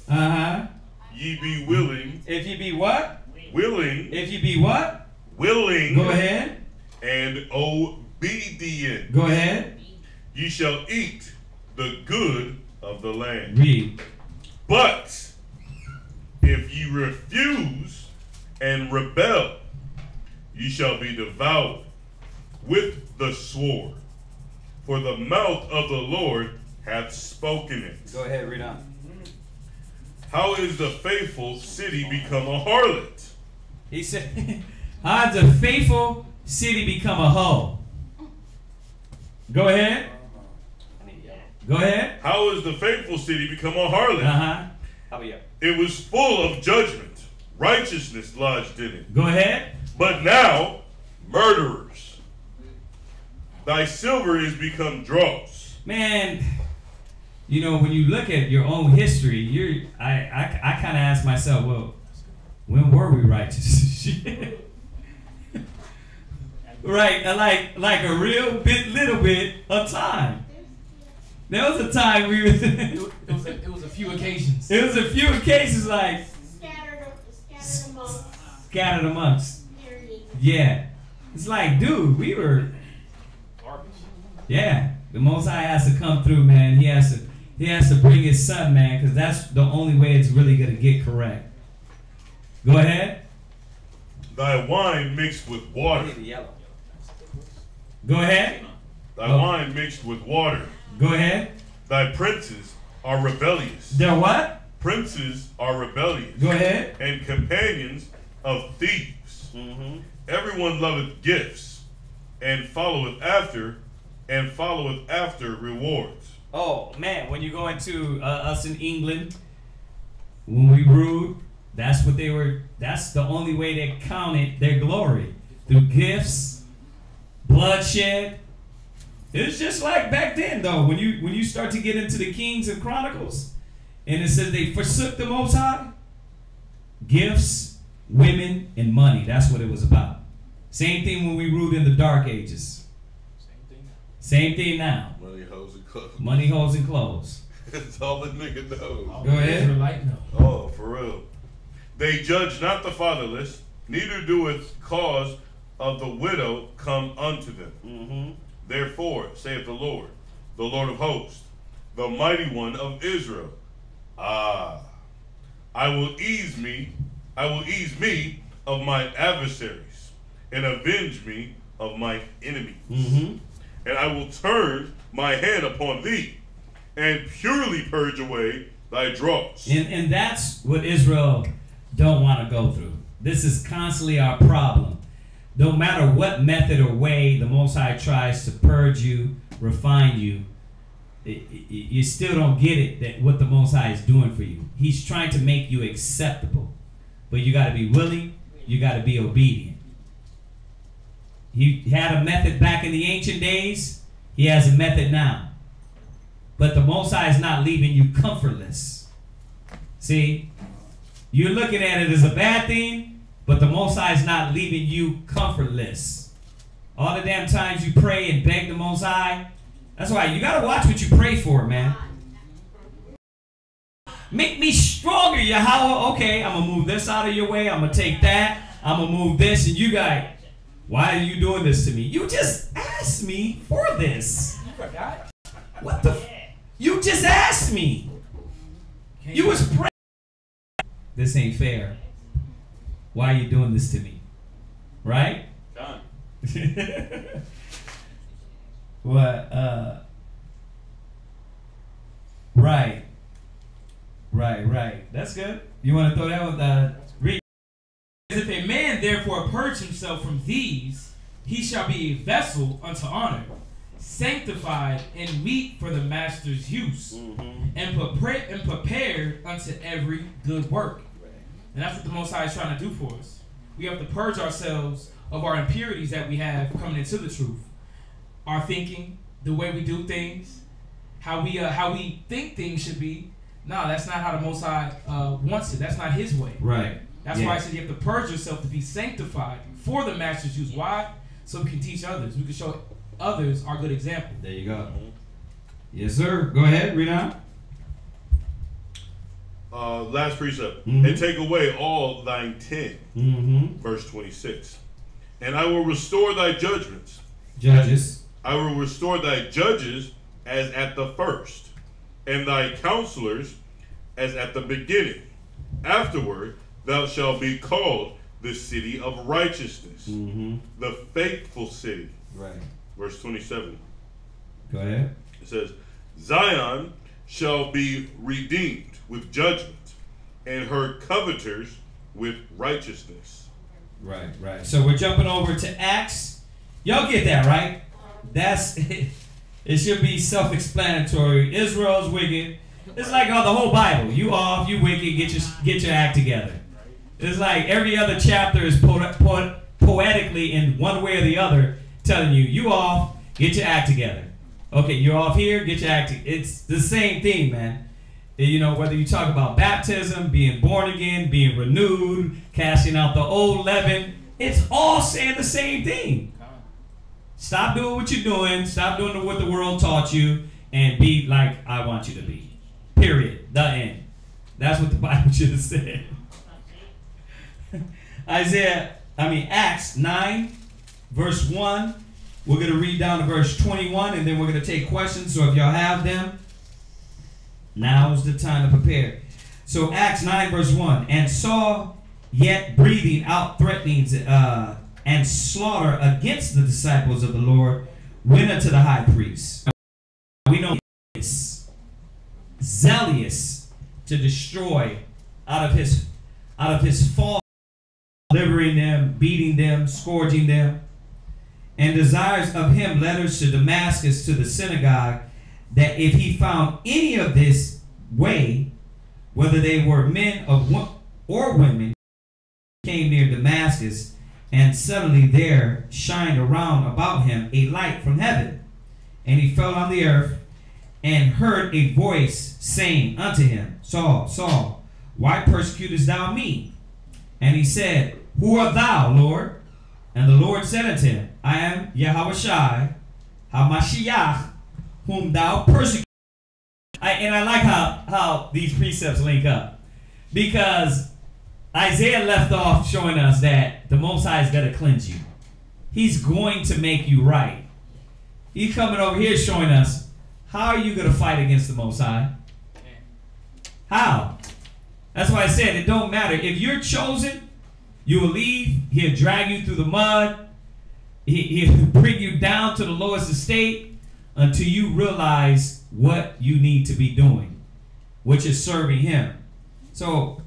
uh-huh, ye be willing. If ye be what? Willing. If ye be what? Willing. Go ahead. And obedient. Go ahead. Ye shall eat the good of the land. Read. But if ye refuse and rebel, ye shall be devoured with the sword. For the mouth of the Lord hath spoken it. Go ahead, read on. How is the faithful city become a harlot? He said, how does a faithful city become a hoe? Go ahead. Go ahead. How is the faithful city become a harlot? Uh-huh. How about you? It was full of judgment. Righteousness lodged in it. Go ahead. But now, murderers. Thy silver is become dross. Man, you know, when you look at your own history, I kind of ask myself, well, when were we righteous? Right, like a little bit of time. There was a time we was. It was a few occasions. It was a few occasions like scattered amongst. Yeah, it's like, dude, we were. Yeah, the Most High has to come through, man. He has to bring His Son, man, because that's the only way it's really gonna get correct. Go ahead. Thy wine mixed with water. Go ahead. Thy wine mixed with water. Go ahead. Thy princes are rebellious. They're what? Princes are rebellious. Go ahead. And companions of thieves. Everyone loveth gifts, and followeth after rewards. Oh man, when you go into us in England, when we ruled, that's what they were. That's the only way they counted their glory, through gifts, bloodshed. It's just like back then, though. When you start to get into the Kings and Chronicles, and it says they forsook the Most High, gifts, women, and money. That's what it was about. Same thing when we ruled in the Dark Ages. Same thing now. Money, hoes, and clothes. Money, hoes, and clothes. That's all the nigga knows. Go ahead. Oh, for real. They judge not the fatherless, neither doeth cause of the widow come unto them. Therefore, saith the Lord of hosts, the mighty one of Israel. I will ease me of my adversaries, and avenge me of my enemies. And I will turn my hand upon thee, and purely purge away thy dross. And that's what Israel don't want to go through. This is constantly our problem. No matter what method or way the Most High tries to purge you, refine you, you still don't get it, that what the Most High is doing for you. He's trying to make you acceptable. But you got to be willing, you got to be obedient. He had a method back in the ancient days. He has a method now. but the Most High is not leaving you comfortless. See, you're looking at it as a bad thing, but the Most High is not leaving you comfortless. All the damn times you pray and beg the Most High, that's why you got to watch what you pray for, man. Make me stronger, Yahweh. Okay, I'm going to move this out of your way. I'm going to take that. I'm going to move this. And you guys, why are you doing this to me? You just asked me for this. What the? You just asked me. You was praying. This ain't fair. Why are you doing this to me? Right? Done. What? Right. Right. That's good. You want to throw that with read? If a man therefore purge himself from these, he shall be a vessel unto honor, sanctified and meet for the master's use, and prepared unto every good work. And that's what the Most High is trying to do for us. We have to purge ourselves of our impurities that we have coming into the truth. Our thinking, the way we do things, how we think things should be. No, that's not how the Most High wants it. That's not His way. Right. That's why I said you have to purge yourself to be sanctified for the master's use. Why? So we can teach others. We can show others our good example. There you go. Yes, sir. Go ahead. Read on. Last precept. And take away all thine tin. Verse 26. And I will restore thy judgments. Judges. I will restore thy judges as at the first, and thy counselors as at the beginning. Afterward, thou shalt be called the city of righteousness, the faithful city. Right. Verse 27. Go ahead. It says, Zion shall be redeemed with judgment, and her coveters with righteousness. Right. So we're jumping over to Acts. Y'all get that, right? That's it should be self-explanatory. Israel's wicked. It's like the whole Bible. You off, you wicked, get your act together. It's like every other chapter is poetically in one way or the other telling you off, get your act together. Okay, you're off here, get your act together. It's the same thing, man. You know, whether you talk about baptism, being born again, being renewed, casting out the old leaven, it's all saying the same thing. Stop doing what you're doing. Stop doing what the world taught you, and be like I want you to be. Period. The end. That's what the Bible should have said. Acts 9, verse 1. We're going to read down to verse 21, and then we're going to take questions. So if y'all have them, now's the time to prepare. So Acts 9, verse 1. And Saul, yet breathing out threatenings and slaughter against the disciples of the Lord, went unto the high priest. We know this, zealous to destroy out of his fall, delivering them, beating them, scourging them, and desires of him letters to Damascus to the synagogue, that if he found any of this way, whether they were men or women, came near Damascus, and suddenly there shined around about him a light from heaven. And he fell on the earth, and heard a voice saying unto him, Saul, Saul, why persecutest thou me? And he said, Who art thou, Lord? And the Lord said unto him, I am Yahushua, HaMashiach, whom thou persecutest. And I like how these precepts link up, because Isaiah left off showing us that the Most High is going to cleanse you. He's going to make you right. He's coming over here showing us, how are you going to fight against the Most High? How? That's why I said it don't matter. If you're chosen, you will leave. He'll drag you through the mud. He'll bring you down to the lowest estate until you realize what you need to be doing, which is serving him. So,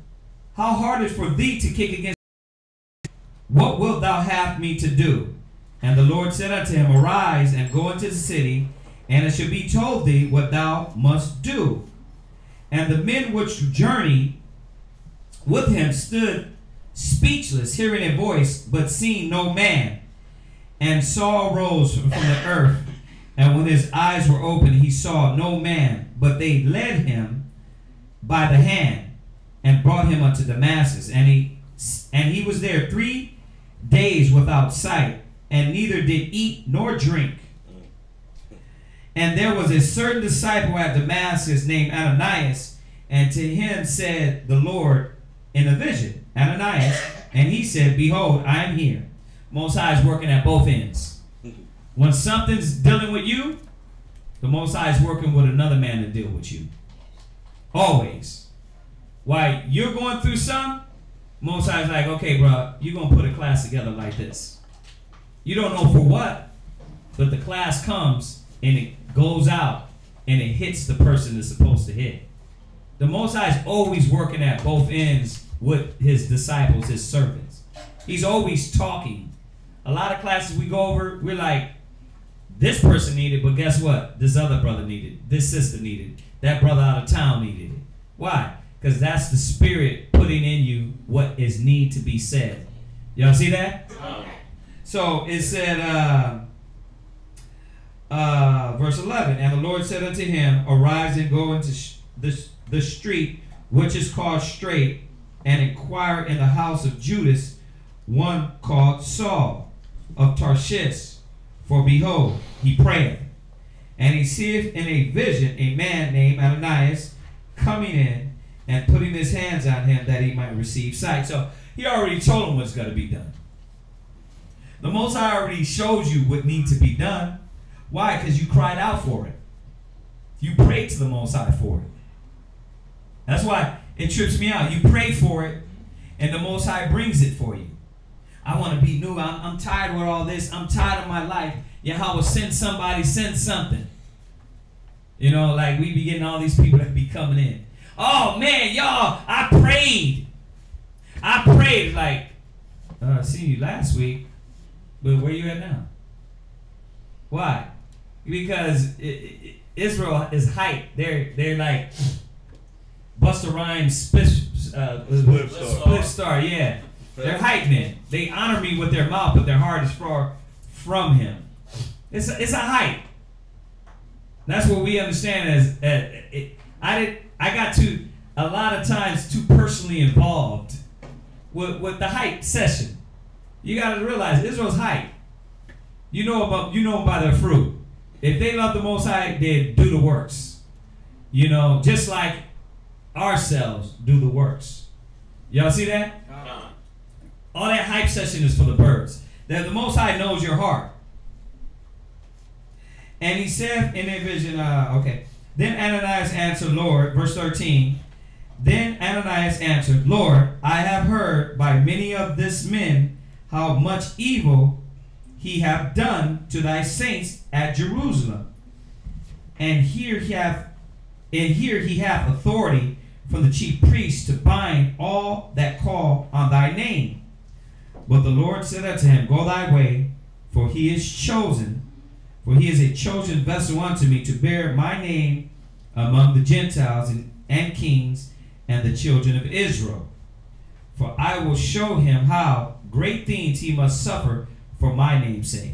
how hard is for thee to kick against? What wilt thou have me to do? And the Lord said unto him, Arise and go into the city, and it shall be told thee what thou must do. And the men which journeyed with him stood speechless, hearing a voice, but seeing no man. And Saul rose from the earth, And when his eyes were opened, he saw no man, but they led him by the hand and brought him unto Damascus. And he was there 3 days without sight, and neither did eat nor drink. And there was a certain disciple at Damascus named Ananias, and to him said the Lord in a vision, Ananias, and he said, behold, I am here. Most High is working at both ends. When something's dealing with you, the Most High is working with another man to deal with you. Always. Why you're going through some, Most High is like, okay, bro, you're going to put a class together like this. You don't know for what, but the class comes and it goes out and it hits the person it's supposed to hit. The Most High is always working at both ends with his disciples, his servants. He's always talking. A lot of classes we go over, we're like, this person needed, but guess what? This other brother needed. This sister needed. That brother out of town needed it. Why? Because that's the Spirit putting in you what is need to be said. Y'all see that? So it said, verse 11, and the Lord said unto him, arise and go into the street which is called Straight, and inquire in the house of Judas one called Saul of Tarshish. For behold, he prayeth, and he seeth in a vision a man named Ananias coming in and putting his hands on him that he might receive sight. So he already told him what's going to be done. The Most High already shows you what needs to be done. Why? Because you cried out for it. You prayed to the Most High for it. That's why it trips me out. You pray for it, and the Most High brings it for you. I want to be new. I'm tired with all this. I'm tired of my life. Yahweh, send somebody, send something. You know, like we be getting all these people that be coming in. Oh, man, y'all, I prayed. Like, I seen you last week, but where you at now? Why? Because Israel is hyped. They're like Busta Rhymes Split Star, yeah. They're hyped men. They honor me with their mouth, but their heart is far from him. It's a hype. That's what we understand as I got to a lot of times too personally involved with the hype session. You got to realize Israel's hype. You know them by their fruit. If they love the Most High, they do the works. You know, just like ourselves do the works. Y'all see that? All that hype session is for the birds. That the Most High knows your heart. And he said in a vision, Then Ananias answered, Lord, verse 13. Then Ananias answered, Lord, I have heard by many of this men how much evil he hath done to thy saints at Jerusalem. And here he hath authority from the chief priests to bind all that call on thy name. But the Lord said unto him, Go thy way, for he is a chosen vessel unto me to bear my name among the Gentiles and kings and the children of Israel. For I will show him how great things he must suffer for my name's sake.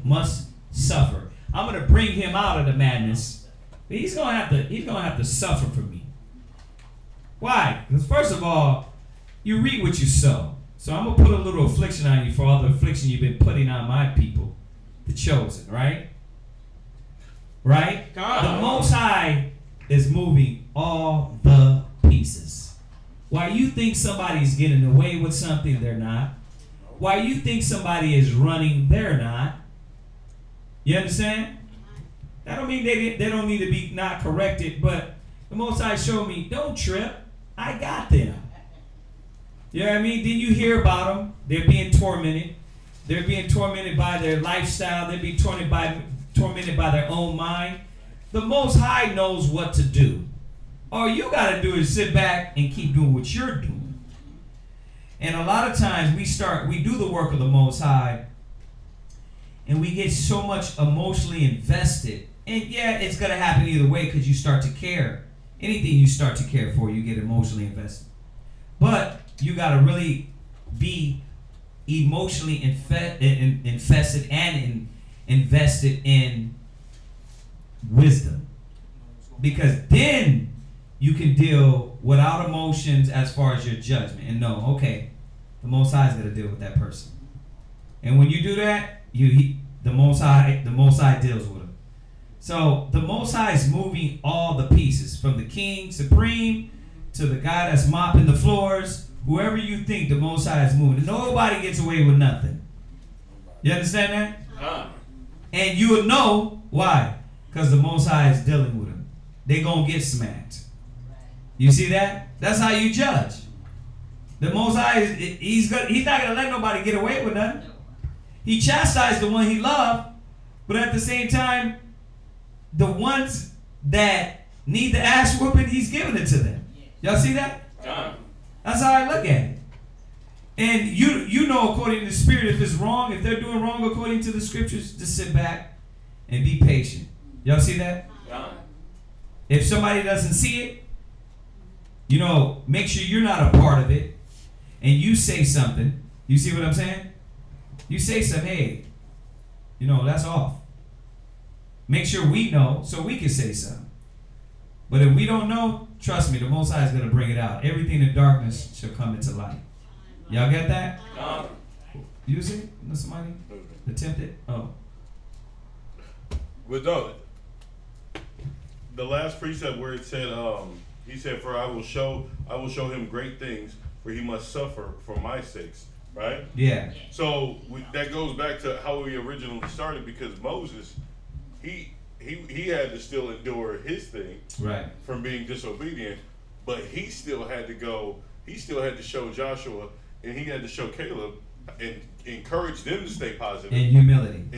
Must suffer. I'm going to bring him out of the madness. But he's going to have to suffer for me. Why? Because first of all, you reap what you sow. So I'm going to put a little affliction on you for all the affliction you've been putting on my people, the chosen, right? Right? The Most High is moving all the pieces. Why you think somebody's getting away with something, they're not. Why you think somebody is running, they're not. You understand? That don't mean they don't need to be not corrected, but the Most High showed me, don't trip. I got them. You know what I mean? Then you hear about them. They're being tormented. They're being tormented by their lifestyle. They're being tormented by their own mind. The Most High knows what to do. All you got to do is sit back and keep doing what you're doing. And a lot of times we do the work of the Most High, and we get so much emotionally invested. And yeah, it's going to happen either way because you start to care. Anything you start to care for, you get emotionally invested. But you got to really be emotionally infested and invested in wisdom. Because then you can deal without emotions as far as your judgment and know, okay, the Most High is going to deal with that person. And when you do that, the Most High deals with them. So the Most High is moving all the pieces, from the King Supreme to the guy that's mopping the floors. Whoever you think, the Most High is moving. Nobody gets away with nothing. You understand that? And you would know why. Because the Most High is dealing with them. They're going to get smacked. You see that? That's how you judge. The Most High, he's not going to let nobody get away with nothing. He chastised the one he loved, but at the same time, the ones that need the ass whooping, he's giving it to them. Y'all see that? That's how I look at it. And you know, according to the Spirit, if it's wrong, if they're doing wrong according to the Scriptures, just sit back and be patient. Y'all see that? If somebody doesn't see it, you know, make sure you're not a part of it, and you say something. You see what I'm saying? You say something, hey, you know, that's off. Make sure we know so we can say something. But if we don't know, trust me, the Most High is going to bring it out. Everything in darkness shall come into light. Y'all get that? You see? No, somebody attempted? Oh. But no, the last precept where it said, he said, "For I will show him great things, for he must suffer for my sakes." Right? Yeah. So that goes back to how we originally started, because Moses, he had to still endure his thing, right, from being disobedient, but he still had to go. He still had to show Joshua, and he had to show Caleb, and encourage them to stay positive in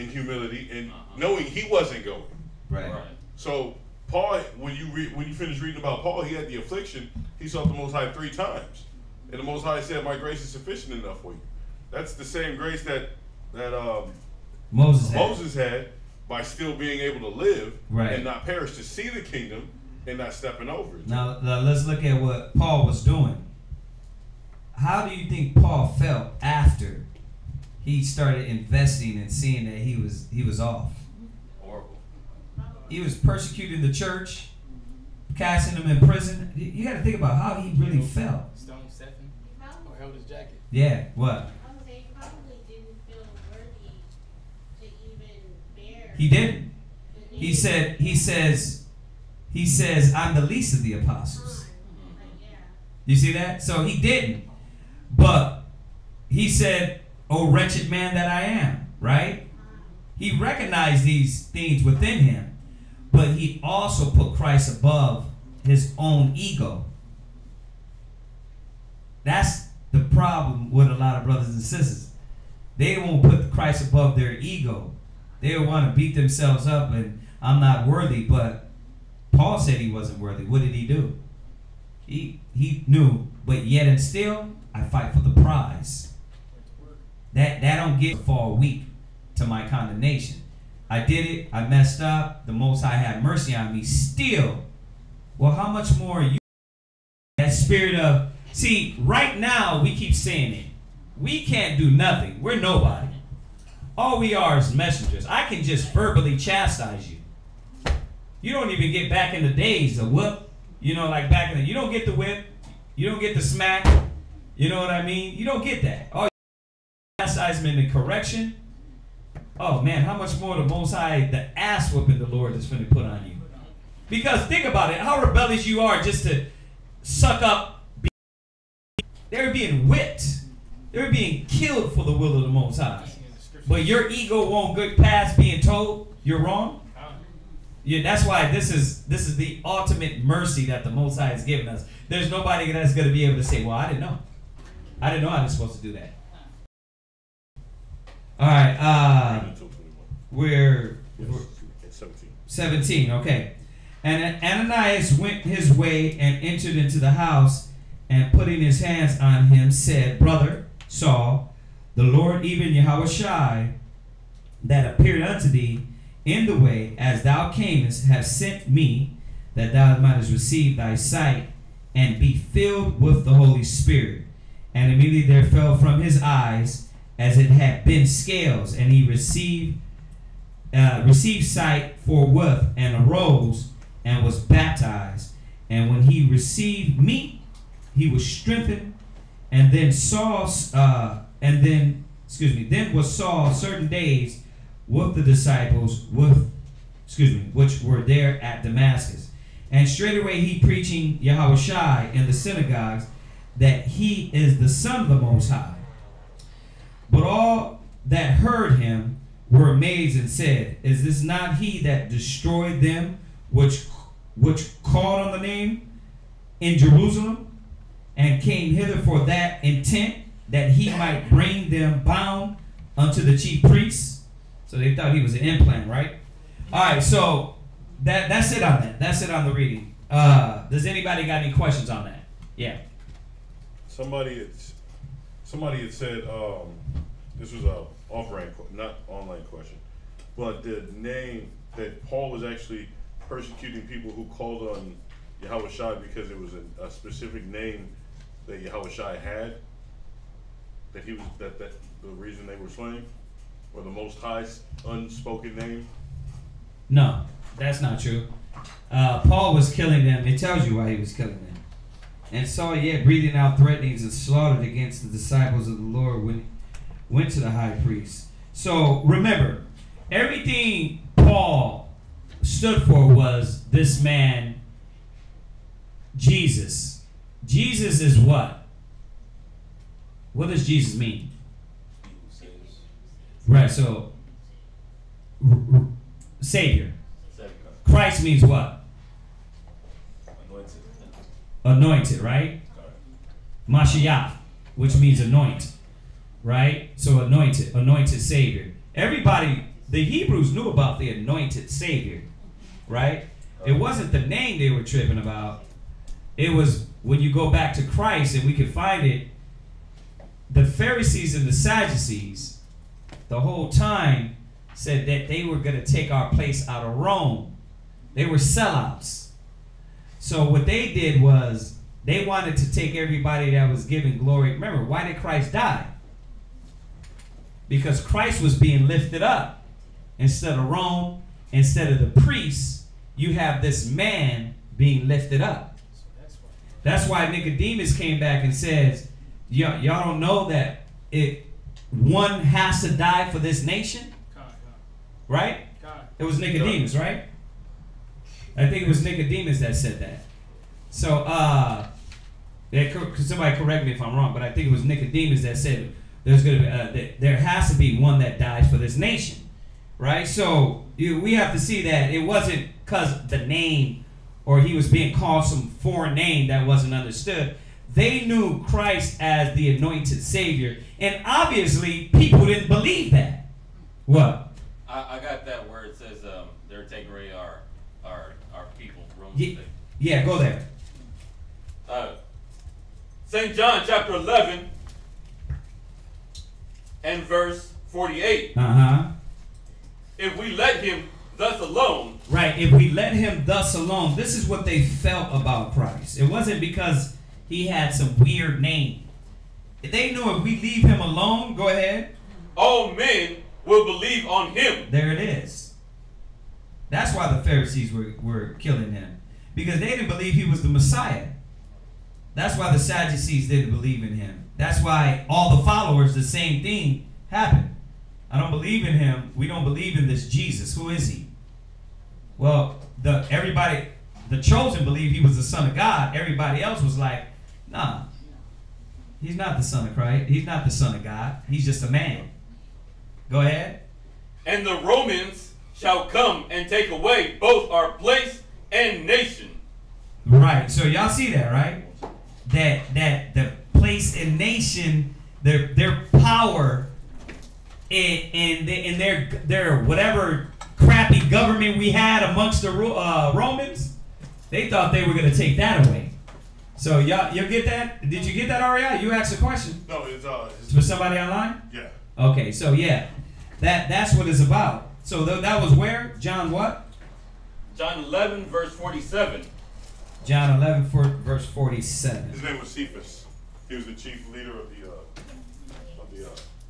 humility. And knowing he wasn't going. Right. So Paul, when you finish reading about Paul, he had the affliction. He sought the Most High 3 times, and the Most High said, "My grace is sufficient enough for you." That's the same grace that Moses had by still being able to live, right, and not perish, to see the kingdom and not stepping over it. Now let's look at what Paul was doing. How do you think Paul felt after he started investing and seeing that he was off? Horrible. He was persecuting the church, casting them in prison. You got to think about how he really felt. Stone Stephen, or held his jacket. Yeah. What? They probably didn't feel worthy to even bear. He didn't. He says, "I'm the least of the apostles." You see that? So he didn't. But he said, "O wretched man that I am," right? He recognized these things within him, but he also put Christ above his own ego. That's the problem with a lot of brothers and sisters. They won't put Christ above their ego. They want to beat themselves up and I'm not worthy, but Paul said he wasn't worthy. What did he do? He knew, but yet and still, I fight for the prize. That don't get to fall weak to my condemnation. I did it. I messed up. The Most High had mercy on me. Still, well, how much more you? That spirit of, see, right now we keep saying it. We can't do nothing. We're nobody. All we are is messengers. I can just verbally chastise you. You don't even get back in the days of whoop. You know, like back in the, you don't get the whip. You don't get the smack. You know what I mean? You don't get that. Oh, chastisement and correction. Oh man, how much more the Most High, the ass whooping the Lord is going to put on you? Because think about it, how rebellious you are just to suck up. They're being whipped. They're being killed for the will of the Most High. But your ego won't get past being told you're wrong. Yeah, that's why this is the ultimate mercy that the Most High has given us. There's nobody that's going to be able to say, "Well, I didn't know. I didn't know I was supposed to do that." All right, we're 17. Okay. And Ananias went his way and entered into the house, and putting his hands on him, said, "Brother Saul, the Lord, even Yahushua, that appeared unto thee in the way as thou camest, have sent me, that thou mightest receive thy sight and be filled with the Holy Spirit." And immediately there fell from his eyes as it had been scales, and he received received sight forthwith, and arose and was baptized. And when he received meat, he was strengthened, and then then was Saul certain days with the disciples which were there at Damascus. And straightway he preaching Yahushua in the synagogues, that he is the Son of the Most High. But all that heard him were amazed and said, Is this not he that destroyed them which called on the name in Jerusalem, and came hither for that intent, that he might bring them bound unto the chief priests? So they thought he was an implant, right? All right, so that's it on that. That's it on the reading. Does anybody got any questions on that? Yeah. Somebody had said this was a off-rank, not online question, but the name that Paul was actually persecuting people who called on Yahushua because it was a specific name that Yahushua had. That he was that the reason they were slain, or the Most High's unspoken name. No, that's not true. Paul was killing them. It tells you why he was killing them. And Saul yet breathing out threatenings and slaughtered against the disciples of the Lord when he went to the high priest. So remember, everything Paul stood for was this man, Jesus. Jesus is what? What does Jesus mean? Right, so Savior. Christ means what? Anointed, right? Mashiach, which means anoint, right? So anointed Savior. Everybody, the Hebrews knew about the anointed Savior, right? It wasn't the name they were tripping about. It was when you go back to Christ, and we can find it, the Pharisees and the Sadducees, the whole time, said that they were going to take our place out of Rome. They were sellouts. So what they did was they wanted to take everybody that was giving glory. Remember, why did Christ die? Because Christ was being lifted up. Instead of Rome, instead of the priests, you have this man being lifted up. That's why Nicodemus came back and says, y'all don't know that one has to die for this nation? Right? It was Nicodemus, right? I think it was Nicodemus that said that. So, somebody correct me if I'm wrong, but I think it was Nicodemus that said there's going to be there has to be one that dies for this nation, right? So we have to see that it wasn't because the name or he was being called some foreign name that wasn't understood. They knew Christ as the anointed Savior, and obviously people didn't believe that. What? I got that where it says they're taking away our people. Yeah, go there. St. John chapter 11 and verse 48. If we let him thus alone. Right, if we let him thus alone. This is what they felt about Christ. It wasn't because he had some weird name. They knew if we leave him alone, go ahead. All men will believe on him. There it is. That's why the Pharisees were killing him. Because they didn't believe he was the Messiah. That's why the Sadducees didn't believe in him. That's why all the followers, the same thing happened. I don't believe in him. We don't believe in this Jesus. Who is he? Well, the chosen believed he was the Son of God. Everybody else was like, nah, he's not the Son of Christ. He's not the Son of God. He's just a man. Go ahead. And the Romans shall come and take away both our place and nation. Right. So y'all see that, right? That the place and nation, their power in their whatever crappy government we had amongst the Romans, they thought they were going to take that away. So y'all get that? Did you get that, Ariel? You asked a question. No, it's for somebody online. Yeah. Okay, so yeah, that's what it's about. So that was where? John what? John 11 verse 47. John 11 verse 47. His name was Cephas. He was the chief leader of the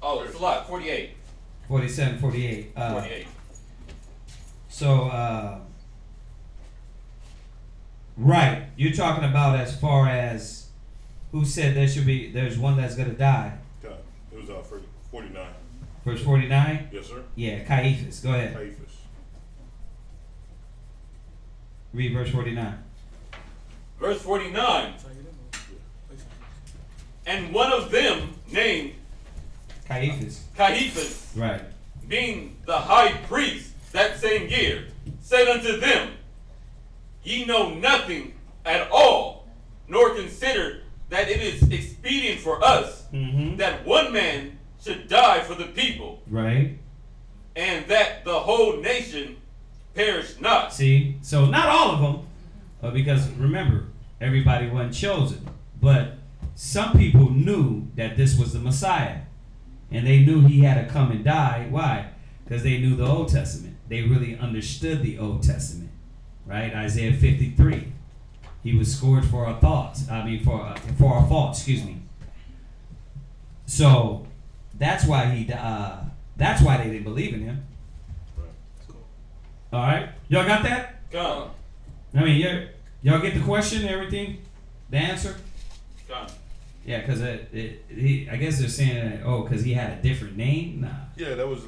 oh, it's a lot. 48. 47, 48. 48. So, right, you're talking about as far as who said there's one that's going to die. God, it was 49. Verse 49? Yes, sir. Yeah, Caiaphas. Go ahead. Caiaphas. Read verse 49. Verse 49. And one of them, named Caiaphas, right, being the high priest that same year, said unto them, Ye know nothing at all, nor consider that it is expedient for us that one man should die for the people, right, and that the whole nation perish not. See, so not all of them, because remember, everybody wasn't chosen, but some people knew that this was the Messiah, and they knew he had to come and die. Why? Because they knew the Old Testament. They really understood the Old Testament, right? Isaiah 53. He was scourged for our thoughts. For our faults. Excuse me. So that's why that's why they didn't believe in him. All right, y'all got that? Come. I mean, y'all get the question, everything, the answer. Come. Yeah, because I guess they're saying that, because he had a different name. Nah. Yeah, that was.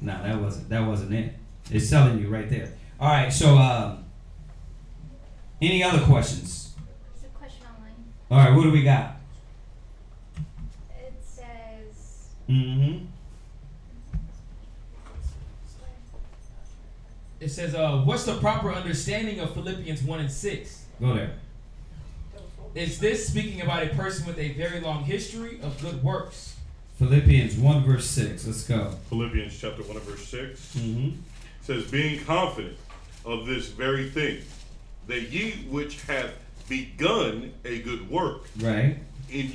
Nah, that wasn't it. It's telling you right there. All right, so any other questions? There's a question online. All right, what do we got? It says. It says, what's the proper understanding of Philippians 1 and 6? Go there. Is this speaking about a person with a very long history of good works? Philippians 1 verse 6. Let's go. Philippians chapter 1 and verse 6 says, being confident of this very thing, that ye which have begun a good work, right, in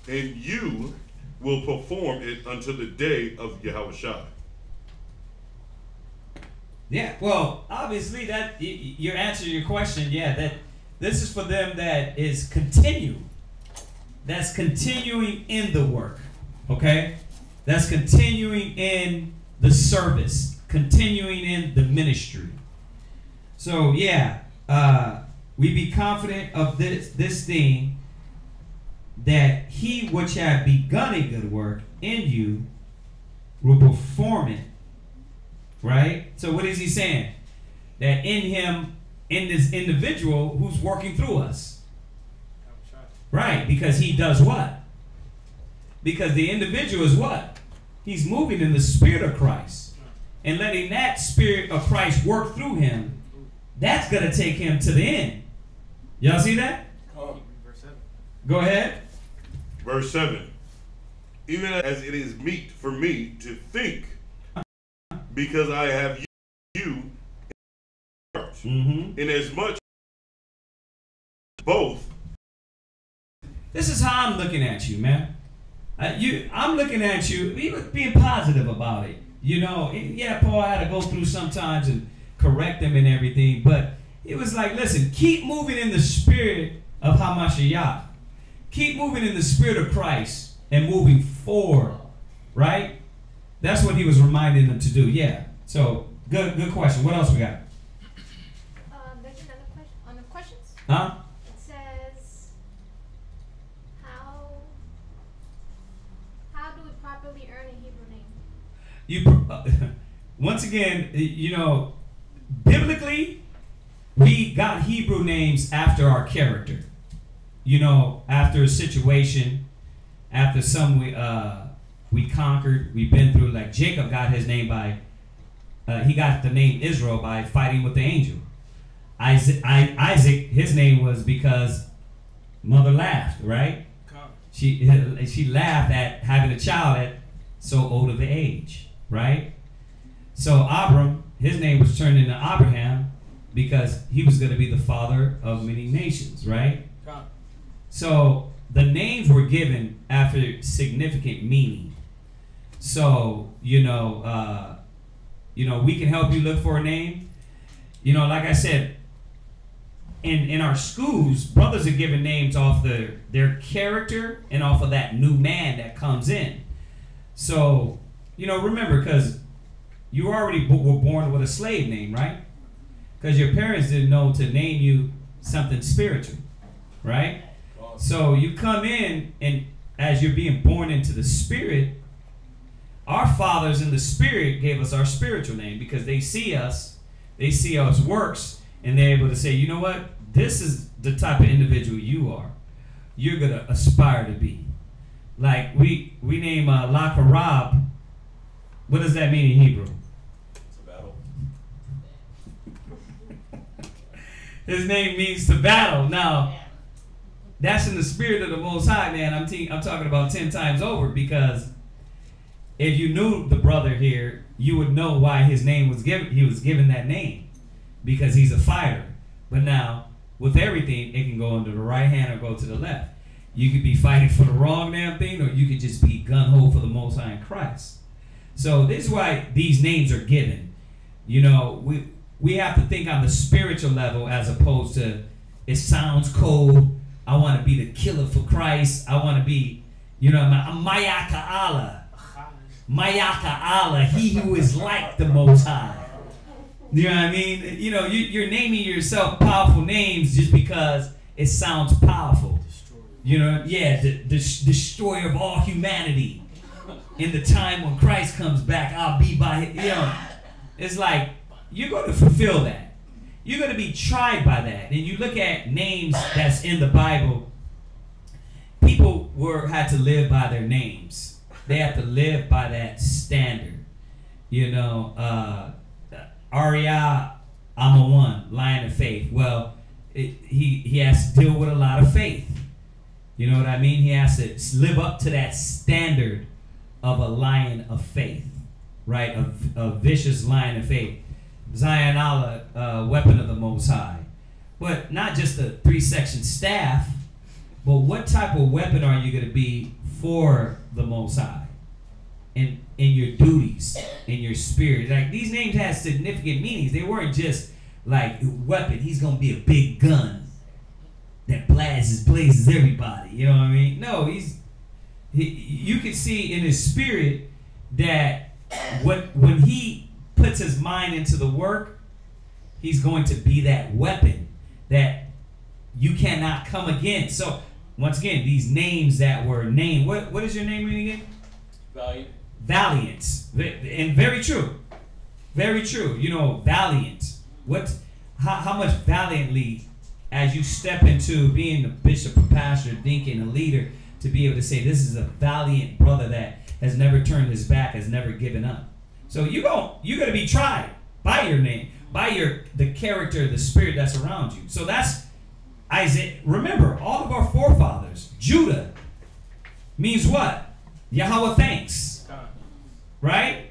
you will perform it until the day of Yahushua. Yeah, well, obviously that your answer to your question, yeah, that this is for them that is that's continuing in the work, okay? That's continuing in the service, continuing in the ministry. So yeah, we be confident of this thing, that he which have begun a good work in you will perform it. Right? So what is he saying? That in him, in this individual who's working through us. Right, because he does what? Because the individual is what? He's moving in the Spirit of Christ. And letting that Spirit of Christ work through him, that's going to take him to the end. Y'all see that? Go ahead. Verse 7. Even as it is meet for me to think, because I have you in heart, inasmuch both. This is how I'm looking at you, man. I'm looking at you, being positive about it. You know, yeah, Paul had to go through sometimes and correct them and everything, but it was like, listen, keep moving in the spirit of Hamashiach. Keep moving in the spirit of Christ and moving forward, right? That's what he was reminding them to do. Yeah. So good question. What else we got? There's another question on the questions. Huh? It says, how do we properly earn a Hebrew name? Once again, you know, biblically, we got Hebrew names after our character. You know, after a situation, after some we conquered, we've been through. Like Jacob got his name by, he got the name Israel by fighting with the angel. Isaac, his name was because mother laughed, right? She laughed at having a child at so old of the age, right? So Abram, his name was turned into Abraham because he was going to be the father of many nations, right? So the names were given after significant meaning. So, you know, we can help you look for a name. You know, like I said, in our schools, brothers are given names off their character and off of that new man that comes in. So, you know, remember, because you already were born with a slave name, right? Because your parents didn't know to name you something spiritual, right? So you come in, and as you're being born into the spirit, our fathers in the spirit gave us our spiritual name because they see us works, and they're able to say, you know what? This is the type of individual you are. You're going to aspire to be. Like we name Lakarab. What does that mean in Hebrew? It's a battle. His name means to battle. Now, that's in the spirit of the Most High, man. I'm talking about 10 times over, because if you knew the brother here, you would know why his name was given. He was given that name because he's a fighter. But now, with everything, it can go into the right hand or go to the left. You could be fighting for the wrong damn thing, or you could just be gung-ho for the Most High in Christ. So this is why these names are given. You know, we have to think on the spiritual level as opposed to, it sounds cold. I want to be the killer for Christ. I want to be, you know, I'm Mayaka Allah. Mayaka Allah, he who is like the Most High. You know what I mean? You know, you're naming yourself powerful names just because it sounds powerful. You know, yeah, the destroyer of all humanity. In the time when Christ comes back, I'll be by him. You know, it's like, you're going to fulfill that. You're going to be tried by that. And you look at names that's in the Bible, people had to live by their names. They have to live by that standard. You know, Arya Amawan, Lion of Faith. Well, he has to deal with a lot of faith. You know what I mean? He has to live up to that standard of a lion of faith, right? A vicious lion of faith. Zion Allah, weapon of the Most High. But not just a 3-section staff, but what type of weapon are you going to be for the Most High? In your duties, in your spirit. Like, these names had significant meanings. They weren't just like, weapon, he's going to be a big gun that blazes everybody. You know what I mean? No, you can see in his spirit that when he puts his mind into the work, he's going to be that weapon that you cannot come against. So once again, these names that were named, what is your name again? Valiant. Valiant. And very true. Very true. You know, valiant. How much valiantly, as you step into being a bishop, a pastor, deacon, a leader, to be able to say, this is a valiant brother that has never turned his back, has never given up. So you're going to be tried by your name, by the character, the spirit that's around you. So that's Isaiah. Remember, all of our forefathers, Judah means what? Yahweh thanks. Right?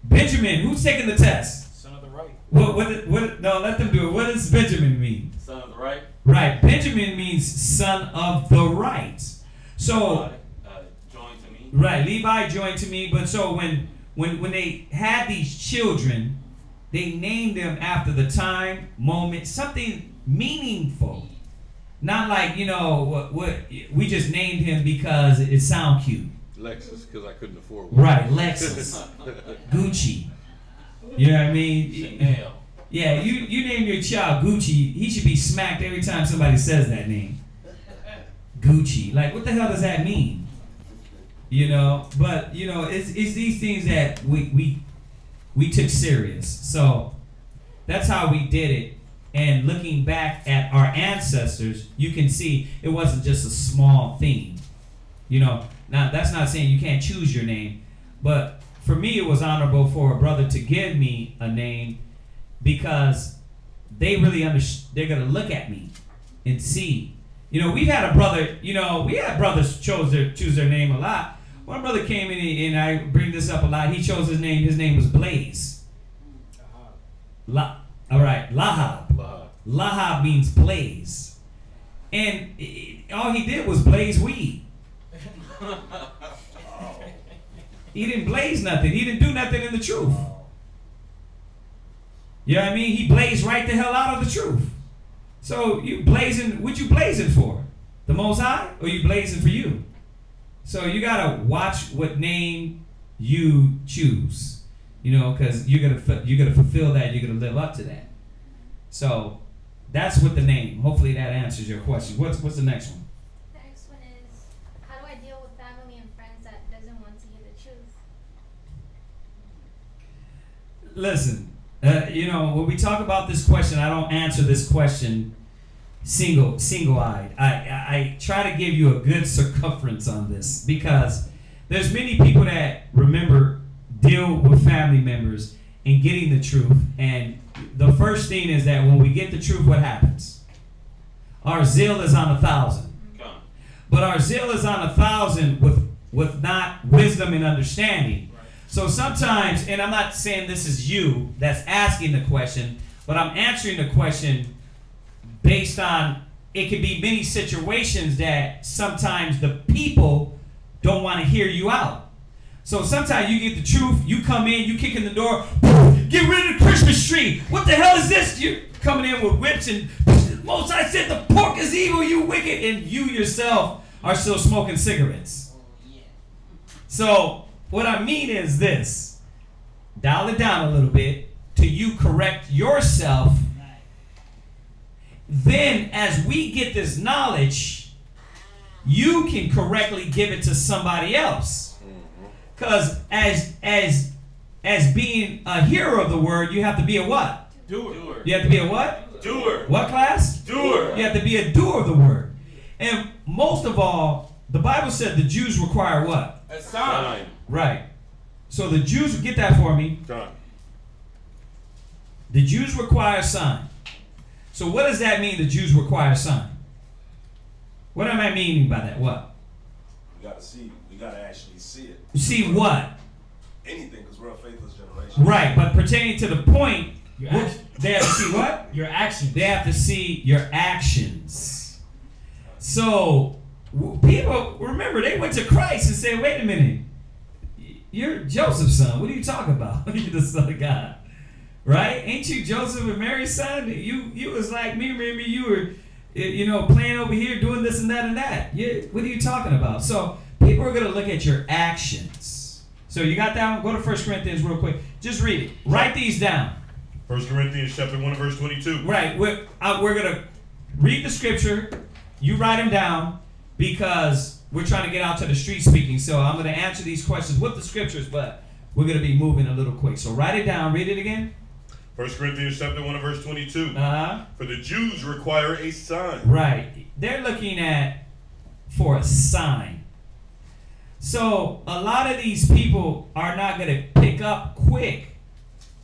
Benjamin, who's taking the test? Son of the right. No, let them do it. What does Benjamin mean? Son of the right. Right. Benjamin means son of the right. So, joined to me. Right. Levi joined to me. But so when they had these children, they named them after the time, moment, something meaningful. Not like, you know, what we just named him because it sounds cute. Lexus, because I couldn't afford one. Right, Lexus. Gucci. You know what I mean? Chanel. Yeah, you name your child Gucci, he should be smacked every time somebody says that name. Gucci. Like, what the hell does that mean? You know, but, you know, it's these things that we took serious. So that's how we did it. And looking back at our ancestors, you can see it wasn't just a small thing. You know, now that's not saying you can't choose your name, but for me it was honorable for a brother to give me a name because they really they're going to look at me and see. You know, we've had a brother, you know, we had brothers choose their name a lot. One brother came in, and I bring this up a lot, he chose his name was Blaze. All right, Lahab. Lahab means blaze. And all he did was blaze weed. He didn't blaze nothing. He didn't do nothing in the truth. You know what I mean? He blazed right the hell out of the truth. So you blazing, what you blazing for? The Most High? Or you blazing for you? So you got to watch what name you choose. You know, because you're gonna fulfill that. You're gonna live up to that. So that's with the name. Hopefully that answers your question. What's the next one? The next one is, how do I deal with family and friends that doesn't want to hear the truth? Listen, you know, when we talk about this question, I don't answer this question single-eyed. I try to give you a good circumference on this because there's many people that deal with family members and getting the truth. And the first thing is that when we get the truth, what happens? Our zeal is on 1,000. But our zeal is on 1,000 with not wisdom and understanding. So sometimes, and I'm not saying this is you that's asking the question, but I'm answering the question based on, it could be many situations that sometimes the people don't want to hear you out. So sometimes you get the truth, you come in, you kick in the door, get rid of the Christmas tree. What the hell is this? You're coming in with whips and Most High said the pork is evil, you wicked, and you yourself are still smoking cigarettes. So what I mean is this, dial it down a little bit till you correct yourself. Then as we get this knowledge, you can correctly give it to somebody else. Because as being a hearer of the word, you have to be a what? Doer. You have to be a what? Doer. What class? Doer. You have to be a doer of the word. And most of all, the Bible said the Jews require what? A sign. Right. So the Jews, get that for me. Done. The Jews require a sign. So what does that mean, the Jews require a sign? What am I meaning by that? What? We gotta see. We gotta actually see it. See what? Anything, because we're a faithless generation. Right, but pertaining to the point, Your what- action. they have to see what? Your actions. They have to see your actions. So people, remember, they went to Christ and said, wait a minute, you're Joseph's son. What are you talking about? You're the son of God. Right? Ain't you Joseph and Mary's son? You was like me. Remember, you were, playing over here, doing this and that and that. What are you talking about? So people are going to look at your actions. So you got that one? Go to 1 Corinthians real quick. Just read it. Write these down. 1 Corinthians chapter 1 verse 22. Right. We're going to read the scripture. You write them down because we're trying to get out to the street speaking. So I'm going to answer these questions with the scriptures, but we're going to be moving a little quick. So write it down. Read it again. 1 Corinthians chapter 1 verse 22. For the Jews require a sign. Right. They're looking for a sign. So a lot of these people are not going to pick up quick.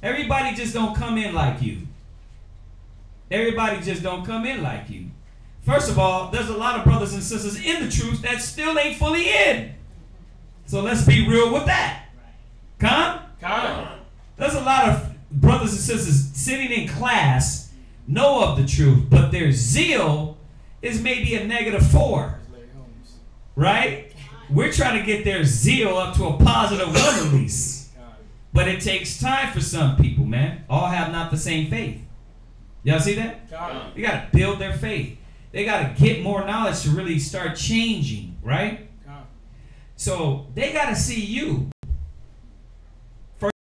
Everybody just don't come in like you. Everybody just don't come in like you. First of all, there's a lot of brothers and sisters in the truth that still ain't fully in. So let's be real with that. Come? There's a lot of brothers and sisters sitting in class know of the truth, but their zeal is maybe a -4. Right? We're trying to get their zeal up to a +1 at least. But it takes time for some people, man. All have not the same faith. Y'all see that? They got to build their faith. They got to get more knowledge to really start changing, right? So they got to see you. First,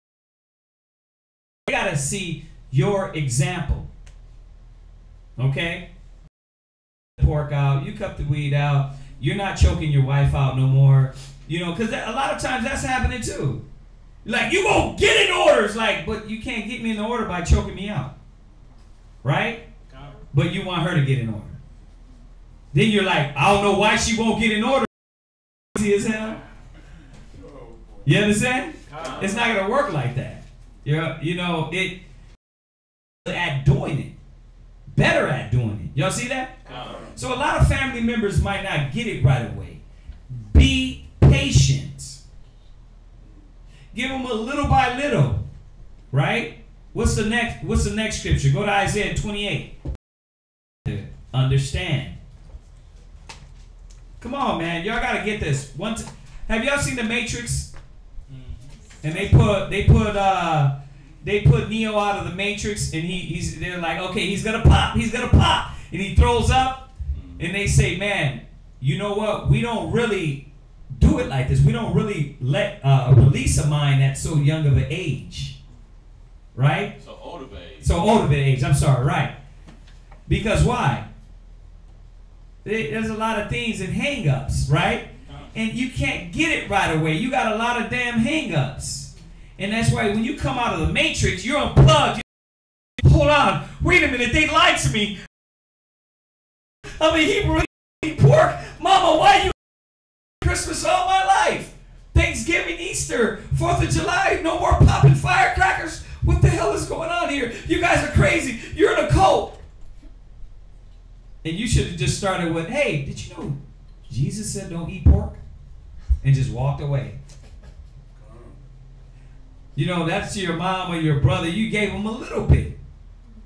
they got to see your example. Okay? Pork out, you cut the weed out, you're not choking your wife out no more. Because a lot of times that's happening too. Like, you won't get in orders, but you can't get me in the order by choking me out. Right? But you want her to get in order. Then you're like, I don't know why she won't get in order. See as hell? You understand? It's not going to work like that. At doing it. Better at doing it. Y'all see that? So a lot of family members might not get it right away. Be patient. Give them a little by little. Right? What's the next scripture? Go to Isaiah 28. Understand. Come on, man. Y'all gotta get this. Have y'all seen The Matrix? And they put Neo out of the Matrix, and they're like, okay, he's gonna pop, and he throws up, and they say, man, you know what? We don't really do it like this. We don't really let release a mind at so young of an age, right? So old of age. So old of an age. I'm sorry, right? Because why? There's a lot of things and hang-ups, right? And you can't get it right away. You got a lot of damn hang-ups. And that's why when you come out of the matrix, you're unplugged. Hold on. Wait a minute. They lied to me. I'm a Hebrew. Eat pork. Mama, why you Christmas all my life? Thanksgiving, Easter, 4th of July, no more popping firecrackers. What the hell is going on here? You guys are crazy. You're in a cult. And you should have just started with, hey, did you know Jesus said don't eat pork? And just walked away. You know, that's to your mom or your brother. You gave them a little bit.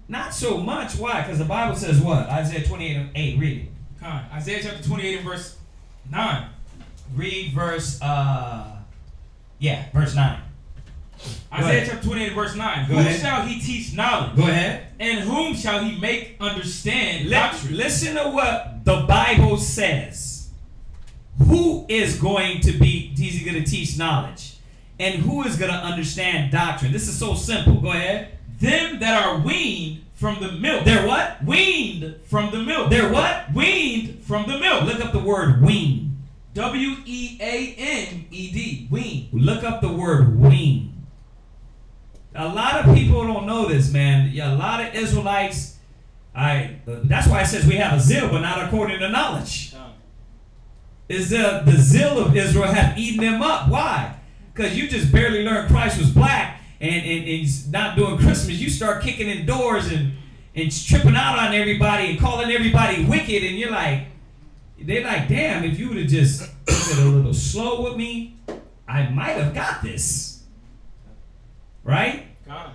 Not so much. Why? Because the Bible says what? Isaiah 28:8. Read it. Isaiah chapter 28 and verse 9. Read verse, verse 9. Isaiah chapter 28 and verse 9. Who shall he teach knowledge? Go ahead. And whom shall he make understand doctrine? Listen to what the Bible says. Who is going to be, he's going to teach knowledge? And who is going to understand doctrine? This is so simple. Go ahead. Them that are weaned from the milk. They're what? Weaned from the milk. They're what? Weaned from the milk. Look up the word wean. W-E-A-N-E-D. Wean. Look up the word wean. A lot of people don't know this, man. Yeah, a lot of Israelites, that's why it says we have a zeal, but not according to knowledge. Is the zeal of Israel have eaten them up? Why? Because you just barely learned Christ was black and he's not doing Christmas. You start kicking in doors and tripping out on everybody and calling everybody wicked, and you're like, they're like, damn, if you would have just been a little slow with me, I might have got this. Right? God.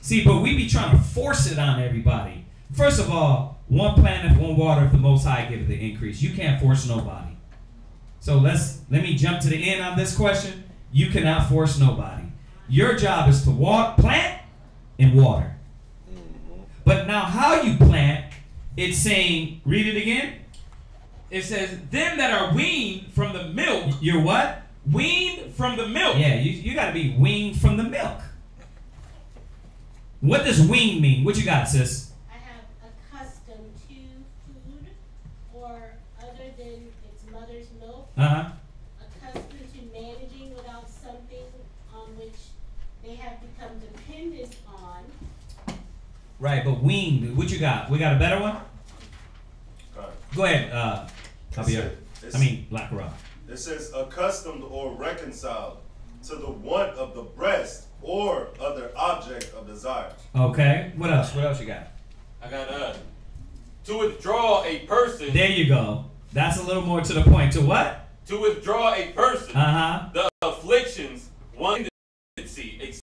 See, but we be trying to force it on everybody. First of all, one plant, one water, if the Most High give it the increase. You can't force nobody. So let me jump to the end on this question. You cannot force nobody. Your job is to plant and water. But now how you plant, it's saying, read it again. It says, them that are weaned from the milk. You're what? Weaned from the milk. Yeah, you got to be weaned from the milk. What does wean mean? What you got, sis? I have accustomed to food or other than its mother's milk. Accustomed to managing without something on which they have become dependent on. Right, but weaned, what you got? We got a better one? Go ahead, Javier. Black Rock. It says accustomed or reconciled to the want of the breast or other object of desire. Okay. What else? What else you got? I got to withdraw a person. There you go. That's a little more to the point. To what? To withdraw a person. The afflictions, one dependency,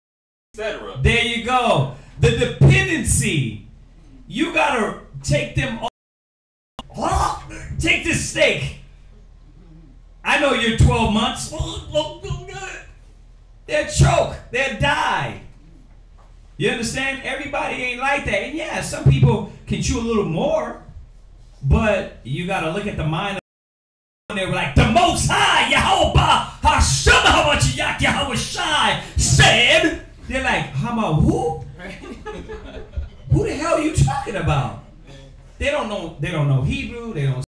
etc. There you go. The dependency. You gotta take them off. Take this steak. I know you're 12 months. They'll choke. They'll die. You understand? Everybody ain't like that. And yeah, some people can chew a little more, but you got to look at the mind of they were like, the Most High, Yahweh, Hashem, Yahweh Shai said. They're like, who? Who the hell are you talking about? They don't know Hebrew. They don't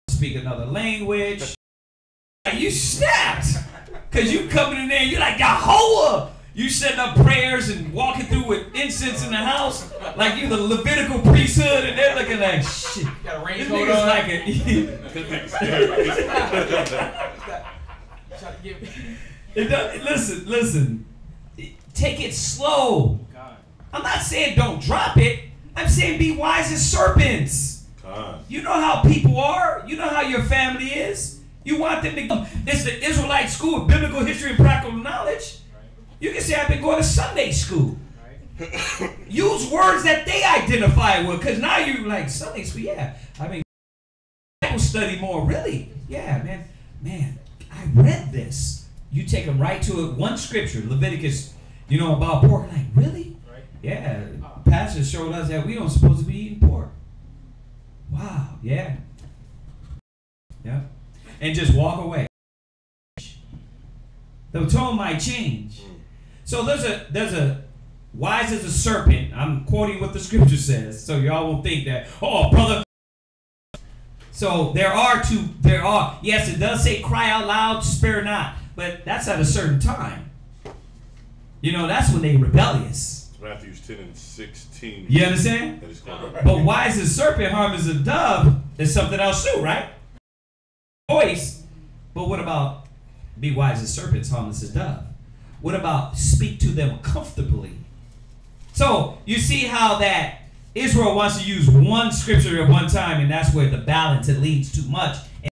speak another language. You snapped. Because you coming in there and you're like, Yahweh. You setting up prayers and walking through with incense in the house like you're the Levitical priesthood, and they're looking like, shit. Got a This raincoat nigga's on. like Listen. Take it slow. I'm not saying don't drop it. I'm saying be wise as serpents. You know how people are. You know how your family is. You want them to go. It's the Israelite school of biblical history and practical knowledge. You can say I've been going to Sunday school. Use words that they identify with, because now you're like, Sunday school, yeah. I mean, Bible study more, really. Yeah, man, I read this. You take them right to it. One scripture, Leviticus, about pork. Like, really? Right. Yeah, pastor showed us that we don't supposed to be eating pork. Wow, yeah. Yeah. And just walk away. The tone might change. So there's a wise as a serpent. I'm quoting what the scripture says, so y'all won't think that, oh, brother. So yes, it does say cry out loud, spare not, but that's at a certain time. You know, that's when they rebellious. Matthew 10 and 16. You understand? That is called. But wise as a serpent, harm as a dove is something else too, right? Voice. But what about be wise as serpents, harmless as a dove? What about speak to them comfortably? So you see how that Israel wants to use one scripture at one time, and that's where the balance, it leads too much. And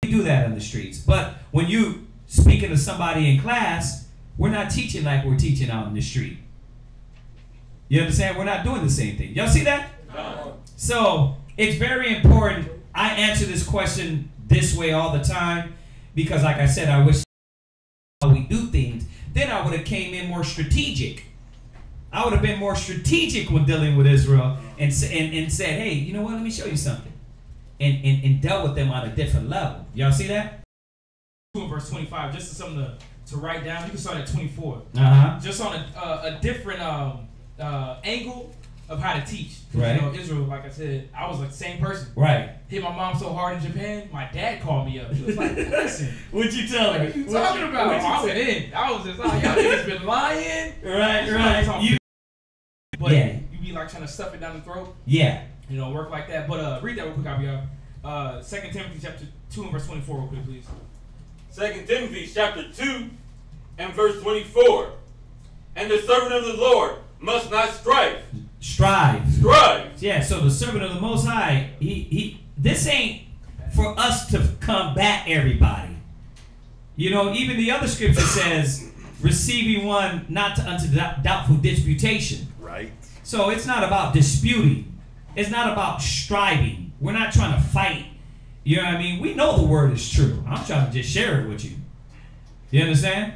we do that on the streets. But when you speaking to somebody in class, we're not teaching like we're teaching out in the street. You understand? We're not doing the same thing. Y'all see that? No. So it's very important. I answer this question this way all the time because, like I said, I wish how we do things. Then I would have came in more strategic. I would have been more strategic when dealing with Israel and said, hey, you know what? Let me show you something, and dealt with them on a different level. Y'all see that? Verse 25, just something to write down. You can start at 24. Just on a different angle of how to teach. Right. You know, Israel, like I said, I was like the same person. Right. Hit my mom so hard in Japan, my dad called me up. He was like, listen. What'd you tell her? What you talking about? I went in. I was just like, y'all niggas been lying. Right. But you be like trying to stuff it down the throat. Yeah. You know, work like that. But read that real quick, y'all. 2 Timothy chapter 2 and verse 24 real quick, please. 2 Timothy chapter 2 and verse 24. And the servant of the Lord must not strive. Strive. Yeah, so the servant of the Most High, this ain't for us to combat everybody. You know, even the other scripture says, receiving one not unto doubtful disputation. Right. So it's not about disputing. It's not about striving. We're not trying to fight. You know what I mean? We know the word is true. I'm trying to just share it with you. You understand?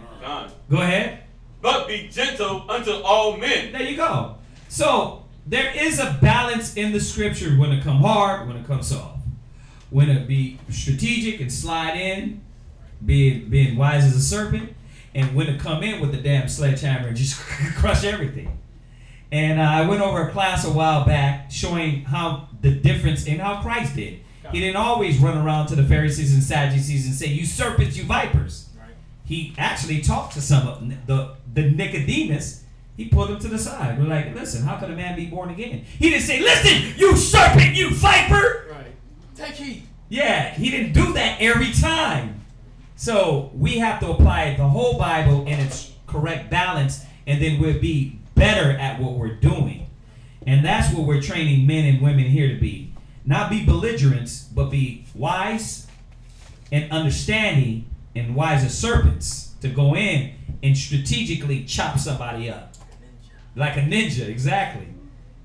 Go ahead. But be gentle unto all men. There you go. So there is a balance in the scripture when it come hard, when it comes soft. When it be strategic and slide in, being wise as a serpent, and when it come in with the damn sledgehammer and just crush everything. And I went over a class a while back showing how the difference in how Christ did. He didn't always run around to the Pharisees and Sadducees and say, you serpents, you vipers. Right. He actually talked to some of the Nicodemus. He pulled him to the side. We're like, listen, how could a man be born again? He didn't say, listen, you serpent, you viper. Right. Take heed. Yeah, he didn't do that every time. So we have to apply the whole Bible in its correct balance, and then we'll be better at what we're doing. And that's what we're training men and women here to be. Not be belligerents, but be wise and understanding and wise as serpents to go in and strategically chop somebody up. Like a ninja, exactly.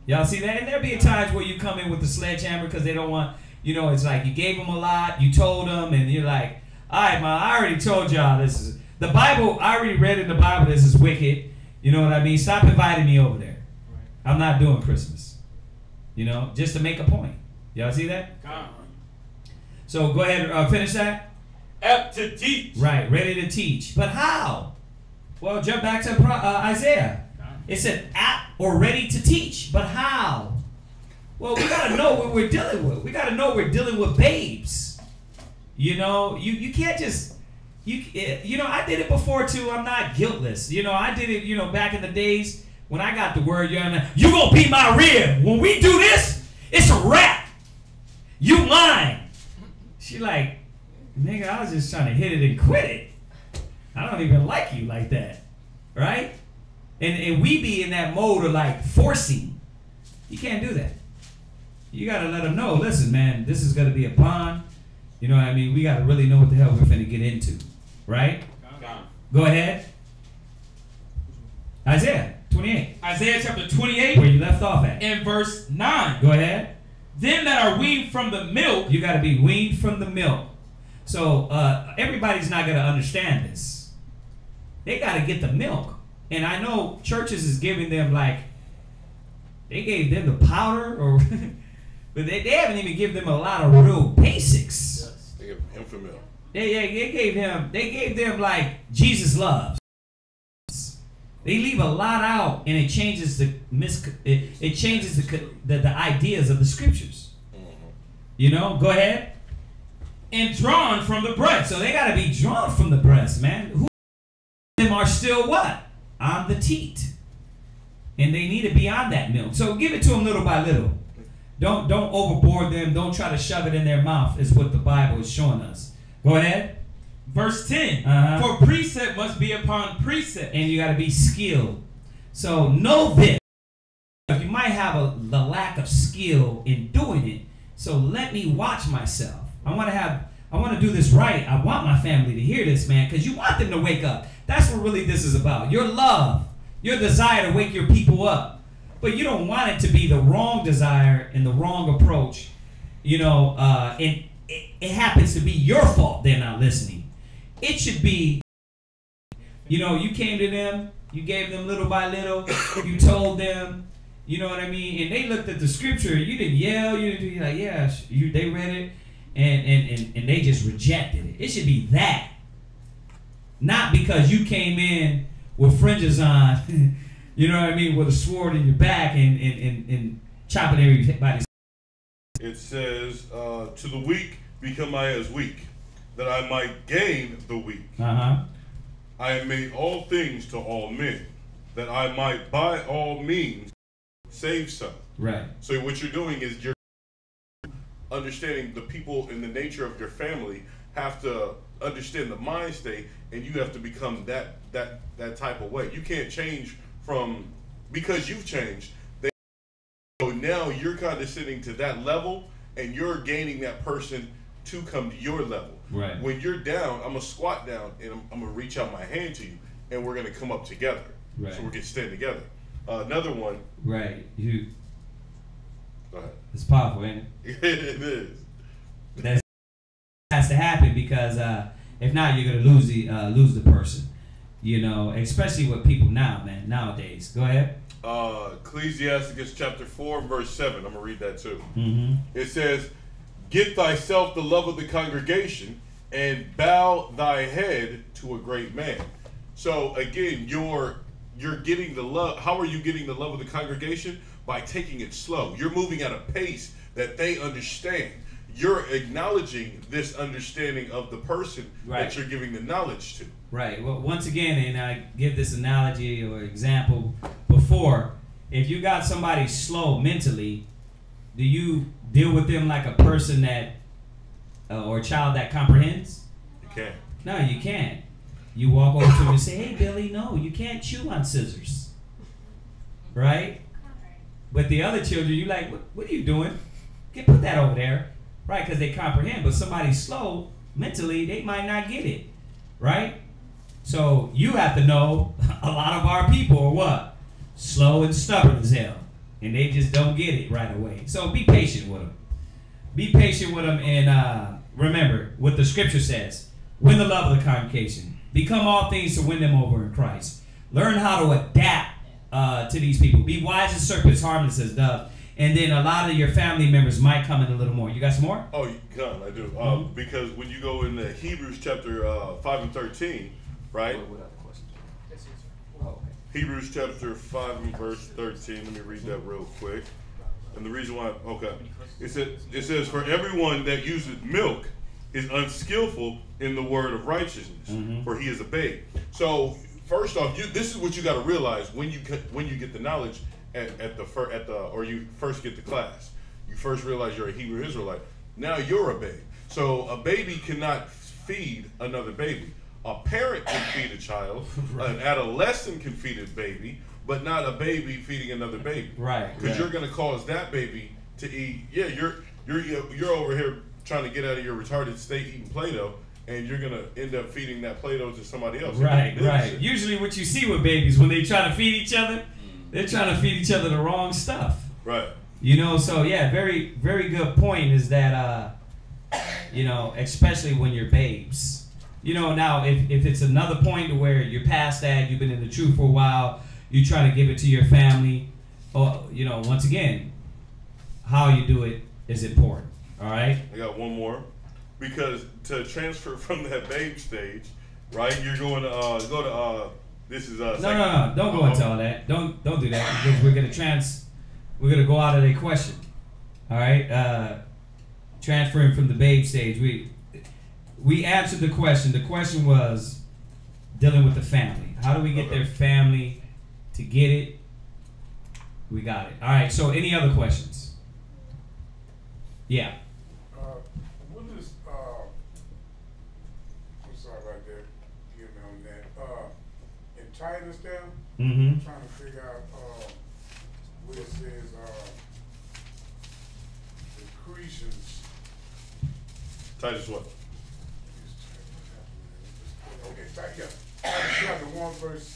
Y'all see that? And there'll be times where you come in with the sledgehammer because they don't want, you know, it's like you gave them a lot, you told them, and you're like, all right, man, I already told y'all this is, the Bible, I already read in the Bible this is wicked. You know what I mean? Stop inviting me over there. I'm not doing Christmas. You know, just to make a point. Y'all see that? So go ahead and finish that. Apt to teach. Right, ready to teach. But how? Well, jump back to Isaiah. It said apt or ready to teach. But how? Well, we got to know what we're dealing with. We got to know we're dealing with babes. You know, you can't just, you know, I did it before too. I'm not guiltless. You know, I did it, you know, back in the days when I got the word, you gonna be my rib. When we do this, it's a wrap. You mine. She like, nigga, I was just trying to hit it and quit it. I don't even like you like that. Right? And we be in that mode of like forcing. You can't do that. You got to let them know, listen, man, this is going to be a bond. You know what I mean? We got to really know what the hell we're finna get into. Right? Go ahead. Isaiah 28. Isaiah chapter 28. Where you left off at. And verse 9. Go ahead. Them that are weaned from the milk. You got to be weaned from the milk. So everybody's not going to understand this. They got to get the milk. And I know churches is giving them like, they gave them the powder, or but they haven't even given them a lot of real basics. Yes. They give infant milk. They gave them like Jesus loves. They leave a lot out, and it changes the ideas of the scriptures. You know, go ahead. And drawn from the breast. So they got to be drawn from the breast, man. Who of them are still what? On the teat. And they need to be on that milk. So give it to them little by little. Don't overboard them. Don't try to shove it in their mouth, is what the Bible is showing us. Go ahead. Verse 10. For precept must be upon precept. And you got to be skilled. So know this. You might have the lack of skill in doing it. So let me watch myself. I want to do this right. I want my family to hear this, man, because you want them to wake up. That's what really this is about. Your love, your desire to wake your people up. But you don't want it to be the wrong desire and the wrong approach. You know, and it happens to be your fault they're not listening. It should be, you know, you came to them, you gave them little by little, you told them, you know what I mean? And they looked at the scripture, you didn't yell, you didn't do, you're like, yeah, they read it, and they just rejected it. It should be that. Not because you came in with fringes on, you know what I mean, with a sword in your back and chopping everybody's. It says, to the weak become I as weak, that I might gain the weak. I have made all things to all men, that I might by all means save some. Right. So what you're doing is you're understanding the people and the nature of your family have to understand the mind state, and you have to become that type of way. You can't change from because you've changed. So now you're condescending to that level, and you're gaining that person to come to your level. Right. When you're down, I'm gonna squat down and I'm gonna reach out my hand to you, and we're gonna come up together. Right. So we're gonna stand together. Another one. Right. Go ahead. It's powerful, ain't it? It is. That has to happen because if not, you're gonna lose the person. You know, especially with people now, man. Nowadays. Go ahead. Ecclesiastes chapter 4, verse 7. I'm gonna read that too. Mm-hmm. It says, "Get thyself the love of the congregation, and bow thy head to a great man." So again, you're getting the love. How are you getting the love of the congregation? By taking it slow. You're moving at a pace that they understand. You're acknowledging this understanding of the person that you're giving the knowledge to. Right. Well, once again, and I give this analogy or example before, if you got somebody slow mentally, do you deal with them like a person that, or a child that comprehends? You can't. No, you can't. You walk over to him and say, "Hey, Billy, no, you can't chew on scissors." Right? But the other children, you like, what are you doing? Put that over there. Right? Because they comprehend. But somebody slow mentally, they might not get it. Right? So you have to know a lot of our people are what? Slow and stubborn as hell. And they just don't get it right away. So be patient with them. Be patient with them, and remember what the scripture says. Win the love of the congregation. Become all things to win them over in Christ. Learn how to adapt to these people. Be wise as serpents, harmless as doves. And then a lot of your family members might come in a little more. You got some more? Oh, you can. I do. Because when you go into Hebrews chapter 5 and 13, right? Hebrews chapter 5 and verse 13. Let me read that real quick. And the reason why, it says, "For everyone that uses milk is unskillful in the word of righteousness, for he is a babe." So first off, this is what you got to realize when you get the knowledge or you first get the class. You first realize you're a Hebrew Israelite. Now you're a babe. So a baby cannot feed another baby. A parent can feed a child. An adolescent can feed a baby, but not a baby feeding another baby. Right. Because you're going to cause that baby to eat. Yeah, you're over here trying to get out of your retarded state eating Play-Doh, and you're going to end up feeding that Play-Doh to somebody else. Right, right. Usually what you see with babies, when they try to feed each other, they're trying to feed each other the wrong stuff. Right. You know, so yeah, very, very good point is that, you know, especially when you're babes. You know, now if it's another point to where you're past that, you've been in the truth for a while, you're trying to give it to your family, or, you know, once again, how you do it is important. All right? I got one more. because to transfer from that babe stage, right? You're going to go to this is No, don't go into all that. Don't do that because we're gonna go out of the question. All right, transferring from the babe stage. We answered the question. The question was dealing with the family. How do we get their family to get it? We got it. All right. So, any other questions? Yeah. What is I'm sorry right there. Give me on that. In Titus there, Mm-hmm. I'm trying to figure out where it says the Cretans. Titus what? Okay, Titus chapter 1 verse.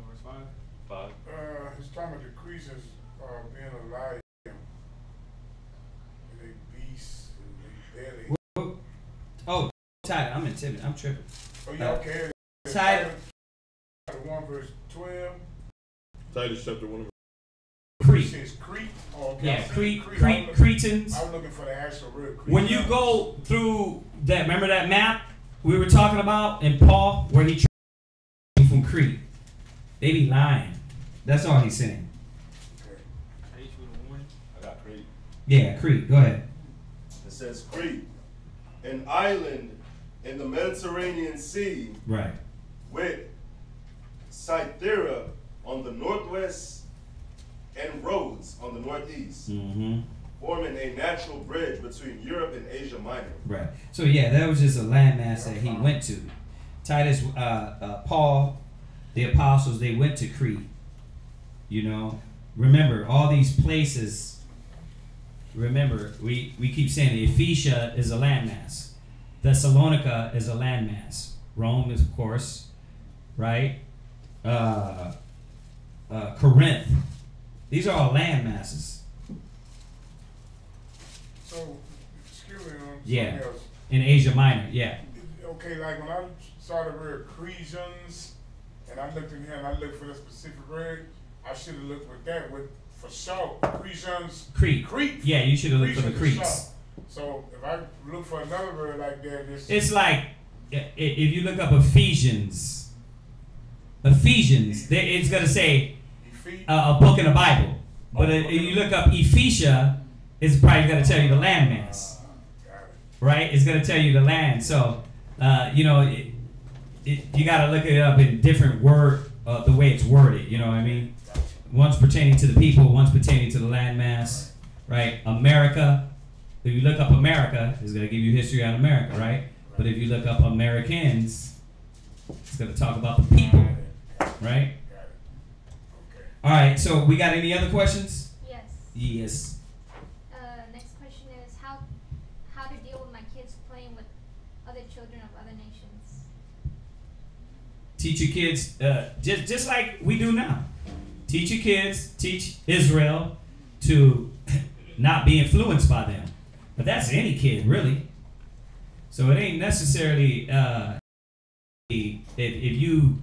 Verse 5. 5. It's talking about the Cretans being alive and they beasts and they belly. Oh, Titus. I'm in Tibbet. I'm tripping. Oh yeah, okay. Titus. Chapter 1 verse 12. Titus chapter 1. Crete. It says Crete. Oh, okay. Yeah, Cretans. I was looking for the actual real Crete. When you go through that, remember that map we were talking about in Paul, where he from Crete. They be lying. That's all he's saying. I got Crete. Yeah, Crete. Go ahead. It says Crete, an island in the Mediterranean Sea, Right. with Cythera on the northwest and Rhodes on the northeast, Mm-hmm. forming a natural bridge between Europe and Asia Minor. Right. So yeah, that was just a landmass that he went to. Titus, Paul, the apostles, they went to Crete. You know, remember all these places. Remember, we keep saying Ephesia is a landmass. Thessalonica is a landmass. Rome is, of course, right? Corinth. These are all land masses. So, excuse me, Yeah. something else. In Asia Minor, yeah. Okay, like when I saw the word Cretans, and I looked in here and I looked for the specific word, I should have looked with that for sure. Cretans. Crete. Yeah, you should have looked for the Cretans Cretes. So if I look for another word like that, It's like if you look up Ephesians, it's gonna say a book in the Bible. But if you look up Ephesia, it's probably gonna tell you the landmass, right? It's gonna tell you the land. So you know, you gotta look it up in different word, the way it's worded. You know what I mean? One's pertaining to the people, one's pertaining to the landmass, right? America. If you look up America, it's gonna give you history on America, right? But if you look up Americans, it's gonna talk about the people, right? All right. So we got any other questions? Yes. Yes. Next question is how to deal with my kids playing with other children of other nations. Teach your kids, just like we do now. Teach your kids, teach Israel to not be influenced by them. But that's any kid, really. So it ain't necessarily, if you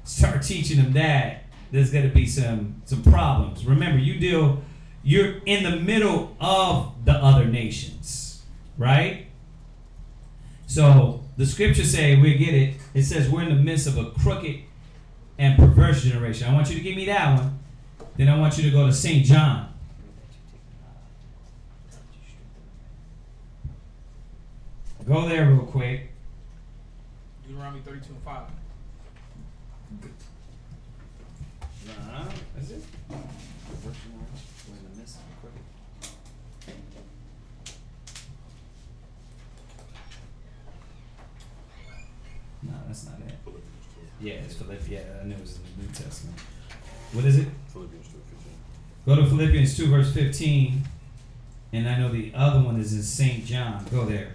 start teaching them that, there's going to be some problems. Remember, you're in the middle of the other nations, right? So the scriptures say, we get it. It says we're in the midst of a crooked and perverse generation. I want you to give me that one. Then I want you to go to St. John. Go there real quick. Deuteronomy 32:5. Is it? No, that's not it. Yeah, it's Philippians. Yeah, I knew it was in the New Testament. What is it? Philippians 2:15. Go to Philippians 2 verse 15. And I know the other one is in St. John. Go there.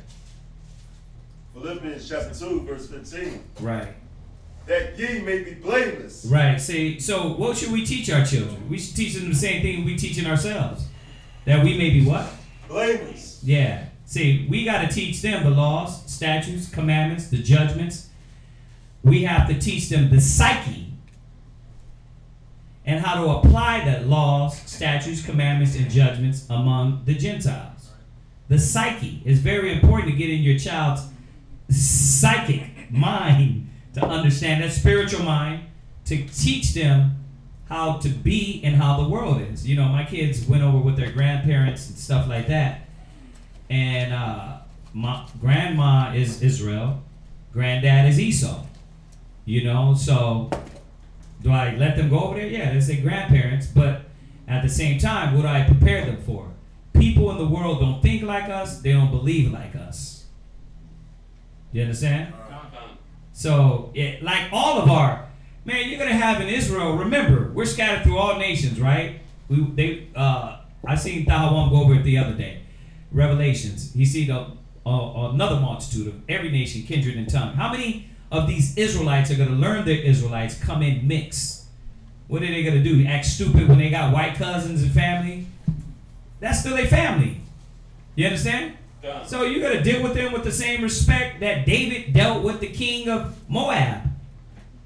Philippians chapter 2, verse 15. Right. That ye may be blameless. Right. See, so what should we teach our children? We should teach them the same thing we teaching ourselves. That we may be what? Blameless. Yeah. See, we got to teach them the laws, statutes, commandments, the judgments. We have to teach them the psyche and how to apply the laws, statutes, commandments, and judgments among the Gentiles. The psyche is very important to get in your child's psychic mind to understand that spiritual mind, to teach them how to be and how the world is. You know, my kids went over with their grandparents and stuff like that. And my grandma is Israel, granddad is Esau. You know, so do I let them go over there? Yeah, they say grandparents, but at the same time, what do I prepare them for? People in the world don't think like us, they don't believe like us. You understand? So, like all of our, man, you're gonna have in Israel. Remember, we're scattered through all nations, right? I seen Tahawam go over it the other day. Revelations. He see another multitude of every nation, kindred, and tongue. How many of these Israelites are gonna learn they're Israelites, come in mix? What are they gonna do? Act stupid when they got white cousins and family? That's still their family. You understand? Yeah. So you gotta deal with them with the same respect that David dealt with the king of Moab.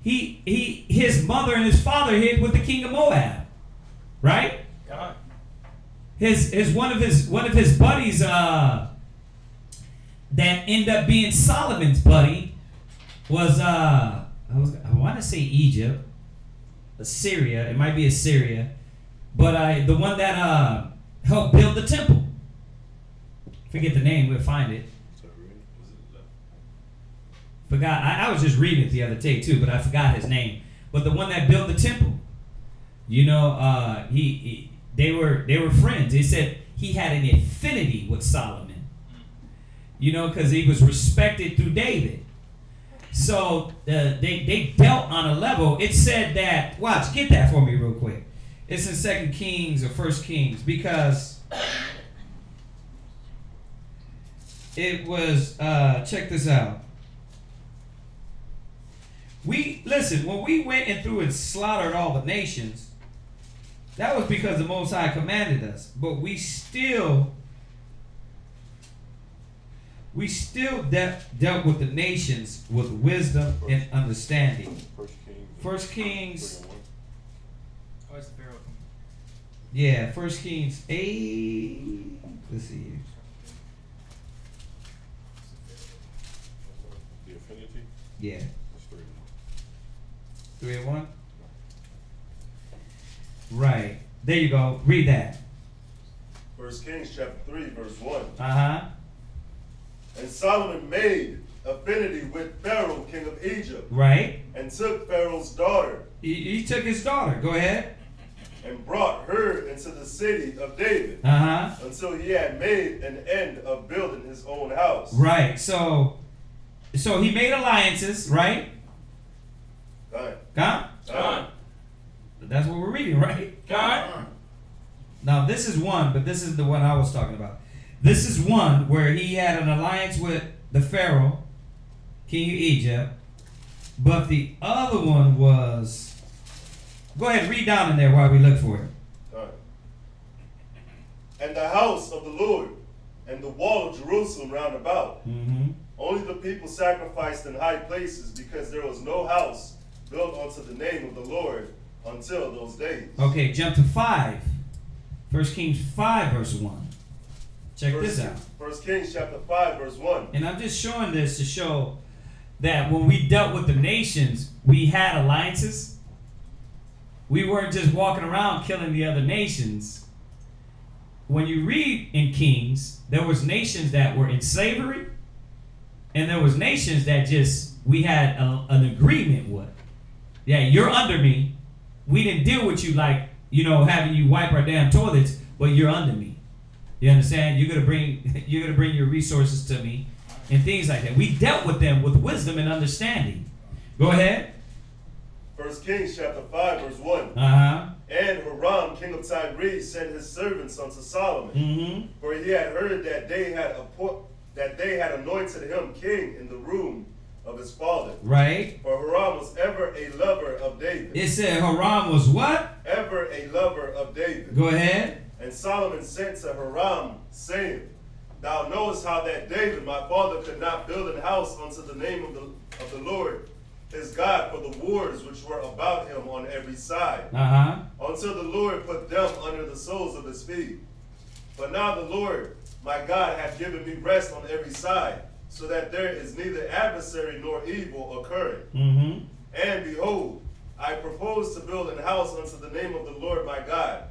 His mother and his father hid with the king of Moab, right? Yeah. One of his buddies that ended up being Solomon's buddy was I want to say Egypt, Assyria. It might be Assyria, but the one that helped build the temple. Forget the name. We'll find it. Forgot. I was just reading it the other day too, but I forgot his name. But the one that built the temple, you know, they were friends. They said he had an affinity with Solomon, you know, because he was respected through David. So they dealt on a level. It said that. Watch, get that for me real quick. It's in 2 Kings or 1 Kings because it was. Check this out. Listen, when we went and through and slaughtered all the nations, that was because the Most High commanded us. But we still dealt with the nations with wisdom and understanding. 1 Kings. Oh, it's the Pharaoh. Yeah, 1 Kings 8. Let's see here. The affinity? Yeah. 3 and 1? Right. There you go. Read that. 1 Kings chapter 3, verse 1. Uh-huh. And Solomon made affinity with Pharaoh, king of Egypt. Right. And took Pharaoh's daughter. He took his daughter. Go ahead. And brought her into the city of David. Uh-huh. Until he had made an end of building his own house. Right. So he made alliances, right? God. That's what we're reading, right? God. Now this is one, but this is the one I was talking about. This is one where he had an alliance with the Pharaoh, king of Egypt. But the other one was. Go ahead, read down in there while we look for it. And the house of the Lord and the wall of Jerusalem round about. Mm-hmm. Only the people sacrificed in high places because there was no house built unto the name of the Lord until those days. Okay, jump to 5. 1 Kings 5 verse 1. Check this out. 1 Kings chapter 5 verse 1. And I'm just showing this to show that when we dealt with the nations, we had alliances. We weren't just walking around killing the other nations. When you read in Kings, there was nations that were in slavery, and there was nations that just we had an agreement with. Yeah, you're under me. We didn't deal with you like, you know, having you wipe our damn toilets, but you're under me. You understand? You're gonna bring your resources to me and things like that. We dealt with them with wisdom and understanding. Go ahead. 1 Kings chapter 5 verse 1. Uh-huh. And Hiram, king of Tyre, sent his servants unto Solomon, mm-hmm. for he had heard that they had anointed him king in the room of his father. Right. For Hiram was ever a lover of David. It said Hiram was what? Ever a lover of David. Go ahead. And Solomon sent to Hiram, saying, Thou knowest how that David my father could not build an house unto the name of the Lord, his God for the wars which were about him on every side, until the Lord put them under the soles of his feet. But now the Lord my God hath given me rest on every side, so that there is neither adversary nor evil occurring. And behold, I propose to build an house unto the name of the Lord my God,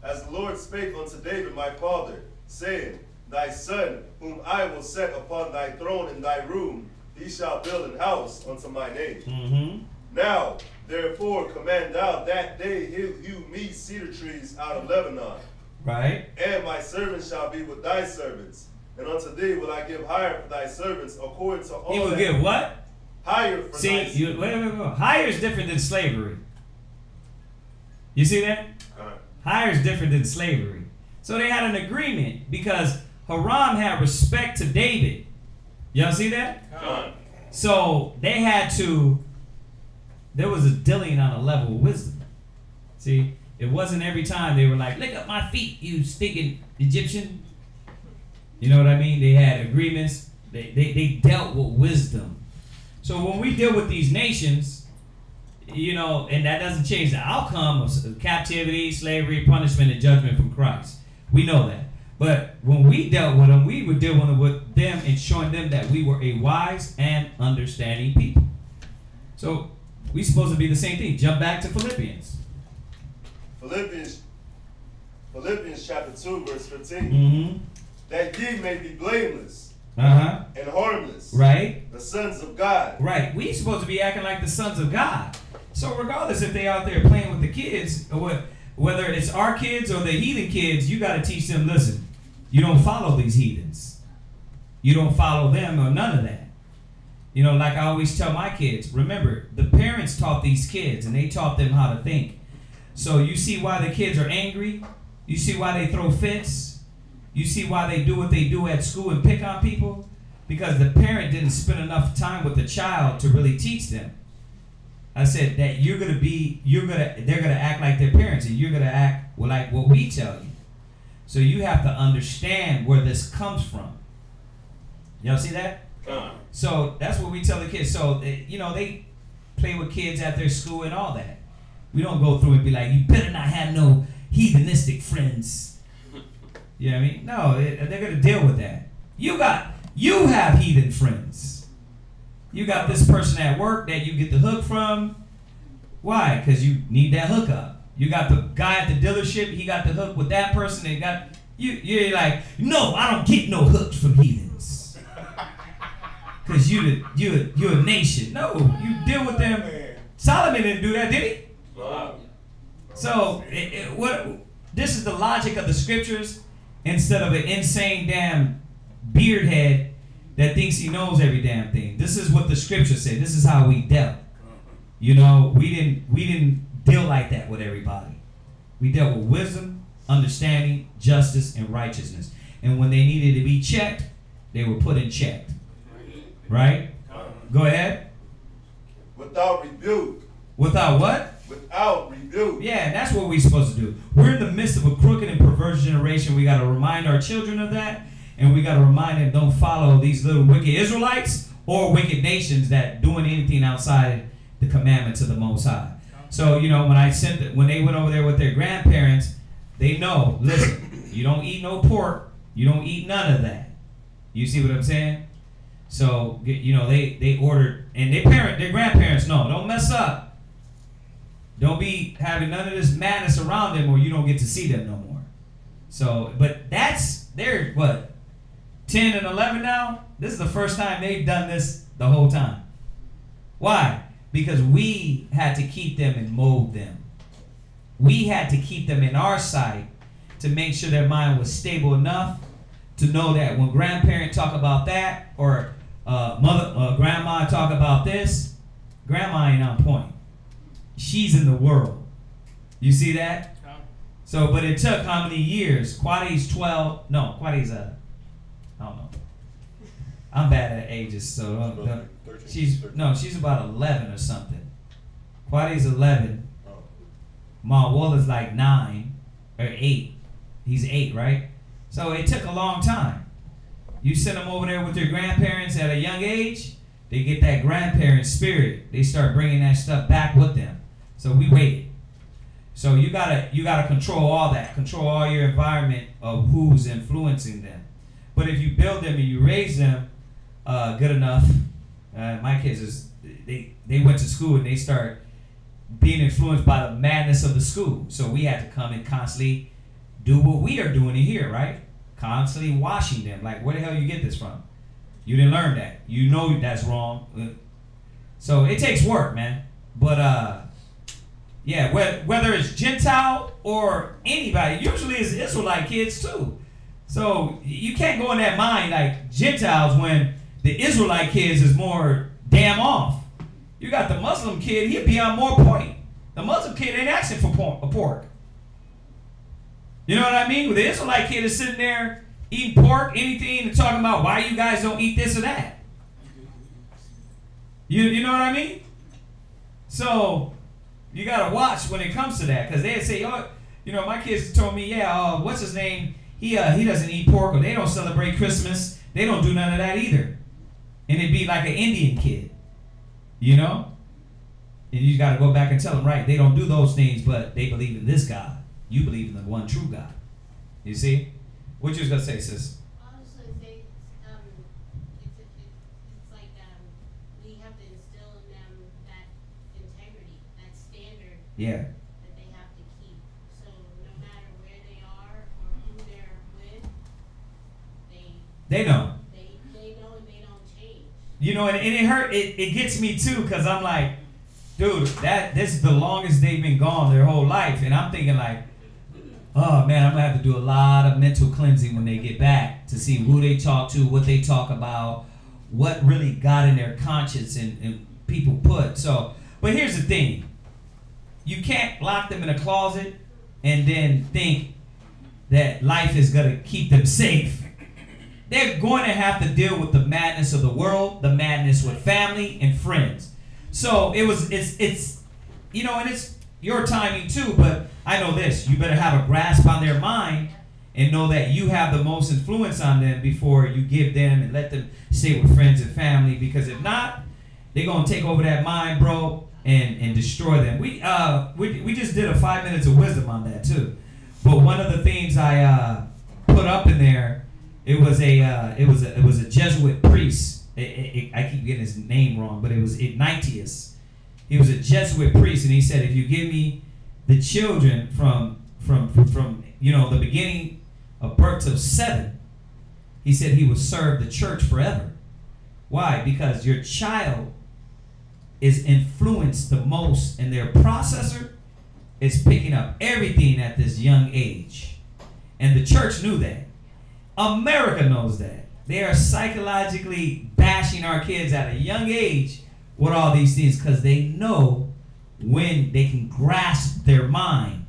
as the Lord spake unto David my father, saying, Thy son, whom I will set upon thy throne in thy room, he shall build an house unto my name. Now, therefore, command thou that they hew me cedar trees out of Lebanon. Right. And my servants shall be with thy servants. And unto thee will I give hire for thy servants according to all. He will give what? Hire for thy servants. Wait. Hire is different than slavery. You see that? Hire is different than slavery. So they had an agreement because Hiram had respect to David. Y'all see that? So they had to, there was a dealing on a level of wisdom. See, it wasn't every time they were like, lick up my feet, you stinking Egyptian. You know what I mean? They had agreements. They dealt with wisdom. So when we deal with these nations, you know, and that doesn't change the outcome of captivity, slavery, punishment, and judgment from Christ. We know that. But when we dealt with them, we were dealing with them and showing them that we were a wise and understanding people. So we're supposed to be the same thing. Jump back to Philippians. Philippians chapter 2, verse 15. That ye may be blameless and harmless. Right. The sons of God. Right. We supposed to be acting like the sons of God. So regardless if they out there playing with the kids, or whether it's our kids or the heathen kids, you got to teach them, listen, you don't follow these heathens. You don't follow them or none of that. You know, like I always tell my kids, remember, the parents taught these kids and they taught them how to think. So you see why the kids are angry? You see why they throw fits? You see why they do what they do at school and pick on people? Because the parent didn't spend enough time with the child to really teach them. I said that they're gonna act like their parents, and you're gonna act like what we tell you. So you have to understand where this comes from. Y'all see that? So that's what we tell the kids. So you know, they play with kids at their school and all that. We don't go through and be like, you better not have no heathenistic friends. You know what I mean? No, they're gonna deal with that. You have heathen friends. You got this person at work that you get the hook from. Why? Because you need that hookup. You got the guy at the dealership, he got the hook with that person. They got you're like, no, I don't get no hooks from heathens. Because you're a nation. No, you deal with them. Solomon didn't do that, did he? So this is the logic of the scriptures instead of an insane damn beard head that thinks he knows every damn thing. This is what the scripture said. This is how we dealt. You know, we didn't deal like that with everybody. We dealt with wisdom, understanding, justice, and righteousness. And when they needed to be checked, they were put in check. Right? Go ahead. Without rebuke. Without what? Without rebuke. Yeah, and that's what we're supposed to do. We're in the midst of a crooked and perverse generation. We got to remind our children of that. And we got to remind them, don't follow these little wicked Israelites or wicked nations that doing anything outside the commandments of the Most High. So, you know, when they went over there with their grandparents, they know, listen, you don't eat no pork. You don't eat none of that. You see what I'm saying? So, you know, they ordered, and their grandparents know, don't mess up. Don't be having none of this madness around them or you don't get to see them no more. So, but they're what? 10 and 11 now? This is the first time they've done this the whole time. Why? Because we had to keep them and mold them. We had to keep them in our sight to make sure their mind was stable enough to know that when grandparents talk about that or grandma talk about this, grandma ain't on point. She's in the world. You see that? So, but it took how many years? Quadi's 12. No, Quadi's I don't know. I'm bad at ages, so she's about 11 or something. Quadi's 11. Mawala's like 9 or 8. He's 8, right? So it took a long time. You send them over there with your grandparents at a young age, They get that grandparent spirit. They start bringing that stuff back with them. So we waited. So you gotta control all that. Control all your environment of who's influencing them. But if you build them and you raise them good enough, my kids they went to school and they start being influenced by the madness of the school. So we had to come and constantly do what we are doing in here, right? Constantly washing them. Like, where the hell you get this from? You didn't learn that. You know that's wrong. So it takes work, man. But yeah, whether it's Gentile or anybody, usually it's Israelite kids too. So you can't go in that mind like Gentiles when the Israelite kids is more damn off. You got the Muslim kid, he'll be on more point. The Muslim kid ain't asking for pork. You know what I mean? The Israelite kid is sitting there eating pork, anything, and talking about why you guys don't eat this or that. You know what I mean? So you gotta watch when it comes to that, because they say, oh, you know, my kids told me, yeah, what's his name? He doesn't eat pork, or they don't celebrate Christmas. They don't do none of that either. And it'd be like an Indian kid, you know? And you got to go back and tell them, right, they don't do those things, but they believe in this God. You believe in the one true God. You see? What you was going to say, sis? I was going to say, it's like we have to instill in them that integrity, that standard Yeah. that they have to keep. So no matter where they are or who they're with, They know. They know and they don't change. You know, and it hurt. It gets me too, because I'm like, dude, this is the longest they've been gone their whole life. And I'm thinking like, oh man, I'm going to have to do a lot of mental cleansing when they get back to see who they talk to, what they talk about, what really got in their conscience and people put. So, but here's the thing. You can't lock them in a closet and then think that life is going to keep them safe. They're going to have to deal with the madness of the world, the madness with family and friends. So it's you know, and it's your timing too, but I know this, you better have a grasp on their mind and know that you have the most influence on them before you give them and let them stay with friends and family, because if not, they're going to take over that mind, bro, and destroy them. We just did a 5 minutes of wisdom on that too. But one of the things I put up in there, it was a Jesuit priest. I keep getting his name wrong, but it was Ignatius. He was a Jesuit priest, and he said, if you give me the children from you know, the beginning of birth to 7, he said he would serve the church forever. Why? Because your child is influenced the most, and their processor is picking up everything at this young age. And the church knew that. America knows that. They are psychologically bashing our kids at a young age with all these things, because they know when they can grasp their mind.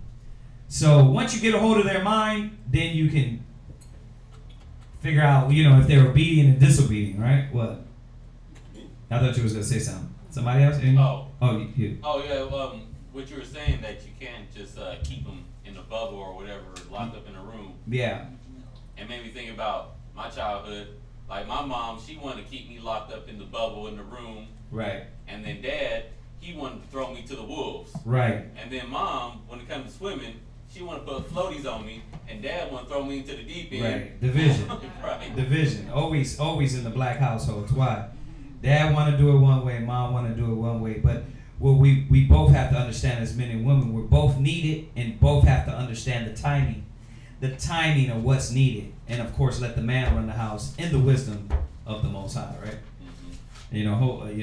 So once you get a hold of their mind, then you can figure out, you know, if they're obedient and disobedient, right? What? I thought you was going to say something. Somebody else? You. Oh, yeah. What you were saying, that you can't just keep them in a bubble or whatever, locked up in a room. Yeah. It made me think about my childhood. Like my mom, she wanted to keep me locked up in the bubble in the room. Right. And then dad, he wanted to throw me to the wolves. Right. And then mom, when it comes to swimming, she wanted to put floaties on me, and dad wanted to throw me into the deep end. Right. Division. Right. Division. Always in the black households. Why? Dad want to do it one way, mom want to do it one way. But what we both have to understand as men and women, we're both needed, and both have to understand the timing of what's needed. And of course, let the man run the house in the wisdom of the Most High, right? Mm-hmm. You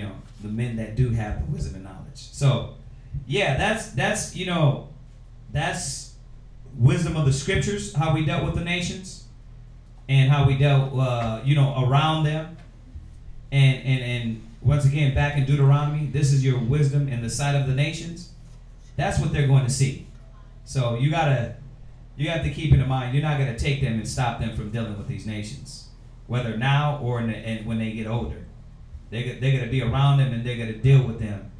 know, the men that do have the wisdom and knowledge. So, yeah, that's you know, that's wisdom of the scriptures, how we dealt with the nations, and how we dealt, you know, around them. And once again, back in Deuteronomy, this is your wisdom in the sight of the nations. That's what they're going to see. So you have to keep in mind, you're not going to take them and stop them from dealing with these nations, whether now or when they get older. They're going to be around them, and they're going to deal with them.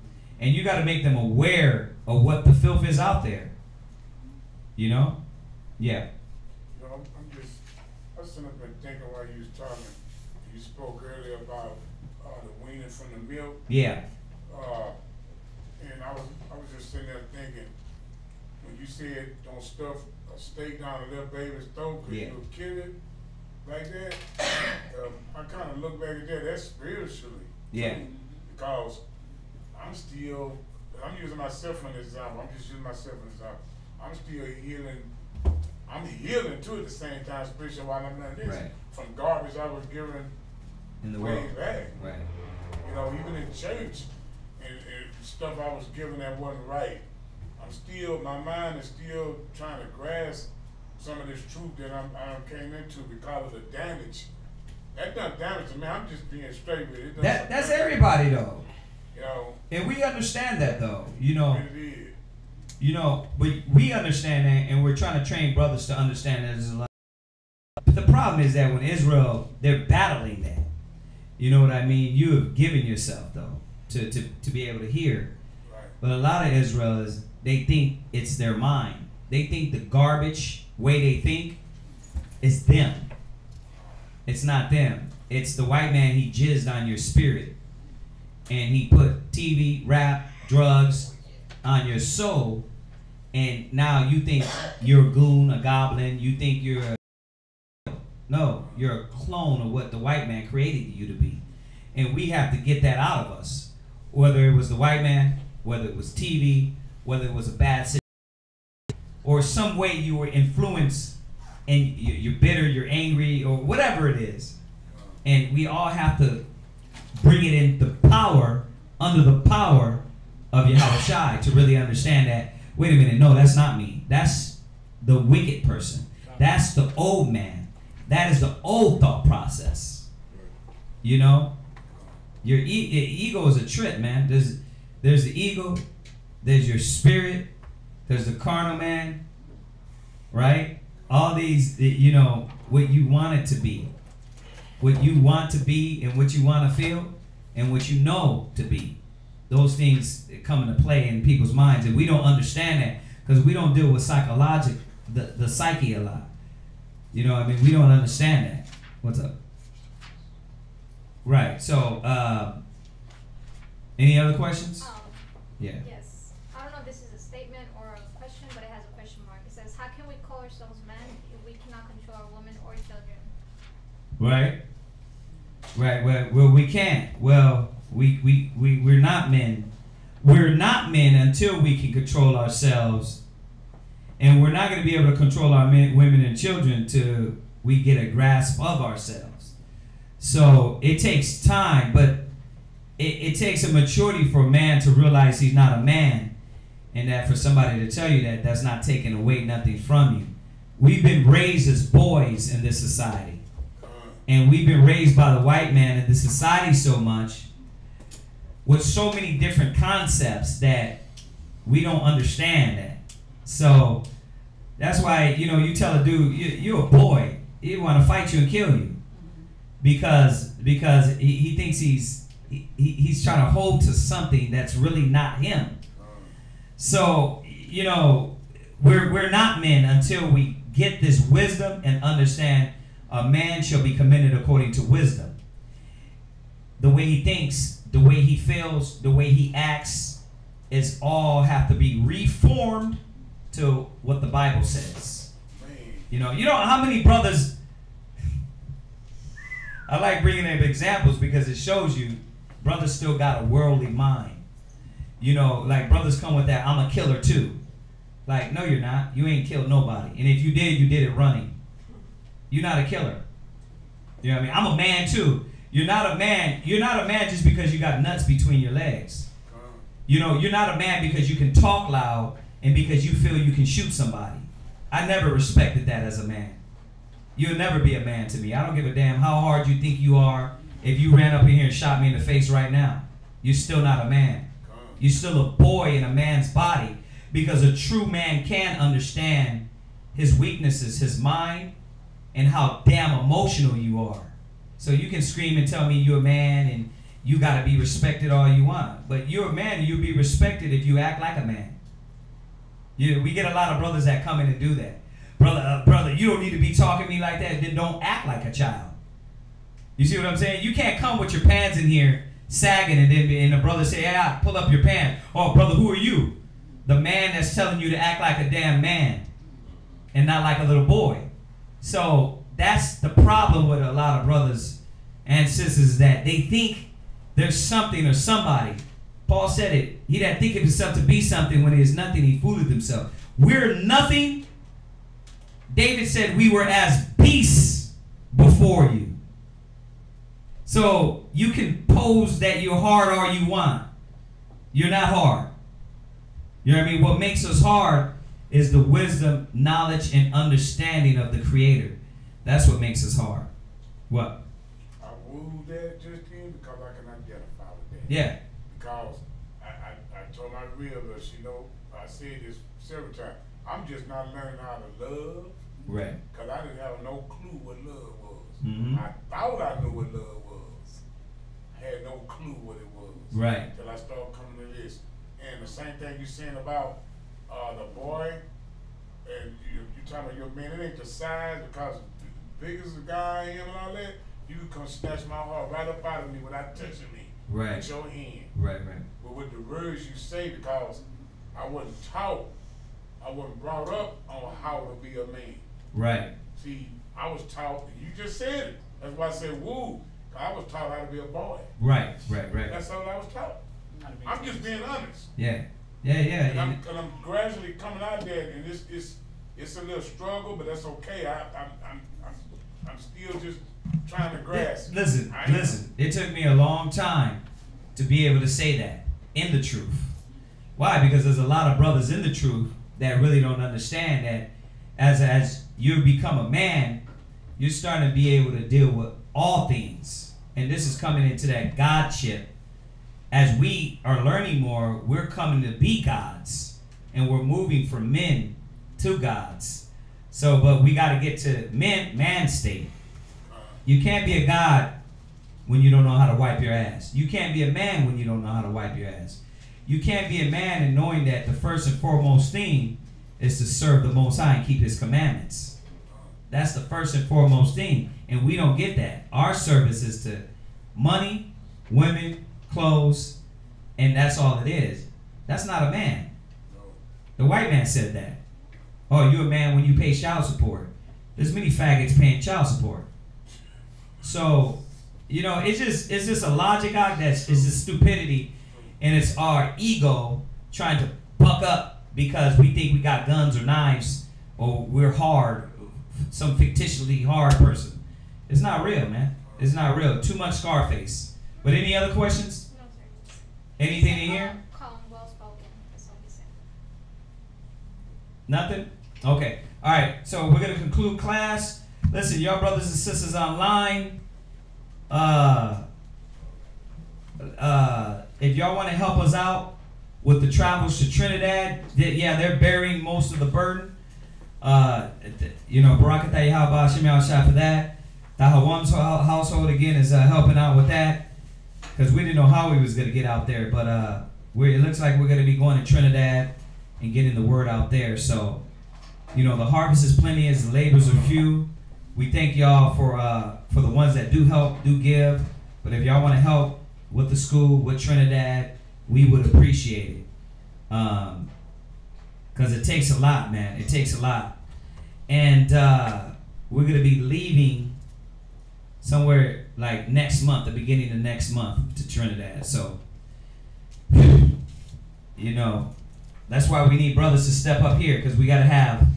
And you got to make them aware of what the filth is out there. You know? Yeah. You know, I was sitting up and thinking while you was talking. You spoke earlier about the weaning from the milk. Yeah. And I was just sitting there thinking, when you said don't stuff a steak down a little baby's throat because you'll kill it like that, I kind of look back at that. That's spiritually. Yeah. Because I'm using myself for an example. I'm just using myself for an example. I'm still healing. I'm healing too at the same time spiritually while I'm doing this. Right. From garbage I was given In the way world. back. Right. You know, even in church and stuff I was given that wasn't right. My mind is still trying to grasp some of this truth that I came into because of the damage. That done damage to me. I'm just being straight with it. That's everybody though. You know. And we understand that though. You know. It is. You know, but we understand that, and we're trying to train brothers to understand that there's a lot. But the problem is that when Israel, they're battling that. You know what I mean? You have given yourself though to be able to hear. Right. But a lot of Israelis, they think it's their mind. They think the garbage way they think is them. It's not them. It's the white man. He jizzed on your spirit, and he put TV, rap, drugs on your soul, and now you think you're a goon, a goblin. You think you're no, you're a clone of what the white man created you to be, and we have to get that out of us. Whether it was the white man, whether it was TV, whether it was a bad situation, or some way you were influenced and you're bitter, you're angry, or whatever it is. And we all have to bring it in the power, under the power of Yahushua to really understand that, wait a minute, no, that's not me. That's the wicked person. That's the old man. That is the old thought process. You know? Your ego is a trip, man. There's the ego, there's your spirit, there's the carnal man, right? All these, you know, what you want it to be. What you want to be and what you want to feel and what you know to be. Those things come into play in people's minds, and we don't understand that because we don't deal with the psyche a lot. You know what I mean? We don't understand that. What's up? Right. So, any other questions? Yeah. Yes. I don't know if this is a statement or a question, but it has a question mark. It says, how can we call ourselves men if we cannot control our women or children? Right. Right. Well, we can't. Well, we're not men. We're not men until we can control ourselves. And we're not going to be able to control our men, women, and children till we get a grasp of ourselves. So it takes time, but it takes a maturity for a man to realize he's not a man, and that for somebody to tell you that, that's not taking away nothing from you. We've been raised as boys in this society, and we've been raised by the white man in this society so much with so many different concepts that we don't understand that. So that's why, you know, you tell a dude, you're a boy, he want to fight you and kill you because he thinks he's trying to hold to something that's really not him. So, you know, we're not men until we get this wisdom and understand a man shall be commended according to wisdom. The way he thinks, the way he feels, the way he acts is all have to be reformed to what the Bible says. You know how many brothers, I like bringing up examples because it shows you brothers still got a worldly mind. You know, like brothers come with that, I'm a killer too. Like, no, you're not. You ain't killed nobody. And if you did it running. You're not a killer. You know what I mean? I'm a man too. You're not a man. You're not a man just because you got nuts between your legs. You know, you're not a man because you can talk loud and because you feel you can shoot somebody. I never respected that as a man. You'll never be a man to me. I don't give a damn how hard you think you are. If you ran up in here and shot me in the face right now, you're still not a man. You're still a boy in a man's body, because a true man can understand his weaknesses, his mind, and how damn emotional you are. So you can scream and tell me you're a man and you got to be respected all you want. But you're a man and you'll be respected if you act like a man. We get a lot of brothers that come in and do that. Brother, you don't need to be talking to me like that. Then don't act like a child. You see what I'm saying? You can't come with your pants in here sagging and the brother say, "Yeah, pull up your pants." Oh, brother, who are you? The man that's telling you to act like a damn man and not like a little boy. So that's the problem with a lot of brothers and sisters, that they think there's something or somebody. Paul said it. He that think of himself to be something when he is nothing, he fooleth himself. We're nothing. David said we were as beasts before you. So you can pose that you're hard all you want. You're not hard. You know what I mean? What makes us hard is the wisdom, knowledge, and understanding of the Creator. That's what makes us hard. What? I wooed that just then because I can identify with that. Yeah. Because I told my realist, you know, I said this several times, I'm just not learning how to love. Right. Because I didn't have no clue what love was. Mm-hmm. I thought I knew what love was. I had no clue what it was. Right. Until I started coming to this. And the same thing you're saying about the boy, and you're talking about your man, it ain't the size, because the big as the guy I am and all that, you can come snatch my heart right up out of me without touching me. Right. With your hand. Right. But with the words you say, because I wasn't taught, I wasn't brought up on how to be a man. Right. See, I was taught, and you just said it. That's why I said woo. I was taught how to be a boy. Right. That's all I was taught. I'm just being honest. Yeah. And I'm gradually coming out there, and it's a little struggle, but that's okay. I'm still just trying to grasp. Listen. It took me a long time to be able to say that in the truth. Why? Because there's a lot of brothers in the truth that really don't understand that as you become a man, you're starting to be able to deal with all things. And this is coming into that godship. As we are learning more, we're coming to be gods. And we're moving from men to gods. So, but we got to get to man state. You can't be a god when you don't know how to wipe your ass. You can't be a man when you don't know how to wipe your ass. You can't be a man and knowing that the first and foremost thing is to serve the Most High and keep His commandments. That's the first and foremost thing. And we don't get that. Our service is to money, women, clothes, and that's all it is. That's not a man. The white man said that. Oh, you're a man when you pay child support. There's many faggots paying child support. So, you know, it's just a logic out there. It's just stupidity, and it's our ego trying to buck up because we think we got guns or knives or we're hard, some fictitiously hard person. It's not real, man. It's not real. Too much Scarface. But any other questions? No, sir. Anything in here? Calm, well spoken. That's all he said. Nothing? Okay. All right. So we're going to conclude class. Listen, y'all brothers and sisters online, if y'all want to help us out with the travels to Trinidad, they're bearing most of the burden. You know, Barakatah Yahweh Shem Yahshua for that. Tahawam's household again is helping out with that, because we didn't know how we was going to get out there, but it looks like we're going to be going to Trinidad and getting the word out there. So, you know, the harvest is plenty as the labors are few. We thank y'all for the ones that do help, do give. But if y'all want to help with the school, with Trinidad, we would appreciate it. Because it takes a lot, man. It takes a lot. And we're going to be leaving somewhere like next month, the beginning of next month, to Trinidad. So, you know, that's why we need brothers to step up here, because we got to have,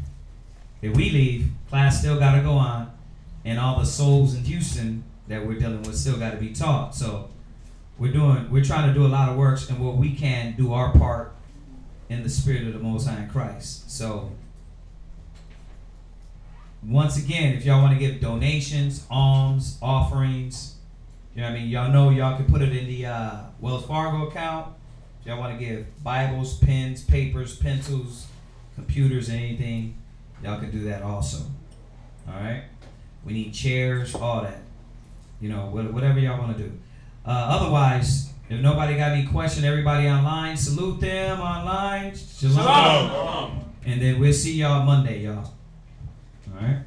if we leave, class still got to go on, and all the souls in Houston that we're dealing with still got to be taught. So we're trying to do a lot of works, and what we can do our part in the spirit of the Most High in Christ. So once again, if y'all want to give donations, alms, offerings, you know what I mean, y'all know y'all can put it in the Wells Fargo account. If y'all want to give Bibles, pens, papers, pencils, computers, anything, y'all can do that also. All right? We need chairs, all that. You know, whatever y'all want to do. Otherwise, if nobody got any question, everybody online, salute them online. Shalom. And then we'll see y'all Monday, y'all. All right?